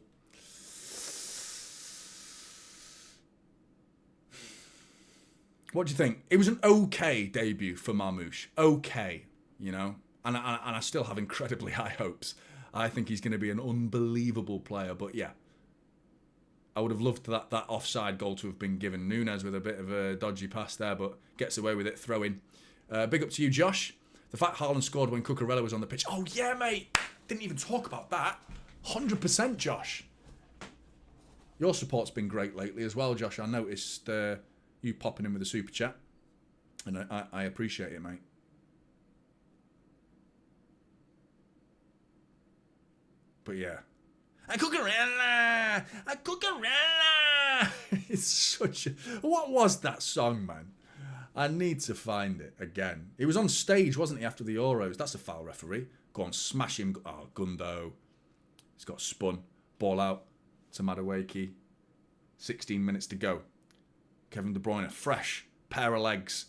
What do you think? It was an okay debut for Marmoush. Okay, you know? And I still have incredibly high hopes. I think he's going to be an unbelievable player. But yeah, I would have loved that offside goal to have been given. Núñez with a bit of a dodgy pass there, but gets away with it, throw in. Big up to you, Josh. The fact Haaland scored when Cucurella was on the pitch. Oh, yeah, mate. Didn't even talk about that. 100%, Josh. Your support's been great lately as well, Josh. I noticed you popping in with a super chat. And I appreciate it, mate. But yeah. A Cucurella! A Cucurella! It's such a... What was that song, man? I need to find it again. He was on stage, wasn't he, after the Euros? That's a foul, referee. Go on, smash him. Oh, Gundo. He's got spun. Ball out to Madueke. 16 minutes to go. Kevin De Bruyne, fresh pair of legs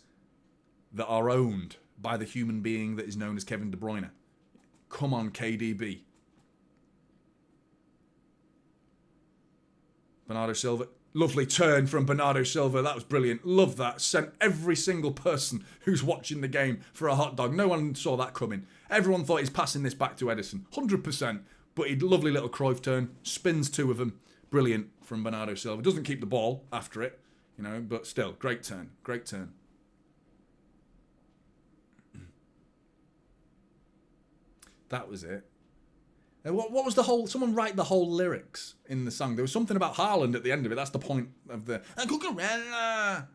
that are owned by the human being that is known as Kevin De Bruyne. Come on, KDB. Bernardo Silva. Lovely turn from Bernardo Silva. That was brilliant. Love that. Sent every single person who's watching the game for a hot dog. No one saw that coming. Everyone thought he's passing this back to Edison. 100%. But he lovely little Cruyff turn. Spins two of them. Brilliant from Bernardo Silva. Doesn't keep the ball after it, you know, but still, great turn. Great turn. That was it. What was the whole... Someone write the whole lyrics in the song. There was something about Haaland at the end of it. That's the point of the... Cucurella!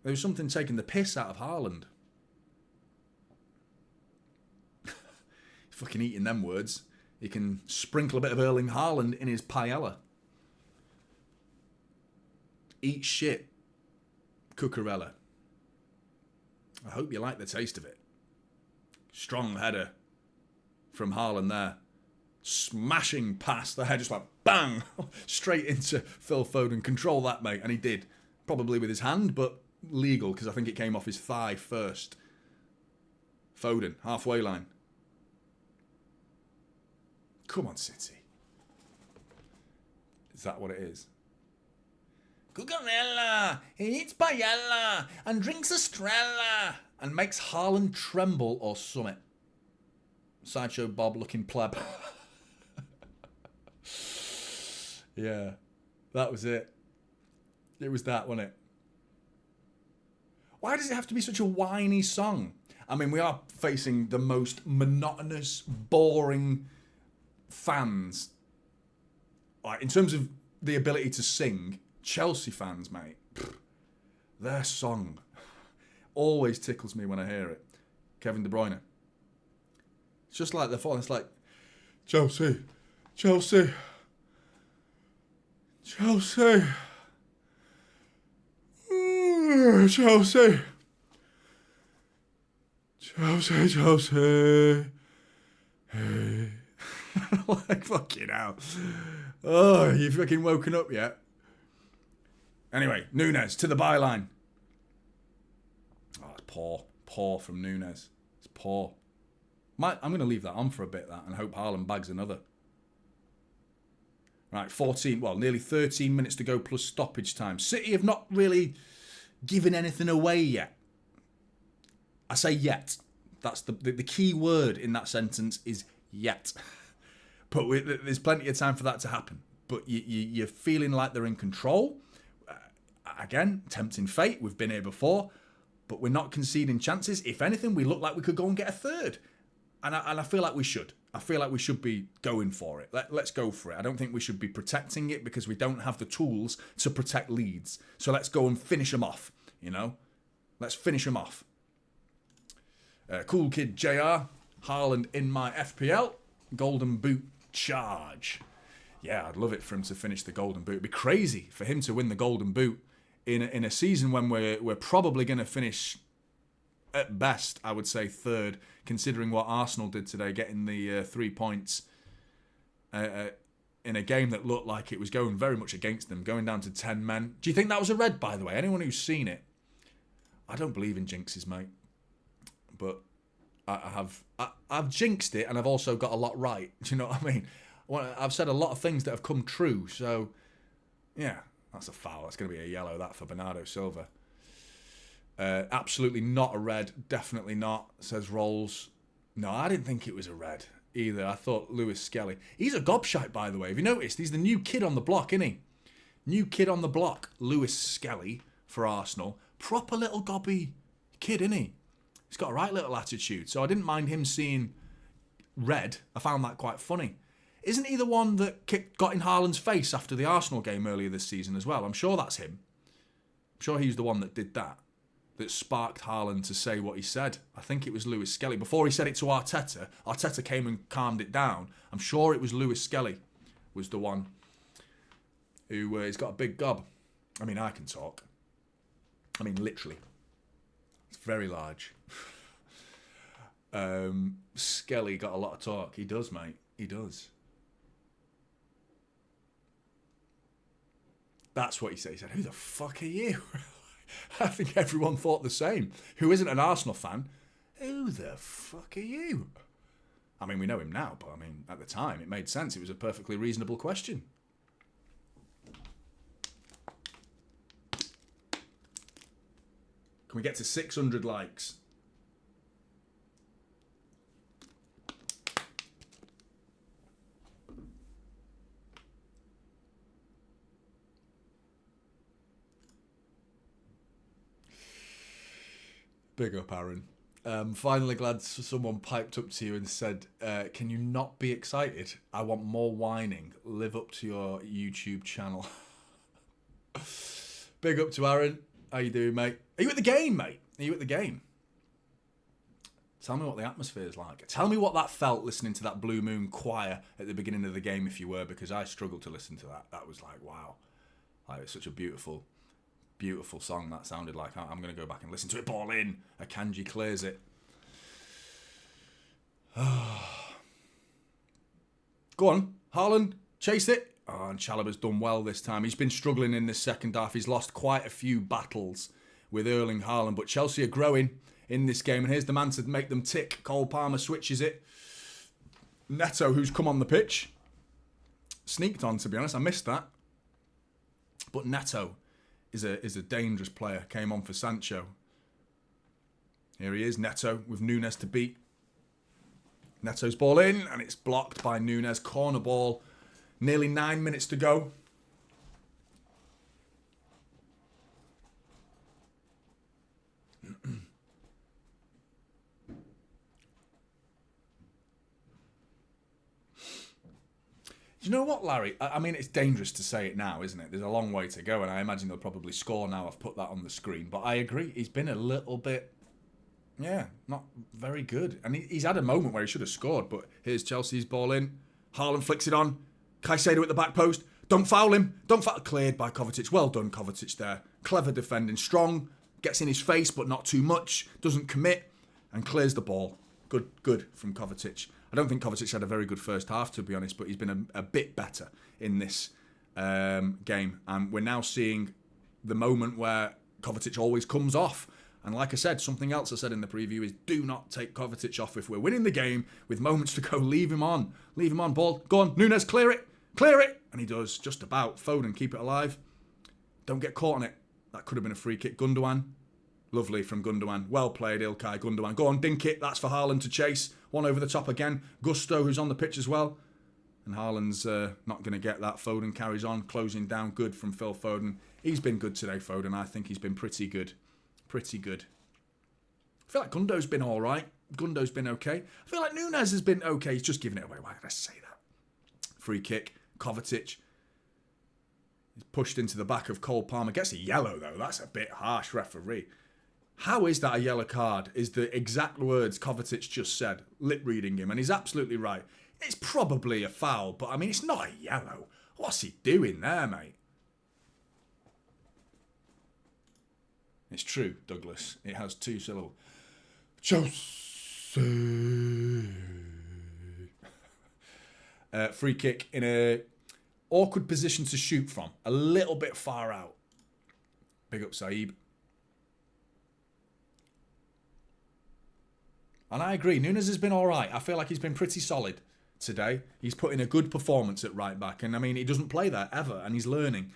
There was something taking the piss out of Haaland. Fucking eating them words. He can sprinkle a bit of Erling Haaland in his paella. Eat shit, Cucurella. I hope you like the taste of it. Strong header from Haaland there. Smashing pass there, just like bang, straight into Phil Foden. Control that, mate. And he did. Probably with his hand, but legal, because I think it came off his thigh first. Foden, halfway line. Come on, City. Is that what it is? Cucurella, he eats paella and drinks Estrella and makes Haaland tremble or summit. Sideshow Bob looking pleb. Yeah, that was it. It was that, wasn't it? Why does it have to be such a whiny song? I mean, we are facing the most monotonous, boring fans. Like, in terms of the ability to sing, Chelsea fans, mate, their song always tickles me when I hear it. Kevin De Bruyne. It's just like they're falling. It's like, Chelsea, Chelsea, Chelsea, Chelsea, Chelsea, Chelsea. Hey. Like, fucking hell. Oh, you fucking woken up yet? Anyway, Núñez to the byline. Oh, it's poor. Poor from Núñez. It's poor. I'm going to leave that on for a bit, that, and hope Haaland bags another. Right, nearly 13 minutes to go plus stoppage time. City have not really giving anything away yet. I say yet. That's the key word in that sentence is yet. But there's plenty of time for that to happen. But you're feeling like they're in control. Again, tempting fate. We've been here before. But we're not conceding chances. If anything, we look like we could go and get a third. And I feel like we should. I feel like we should be going for it. Let's go for it. I don't think we should be protecting it because we don't have the tools to protect leads. So let's go and finish them off, you know? Let's finish them off. Cool Kid JR, Haaland in my FPL. Golden Boot charge. Yeah, I'd love it for him to finish the Golden Boot. It'd be crazy for him to win the Golden Boot in a season when we're probably going to finish, at best, I would say third, considering what Arsenal did today, getting the 3 points in a game that looked like it was going very much against them, going down to 10 men. Do you think that was a red, by the way? Anyone who's seen it? I don't believe in jinxes, mate. But I've jinxed it, and I've also got a lot right. Do you know what I mean? I've said a lot of things that have come true, so yeah, that's a foul. That's going to be a yellow, that, for Bernardo Silva. Absolutely not a red. Definitely not, says Rolls. No, I didn't think it was a red either. I thought Lewis Skelly. He's a gobshite, by the way. Have you noticed? He's the new kid on the block, isn't he? New kid on the block, Lewis Skelly for Arsenal. Proper little gobby kid, isn't he? He's got a right little attitude. So I didn't mind him seeing red. I found that quite funny. Isn't he the one that got in Haaland's face after the Arsenal game earlier this season as well? I'm sure that's him. I'm sure he's the one that did that. That sparked Haaland to say what he said. I think it was Lewis Skelly. Before he said it to Arteta, Arteta came and calmed it down. I'm sure it was Lewis Skelly was the one who he's got a big gob. I mean, I can talk. I mean, literally. It's very large. Skelly got a lot of talk. He does, mate. He does. That's what he said. He said, "Who the fuck are you?" I think everyone thought the same. Who isn't an Arsenal fan? Who the fuck are you? I mean, we know him now, but I mean, at the time, it made sense. It was a perfectly reasonable question. Can we get to 600 likes? Big up, Aaron. Finally glad someone piped up to you and said, can you not be excited? I want more whining. Live up to your YouTube channel. Big up to Aaron. How you doing, mate? Are you at the game, mate? Are you at the game? Tell me what the atmosphere is like. Tell me what that felt listening to that Blue Moon choir at the beginning of the game, if you were, because I struggled to listen to that. That was like, wow. Like, it's such a beautiful song that sounded like. I'm going to go back and listen to it. Ball in. Akanji clears it. Go on, Haaland, chase it. Oh, and Chalobah's done well this time. He's been struggling in this second half. He's lost quite a few battles with Erling Haaland, but Chelsea are growing in this game. And here's the man to make them tick. Cole Palmer switches it. Neto, who's come on the pitch, sneaked on, to be honest. I missed that. But Neto is a dangerous player. Came on for Sancho. Here he is, Neto, with Nunes to beat. Neto's ball in, and it's blocked by Nunes. Corner ball. Nearly 9 minutes to go. You know what, Larry? I mean, it's dangerous to say it now, isn't it? There's a long way to go, and I imagine they'll probably score now. I've put that on the screen. But I agree. He's been a little bit, not very good. And he's had a moment where he should have scored, but here's Chelsea's ball in. Haaland flicks it on. Caicedo at the back post. Don't foul him. Don't foul. Cleared by Kovacic. Well done, Kovacic there. Clever defending. Strong. Gets in his face, but not too much. Doesn't commit. And clears the ball. Good from Kovacic. I don't think Kovacic had a very good first half, to be honest, but he's been a bit better in this game. And we're now seeing the moment where Kovacic always comes off. And like I said, something else I said in the preview is do not take Kovacic off. If we're winning the game with moments to go, leave him on. Leave him on. Ball. Go on. Nunes, clear it. Clear it. And he does just about. Foden, keep it alive. Don't get caught on it. That could have been a free kick. Gundogan. Lovely from Gundogan. Well played, Ilkay Gundogan. Go on, dink it. That's for Haaland to chase. One over the top again. Gusto, who's on the pitch as well. And Haaland's not going to get that. Foden carries on, closing down. Good from Phil Foden. He's been good today, Foden. I think he's been pretty good. Pretty good. I feel like Gundo's been all right. Gundo's been okay. I feel like Núñez has been okay. He's just giving it away. Why did I say that? Free kick. Kovacic. He's pushed into the back of Cole Palmer. Gets a yellow, though. That's a bit harsh, referee. How is that a yellow card? Is the exact words Kovacic just said. Lip reading him. And he's absolutely right. It's probably a foul, but I mean, it's not a yellow. What's he doing there, mate? It's true, Douglas. It has 2 syllables. Chelsea. Free kick in a awkward position to shoot from. A little bit far out. Big up, Saeed. And I agree, Núñez has been all right. I feel like he's been pretty solid today. He's put in a good performance at right back. And I mean, he doesn't play there ever, and he's learning.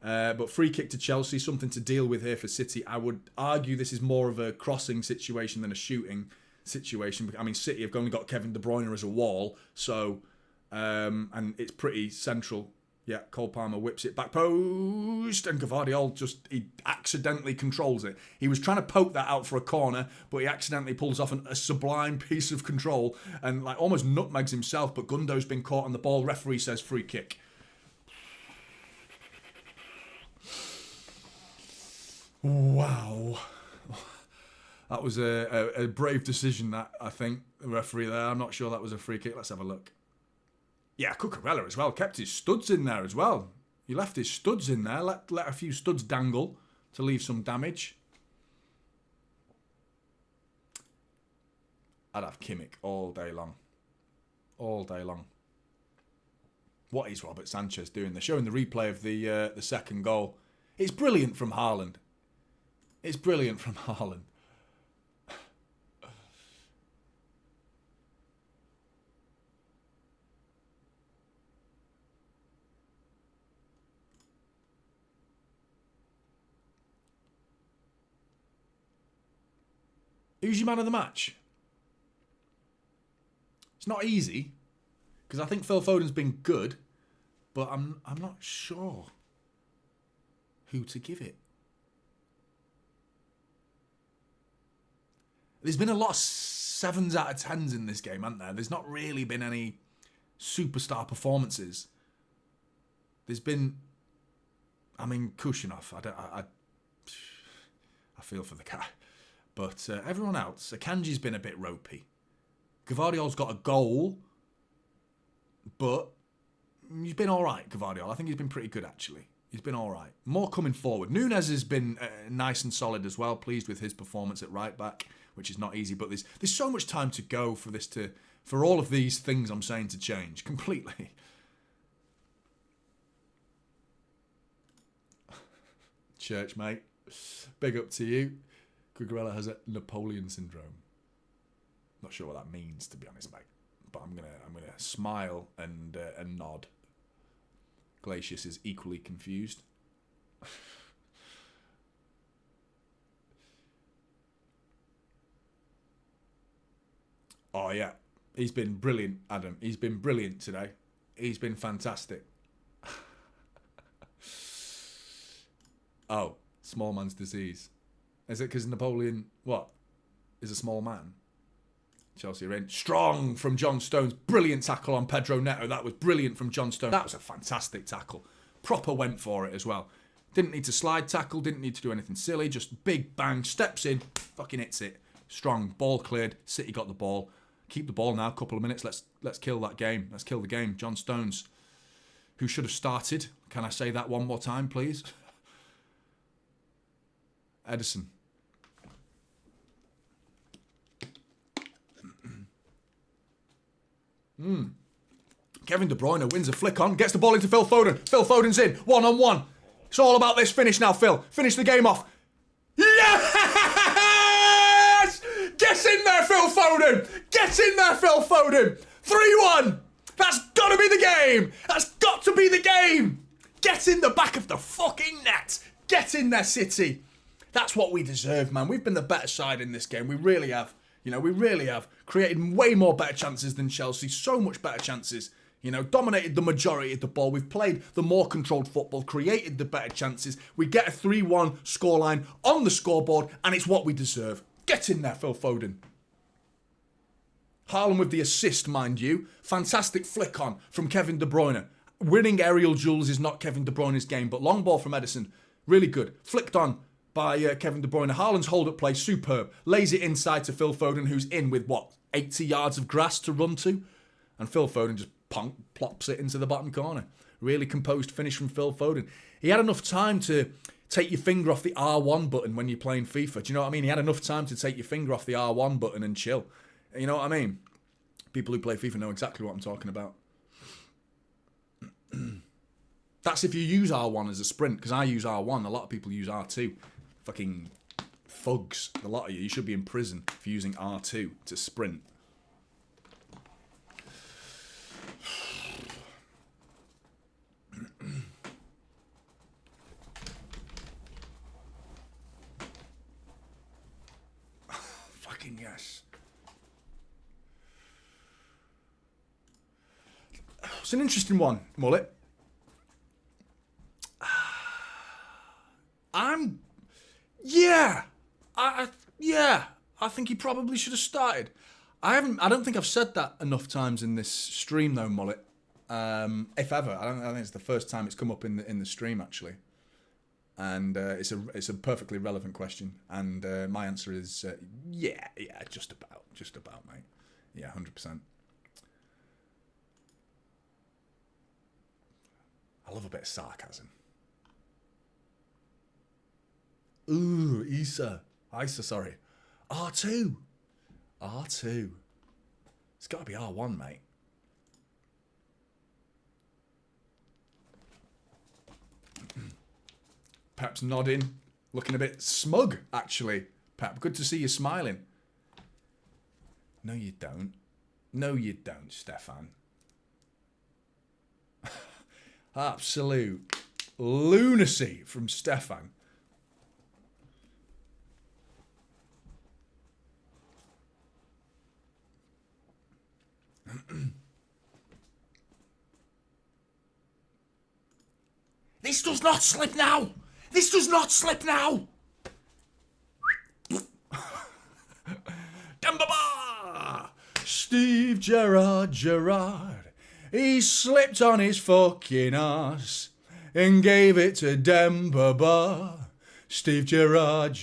But free kick to Chelsea, something to deal with here for City. I would argue this is more of a crossing situation than a shooting situation. I mean, City have only got Kevin De Bruyne as a wall, so and it's pretty central. Yeah, Cole Palmer whips it back post, and Gvardiol he accidentally controls it. He was trying to poke that out for a corner, but he accidentally pulls off a sublime piece of control and like almost nutmegs himself. But Gundo's been caught on the ball. Referee says free kick. Wow. That was a brave decision, that, I think, the referee there. I'm not sure that was a free kick. Let's have a look. Yeah, Cucurella as well. Kept his studs in there as well. He left his studs in there. Let a few studs dangle to leave some damage. I'd have Kimmich all day long. All day long. What is Robert Sanchez doing? They're showing the replay of the second goal. It's brilliant from Haaland. It's brilliant from Haaland. Who's your man of the match? It's not easy, because I think Phil Foden's been good, but I'm not sure who to give it. There's been a lot of 7s out of 10s in this game, hasn't there? There's not really been any superstar performances. There's been, I mean, Kushinov. I feel for the guy. But everyone else, Akanji's been a bit ropey. Gvardiol's got a goal, but he's been all right, Gvardiol. I think he's been pretty good, actually. He's been all right. More coming forward. Núñez has been nice and solid as well. Pleased with his performance at right back, which is not easy. But there's so much time to go for all of these things I'm saying to change completely. Church, mate. Big up to you. Cucurella has a Napoleon syndrome. Not sure what that means, to be honest, mate. But I'm gonna smile and nod. Glacius is equally confused. Oh yeah, he's been brilliant, Adam. He's been brilliant today. He's been fantastic. Oh, small man's disease. Is it because Napoleon, is a small man? Chelsea are in. Strong from John Stones. Brilliant tackle on Pedro Neto. That was brilliant from John Stones. That was a fantastic tackle. Proper went for it as well. Didn't need to slide tackle. Didn't need to do anything silly. Just big bang. Steps in. Fucking hits it. Strong. Ball cleared. City got the ball. Keep the ball now. A couple of minutes. Let's kill that game. Let's kill the game. John Stones, who should have started. Can I say that one more time, please? Edison. Kevin De Bruyne wins a flick on, gets the ball into Phil Foden. Phil Foden's in, 1-on-1. It's all about this finish now, Phil. Finish the game off. Yes! Get in there, Phil Foden! Get in there, Phil Foden! 3-1! That's got to be the game! That's got to be the game! Get in the back of the fucking net! Get in there, City. That's what we deserve, man. We've been the better side in this game. We really have. You know, we really have. Created way more better chances than Chelsea. So much better chances. You know, dominated the majority of the ball. We've played the more controlled football, created the better chances. We get a 3-1 scoreline on the scoreboard, and it's what we deserve. Get in there, Phil Foden. Haaland with the assist, mind you. Fantastic flick on from Kevin De Bruyne. Winning aerial duels is not Kevin De Bruyne's game, but long ball from Edison. Really good. Flicked on by Kevin De Bruyne. Haaland's hold-up play, superb. Lays it inside to Phil Foden, who's in with, 80 yards of grass to run to? And Phil Foden just plops it into the bottom corner. Really composed finish from Phil Foden. He had enough time to take your finger off the R1 button when you're playing FIFA. Do you know what I mean? He had enough time to take your finger off the R1 button and chill. You know what I mean? People who play FIFA know exactly what I'm talking about. That's if you use R1 as a sprint, because I use R1. A lot of people use R2. Fucking thugs. A lot of you should be in prison for using R2 to sprint. Fucking yes. It's an interesting one, Mullet. I think he probably should have started. I don't think I've said that enough times in this stream though, Mullet. If ever. I think it's the first time it's come up in the stream actually. And it's a perfectly relevant question. And my answer is yeah, just about, mate. Yeah, 100%. I love a bit of sarcasm. Ooh, Isa, sorry. R2. It's got to be R1, mate. Pep's nodding, looking a bit smug, actually. Pep, good to see you smiling. No, you don't. No, you don't, Stefan. Absolute lunacy from Stefan. This does not slip now! This does not slip now! Dembaba! Steve Gerrard. He slipped on his fucking ass and gave it to Dembaba. Steve Gerrard.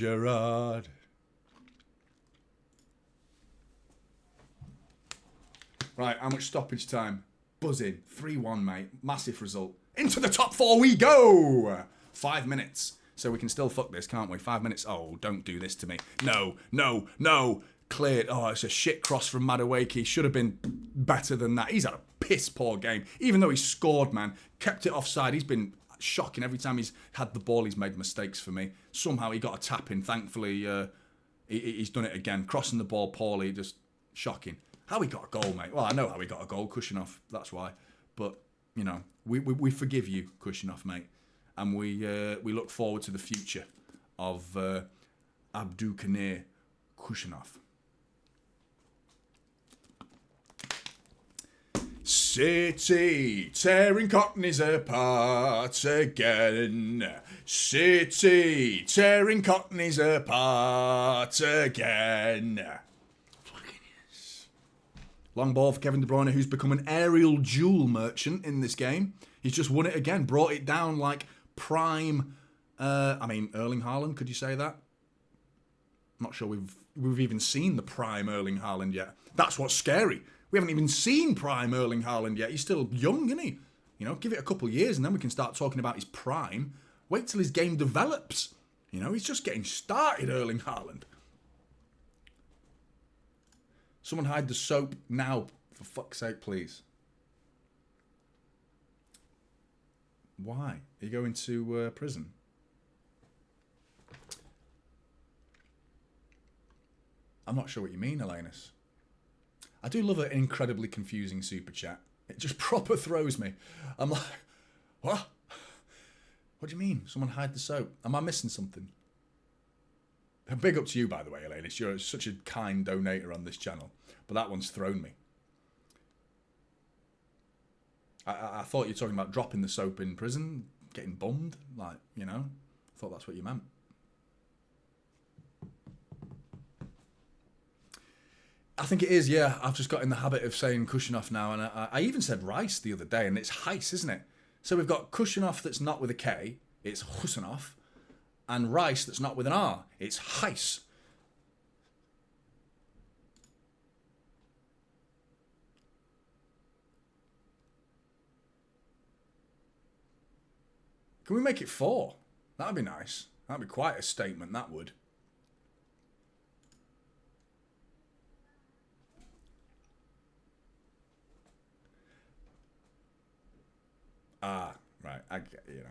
Right, how much stoppage time? Buzzing. 3-1, mate. Massive result. Into the top 4 we go! 5 minutes. So we can still fuck this, can't we? 5 minutes. Oh, don't do this to me. No. Cleared. Oh, it's a shit cross from Madueke. Should have been better than that. He's had a piss poor game. Even though he scored, man. Kept it offside. He's been shocking. Every time he's had the ball, he's made mistakes for me. Somehow he got a tap in. Thankfully, he's done it again. Crossing the ball poorly. Just shocking. How he got a goal, mate? Well, I know how he got a goal. Kushinoff. That's why. But, you know, we forgive you, Kushinoff, mate. And we look forward to the future of Abdulkadir Kushinoff. City tearing Cockneys apart again. City tearing Cockneys apart again. Long ball for Kevin De Bruyne, who's become an aerial duel merchant in this game. He's just won it again, brought it down like prime. Erling Haaland. Could you say that? I'm not sure we've even seen the prime Erling Haaland yet. That's what's scary. We haven't even seen prime Erling Haaland yet. He's still young, isn't he? You know, give it a couple of years and then we can start talking about his prime. Wait till his game develops. You know, he's just getting started, Erling Haaland. Someone hide the soap now, for fuck's sake, please. Why? Are you going to prison? I'm not sure what you mean, Elenus. I do love an incredibly confusing super chat. It just proper throws me. I'm like, what? What do you mean? Someone hide the soap? Am I missing something? Big up to you, by the way, Elaine. You're such a kind donator on this channel. But that one's thrown me. I thought you were talking about dropping the soap in prison, getting bummed. Like, you know, I thought that's what you meant. I think it is, yeah. I've just got in the habit of saying Kushinov now. And I even said Rice the other day, and it's Heiss, isn't it? So we've got Kushinov that's not with a K. It's Husanov. And Rice that's not with an R. It's Heiss. Can we make it 4? That'd be nice. That'd be quite a statement, that would. Ah, right. I get you.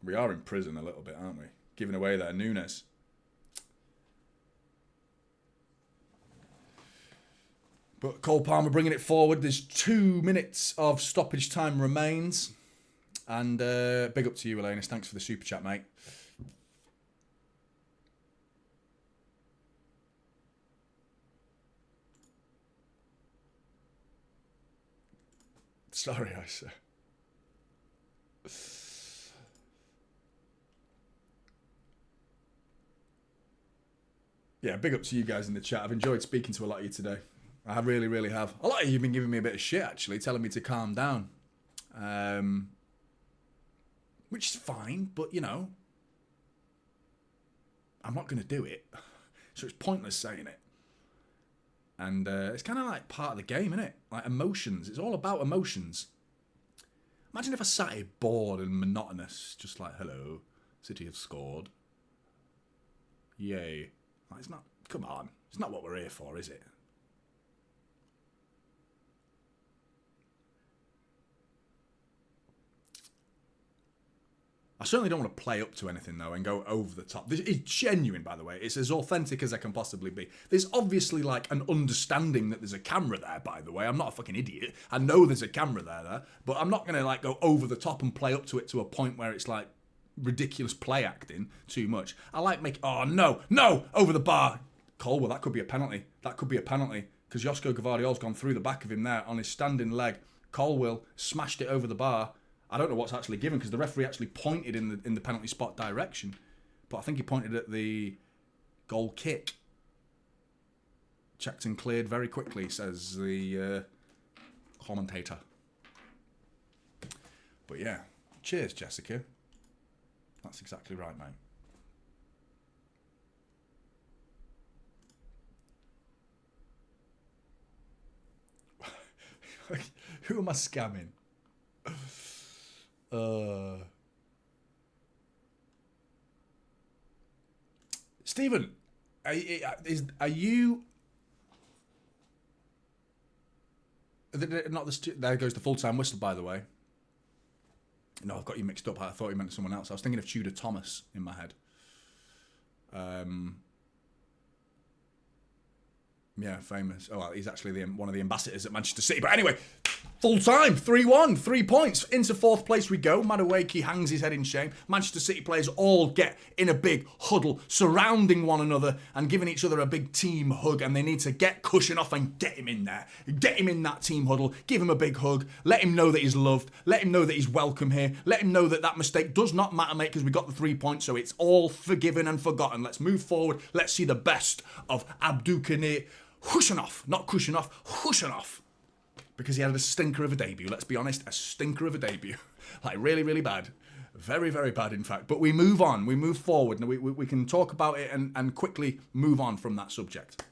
We are in prison a little bit, aren't we? Giving away there, Nunes. But Cole Palmer bringing it forward. There's 2 minutes of stoppage time remains. And big up to you, Elanus. Thanks for the super chat, mate. Sorry, I said. Yeah, big up to you guys in the chat. I've enjoyed speaking to a lot of you today. I really, really have. A lot of you have been giving me a bit of shit, actually, telling me to calm down. Which is fine, but, you know, I'm not going to do it. So it's pointless saying it. And it's kind of like part of the game, isn't it? Like emotions. It's all about emotions. Imagine if I sat here bored and monotonous, just like, hello, City have scored. Yay. Like, it's not, come on. It's not what we're here for, is it? I certainly don't want to play up to anything, though, and go over the top. This is genuine, by the way. It's as authentic as I can possibly be. There's obviously, like, an understanding that there's a camera there, by the way. I'm not a fucking idiot. I know there's a camera there, but I'm not going to, like, go over the top and play up to it to a point where it's, like, ridiculous play acting too much. I like making... Oh, no, over the bar. Colwell, that could be a penalty. That could be a penalty, because Josko Gvardiol's gone through the back of him there on his standing leg. Colwell smashed it over the bar. I don't know what's actually given because the referee actually pointed in the penalty spot direction, but I think he pointed at the goal kick. Checked and cleared very quickly, says the commentator. But yeah, cheers, Jessica. That's exactly right, mate. Who am I scamming? Stephen, are you not the? There goes the full-time whistle, by the way. No, I've got you mixed up. I thought you meant someone else. I was thinking of Tudor Thomas in my head. Yeah, famous. Oh, well, he's actually one of the ambassadors at Manchester City. But anyway, full time, 3-1, 3 points. Into 4th place we go. Madueke hangs his head in shame. Manchester City players all get in a big huddle, surrounding one another and giving each other a big team hug. And they need to get Kushinov and get him in there. Get him in that team huddle. Give him a big hug. Let him know that he's loved. Let him know that he's welcome here. Let him know that that mistake does not matter, mate, because we got the 3 points. So it's all forgiven and forgotten. Let's move forward. Let's see the best of Abdulkanir Hushanov, not Kushinov, Hushanov. Because he had a stinker of a debut, let's be honest, a stinker of a debut. Like, really, really bad. Very, very bad, in fact. But we move on, we move forward, and we can talk about it and quickly move on from that subject.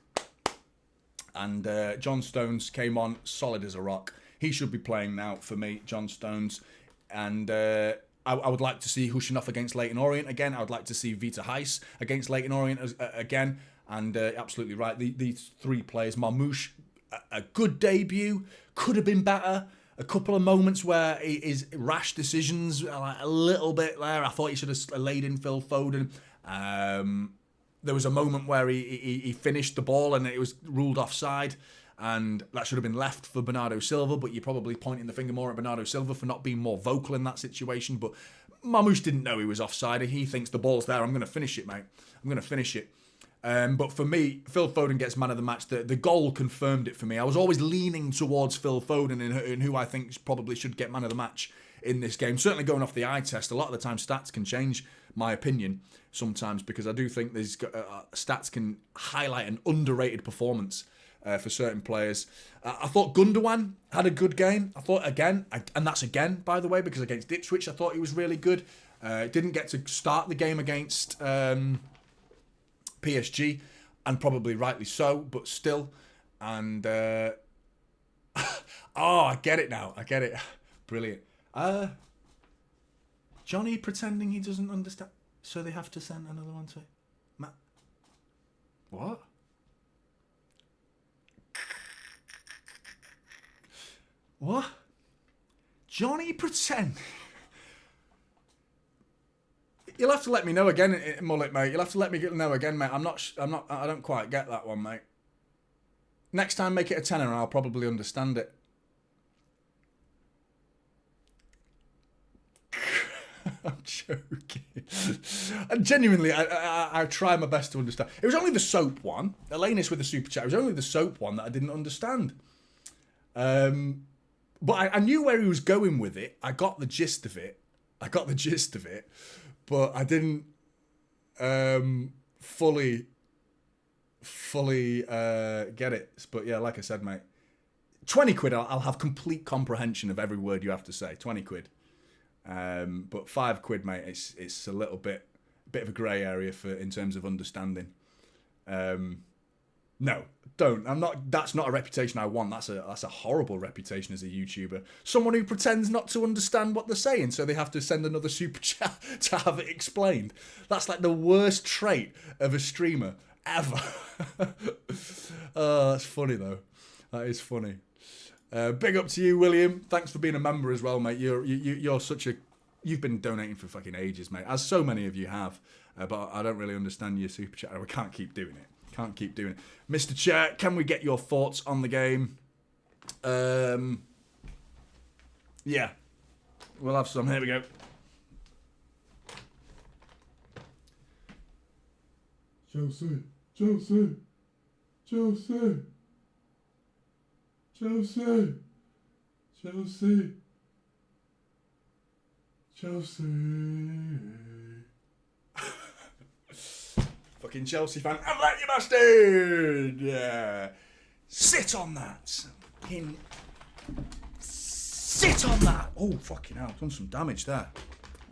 And John Stones came on solid as a rock. He should be playing now for me, John Stones. And I would like to see Hushanov against Leyton Orient again. I would like to see Vita Heiss against Leyton Orient again. And absolutely right, these 3 players. Marmoush, a good debut, could have been better. A couple of moments where his rash decisions, like a little bit there. I thought he should have laid in Phil Foden. There was a moment where he finished the ball and it was ruled offside. and that should have been left for Bernardo Silva, but you're probably pointing the finger more at Bernardo Silva for not being more vocal in that situation. But Marmoush didn't know he was offside. He thinks the ball's there. I'm going to finish it, mate. I'm going to finish it. But for me, Phil Foden gets man of the match. The goal confirmed it for me. I was always leaning towards Phil Foden in who I think probably should get man of the match in this game. Certainly going off the eye test, a lot of the time stats can change my opinion sometimes, because I do think these stats can highlight an underrated performance for certain players. I thought Gundogan had a good game. I thought again, and that's again, by the way, because against Ipswich I thought he was really good. Didn't get to start the game against PSG, and probably rightly so, but still. And oh, I get it now. I get it. Brilliant. Jonny pretending he doesn't understand, so they have to send another one to Matt. What? What? Jonny pretend. You'll have to let me know again, Mullet, mate. You'll have to let me know again, mate. I don't quite get that one, mate. Next time, make it a tenner and I'll probably understand it. I'm joking. And genuinely, I try my best to understand. It was only the soap one. Elenis with the super chat. It was only the soap one that I didn't understand. But I knew where he was going with it. I got the gist of it. But I didn't fully get it. But yeah, like I said, mate, 20 quid, I'll have complete comprehension of every word you have to say. 20 quid. But 5 quid, mate, it's a little bit of a grey area in terms of understanding. No, don't. That's not a reputation I want. That's a horrible reputation as a YouTuber. Someone who pretends not to understand what they're saying, so they have to send another super chat to have it explained. That's like the worst trait of a streamer ever. Oh, that's funny though. That is funny. Big up to you, William. Thanks for being a member as well, mate. You're such a... You've been donating for fucking ages, mate, as so many of you have. But I don't really understand your super chat. We can't keep doing it. Mr. Chair, can we get your thoughts on the game? Yeah. We'll have some. Here we go. Chelsea. Fucking Chelsea fan. I'm like you bastard! Yeah. Sit on that. Fucking sit on that. Oh, fucking hell. I've done some damage there.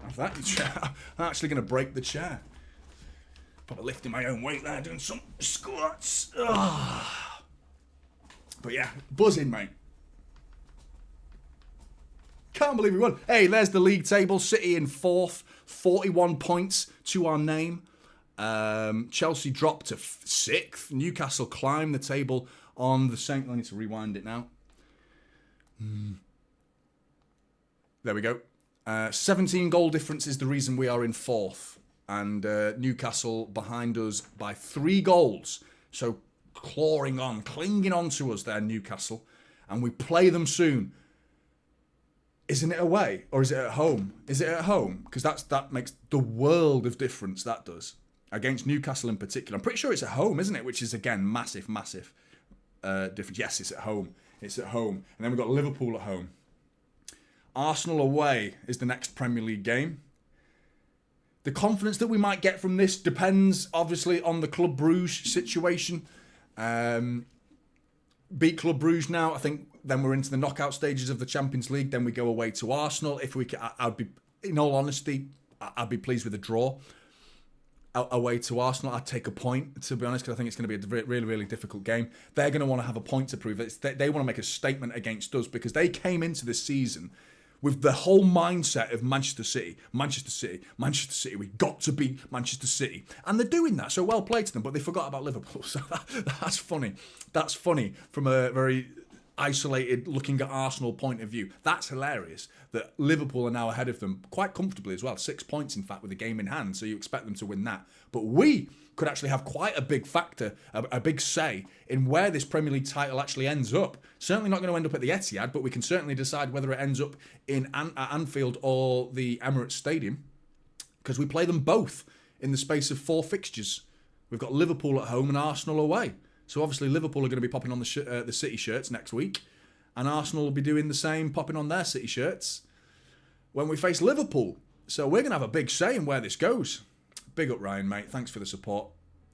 Have that in the chair. I'm actually going to break the chair. Probably lifting my own weight there, doing some squats. Ugh. But yeah, buzzing, mate. Can't believe we won. Hey, there's the league table. City in 4th, 41 points to our name. Chelsea dropped to 6th. Newcastle climbed the table on the same... I need to rewind it now. There we go. 17 goal difference is the reason we are in 4th. And Newcastle behind us by 3 goals. So clawing on, clinging on to us there, Newcastle. And we play them soon. Isn't it away or is it at home? Is it at home? Because that makes the world of difference, that does. Against Newcastle in particular. I'm pretty sure it's at home, isn't it? Which is, again, massive difference. Yes, it's at home. It's at home. And then we've got Liverpool at home. Arsenal away is the next Premier League game. The confidence that we might get from this depends, obviously, on the Club Brugge situation. Beat Club Brugge now. I think then we're into the knockout stages of the Champions League. Then we go away to Arsenal. If we can, I'd be, in all honesty, I'd be pleased with a draw. Away to Arsenal, I'd take a point, to be honest, because I think it's going to be a really, really difficult game. They're going to want to have a point to prove. They want to make a statement against us because they came into this season with the whole mindset of Manchester City, we got to beat Manchester City. And they're doing that, so well played to them, but they forgot about Liverpool. So that's funny. That's funny from a very isolated, looking at Arsenal point of view. That's hilarious that Liverpool are now ahead of them quite comfortably as well. 6 points, in fact, with a game in hand. So you expect them to win that. But we could actually have quite a big factor, a big say in where this Premier League title actually ends up. Certainly not going to end up at the Etihad, but we can certainly decide whether it ends up in Anfield or the Emirates Stadium, because we play them both in the space of 4 fixtures. We've got Liverpool at home and Arsenal away. So obviously Liverpool are going to be popping on the City shirts next week, and Arsenal will be doing the same, popping on their City shirts when we face Liverpool. So we're going to have a big say in where this goes. Big up, Ryan, mate. Thanks for the support.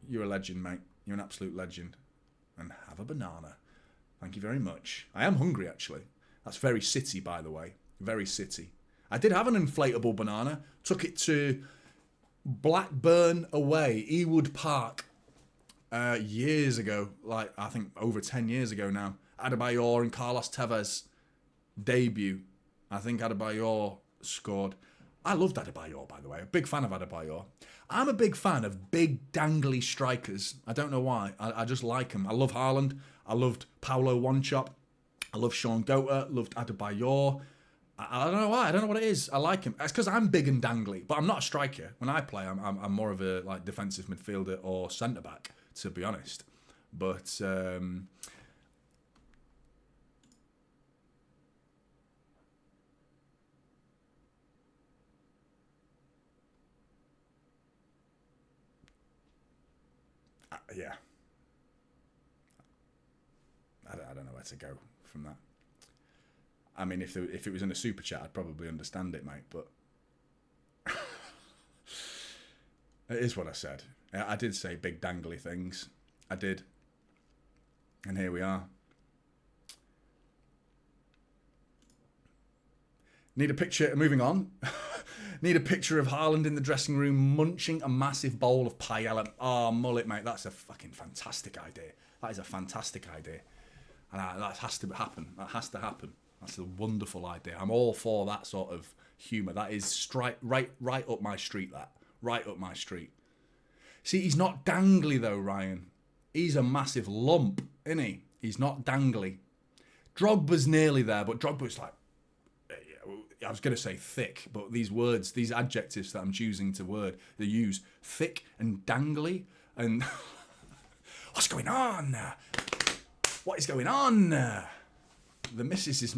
You're a legend, mate. You're an absolute legend. And have a banana. Thank you very much. I am hungry, actually. That's very City, by the way. Very City. I did have an inflatable banana. Took it to Blackburn away, Ewood Park. Years ago, like I think over 10 years ago now, Adebayor and Carlos Tevez debut. I think Adebayor scored. I loved Adebayor, by the way. A big fan of Adebayor. I'm a big fan of big, dangly strikers. I don't know why. I just like them. I love Haaland. I loved Paulo Wanchop. I love Sean Goater. Loved Adebayor. I don't know why. I don't know what it is. I like him. It's because I'm big and dangly, but I'm not a striker. When I play, I'm more of a like defensive midfielder or centre back, to be honest. But yeah, I don't know where to go from that. I mean, if it was in a super chat, I'd probably understand it, mate. But it is what I said. I did say big dangly things. I did. And here we are. Need a picture, moving on. Need a picture of Haaland in the dressing room munching a massive bowl of paella. Oh, mullet, mate. That's a fucking fantastic idea. That is a fantastic idea. And that has to happen. That has to happen. That's a wonderful idea. I'm all for that sort of humour. That is right up my street, that. Right up my street. See, he's not dangly, though, Ryan. He's a massive lump, isn't he? He's not dangly. Drogba's nearly there, but Drogba's like... I was going to say thick, but these words, these adjectives that I'm choosing to use, thick and dangly, and... What's going on? What is going on? The missus is...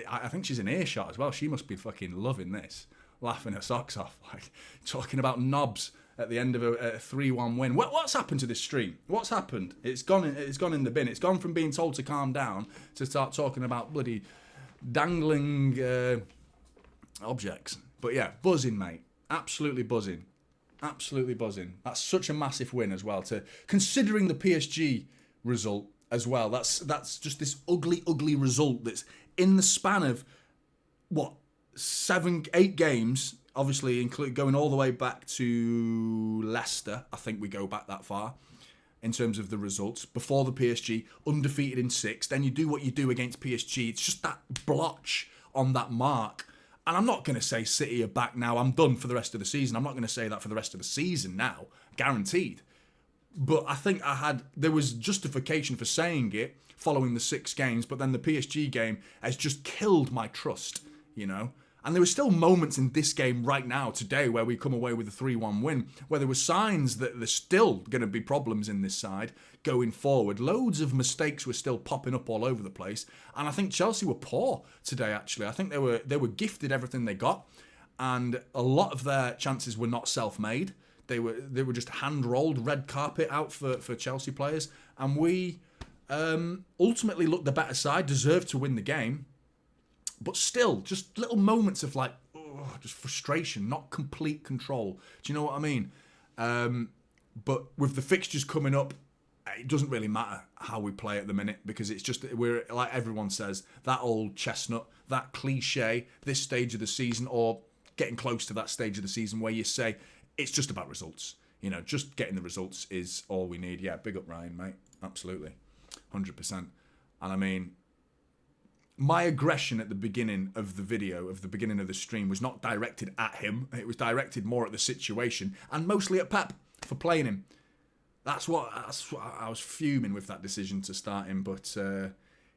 I think she's in earshot as well. She must be fucking loving this. Laughing her socks off. Like, talking about knobs at the end of a 3-1 win. What's happened to this stream? What's happened? It's gone in the bin. It's gone from being told to calm down to start talking about bloody dangling objects. But yeah, buzzing, mate. Absolutely buzzing. Absolutely buzzing. That's such a massive win as well. Considering the PSG result as well. That's just this ugly result that's in the span of, 7-8 games, obviously going all the way back to Leicester. I think we go back that far in terms of the results. Before the PSG, undefeated in 6. Then you do what you do against PSG. It's just that blotch on that mark. And I'm not going to say City are back now. I'm done for the rest of the season. I'm not going to say that for the rest of the season now. Guaranteed. But I think there was justification for saying it following the 6 games. But then the PSG game has just killed my trust, you know. And there were still moments in this game right now, today, where we come away with a 3-1 win, where there were signs that there's still going to be problems in this side going forward. Loads of mistakes were still popping up all over the place. And I think Chelsea were poor today, actually. I think they were gifted everything they got. And a lot of their chances were not self-made. They were just hand-rolled, red carpet out for Chelsea players. And we ultimately looked the better side, deserved to win the game. But still, just little moments of just frustration, not complete control. Do you know what I mean? But with the fixtures coming up, it doesn't really matter how we play at the minute, because it's just, we're, like everyone says, that old chestnut, that cliche, this stage of the season, or getting close to that stage of the season where you say, it's just about results. You know, just getting the results is all we need. Yeah, big up Ryan, mate. Absolutely. 100%. And I mean... my aggression at the beginning of the video, of the beginning of the stream, was not directed at him. It was directed more at the situation, and mostly at Pep for playing him. That's what I was fuming with that decision to start him. But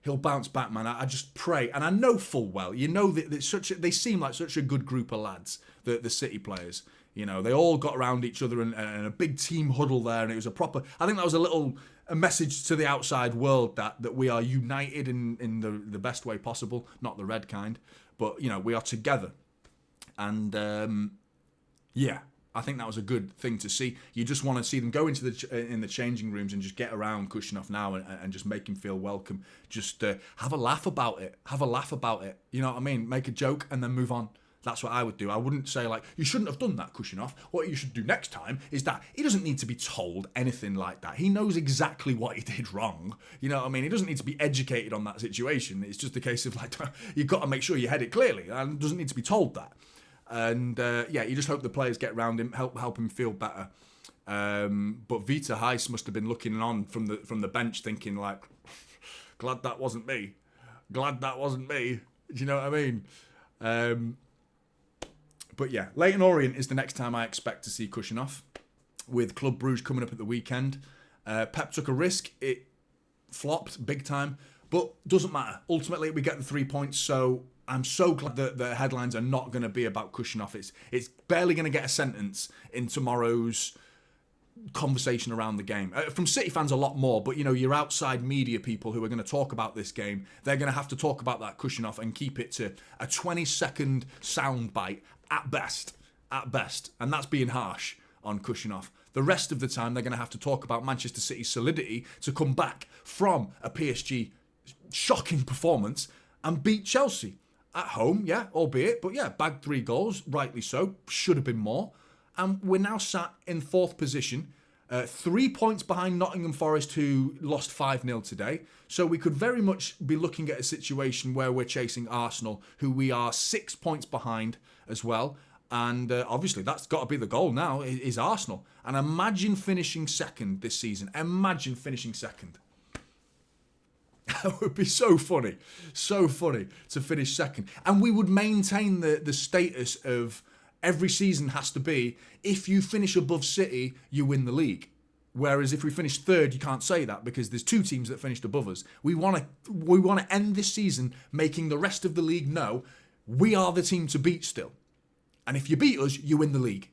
He'll bounce back, man. I just pray, and I know full well. You know that they seem like such a good group of lads. The City players, you know, they all got around each other and a big team huddle there, and it was a proper. I think that was a message to the outside world that we are united in the best way possible, not the red kind, but you know we are together, and yeah. I think that was a good thing to see. You just want to see them go into in the changing rooms and just get around Kushinov now and just make him feel welcome. Just have a laugh about it. Have a laugh about it. You know what I mean? Make a joke and then move on. That's what I would do. I wouldn't say like, you shouldn't have done that, Kushinov. What you should do next time is that. He doesn't need to be told anything like that. He knows exactly what he did wrong. You know what I mean? He doesn't need to be educated on that situation. It's just a case of like, you've got to make sure you head it clearly, and doesn't need to be told that. And yeah, you just hope the players get around him, help him feel better. But Vita Heiss must have been looking on from the bench, thinking like, "Glad that wasn't me. Glad that wasn't me." Do you know what I mean? But yeah, Leyton Orient is the next time I expect to see Kushinov, with Club Brugge coming up at the weekend. Pep took a risk; it flopped big time, but doesn't matter. Ultimately, we get the 3 points, so. I'm so glad that the headlines are not going to be about Kushinov. It's barely going to get a sentence in tomorrow's conversation around the game. From City fans, a lot more, but you know, your outside media people who are going to talk about this game, they're going to have to talk about that Kushinov and keep it to a 20-second soundbite at best, and that's being harsh on Kushinov. The rest of the time, they're going to have to talk about Manchester City's solidity to come back from a PSG shocking performance and beat Chelsea. At home, yeah, albeit, but yeah, bagged 3 goals, rightly so, should have been more. And we're now sat in 4th position, 3 points behind Nottingham Forest, who lost 5-0 today. So we could very much be looking at a situation where we're chasing Arsenal, who we are 6 points behind as well. And obviously that's got to be the goal now, is Arsenal. And imagine finishing second this season. Imagine finishing second. That would be so funny to finish second. And we would maintain the status of every season has to be, if you finish above City, you win the league. Whereas if we finish third, you can't say that because there's 2 teams that finished above us. We want to end this season making the rest of the league know we are the team to beat still. And if you beat us, you win the league.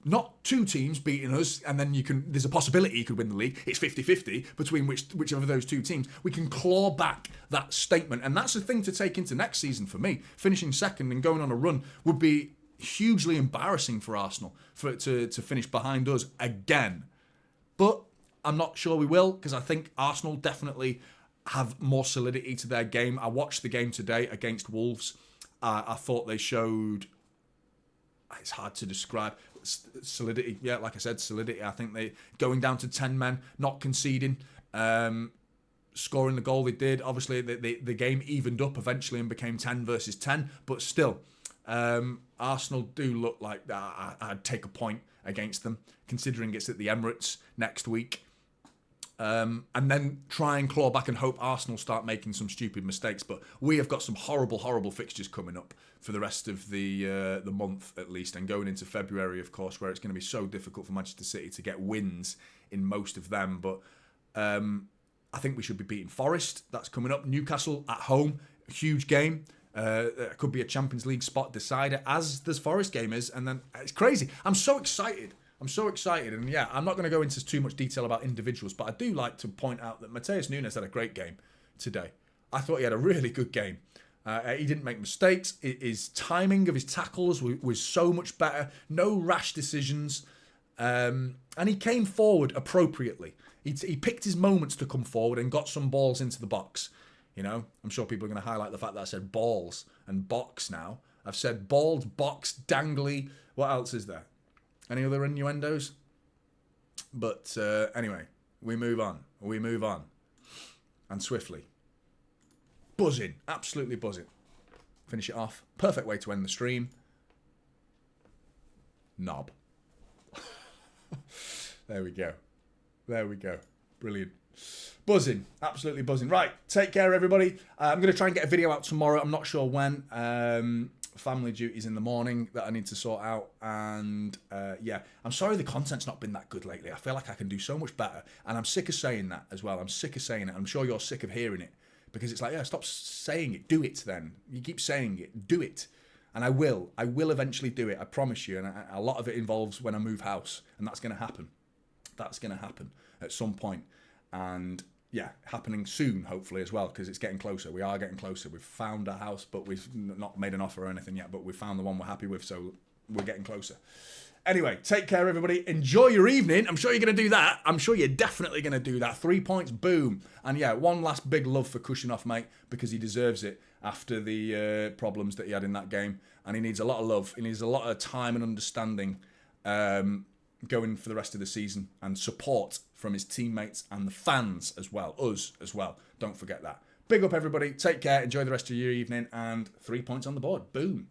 Not 2 teams beating us, and then there's a possibility you could win the league. It's 50-50 between whichever of those 2 teams. We can claw back that statement, and that's the thing to take into next season for me. Finishing second and going on a run would be hugely embarrassing for Arsenal to finish behind us again. But I'm not sure we will, because I think Arsenal definitely have more solidity to their game. I watched the game today against Wolves. I thought they showed... It's hard to describe. Solidity, yeah, like I said, solidity. I think they going down to 10 men, not conceding, scoring the goal they did. Obviously, the game evened up eventually and became 10 versus 10, but still, Arsenal do look like I'd take a point against them, considering it's at the Emirates next week. And then try and claw back and hope Arsenal start making some stupid mistakes. But we have got some horrible, horrible fixtures coming up for the rest of the month at least, and going into February, of course, where it's going to be so difficult for Manchester City to get wins in most of them. But I think we should be beating Forest. That's coming up. Newcastle at home, huge game. It could be a Champions League spot decider, as this Forest game is. And then it's crazy. I'm so excited. And yeah, I'm not going to go into too much detail about individuals, but I do like to point out that Mateus Nunes had a great game today. I thought he had a really good game. He didn't make mistakes. His timing of his tackles was so much better. No rash decisions. And he came forward appropriately. He picked his moments to come forward and got some balls into the box. You know, I'm sure people are going to highlight the fact that I said balls and box now. I've said bald, box, dangly. What else is there? Any other innuendos? But anyway, we move on. And swiftly. Buzzing. Absolutely buzzing. Finish it off. Perfect way to end the stream. Knob. There we go. Brilliant. Buzzing. Absolutely buzzing. Right. Take care, everybody. I'm going to try and get a video out tomorrow. I'm not sure when. Family duties in the morning that I need to sort out. And yeah, I'm sorry the content's not been that good lately. I feel like I can do so much better. And I'm sick of saying that as well. I'm sick of saying it. I'm sure you're sick of hearing it. because it's like, yeah, stop saying it, do it then. You keep saying it, do it. And I will eventually do it, I promise you. And a lot of it involves when I move house, and that's going to happen. That's going to happen at some point. And yeah, happening soon, hopefully, as well, because it's getting closer. We are getting closer. We've found a house, but we've not made an offer or anything yet, but we've found the one we're happy with, so we're getting closer. Anyway, take care, everybody. Enjoy your evening. I'm sure you're going to do that. I'm sure you're definitely going to do that. 3 points, boom. And yeah, one last big love for Kushinoff, mate, because he deserves it after the problems that he had in that game. And he needs a lot of love. He needs a lot of time and understanding going for the rest of the season, and support from his teammates and the fans as well, us as well. Don't forget that. Big up, everybody. Take care. Enjoy the rest of your evening, and 3 points on the board. Boom.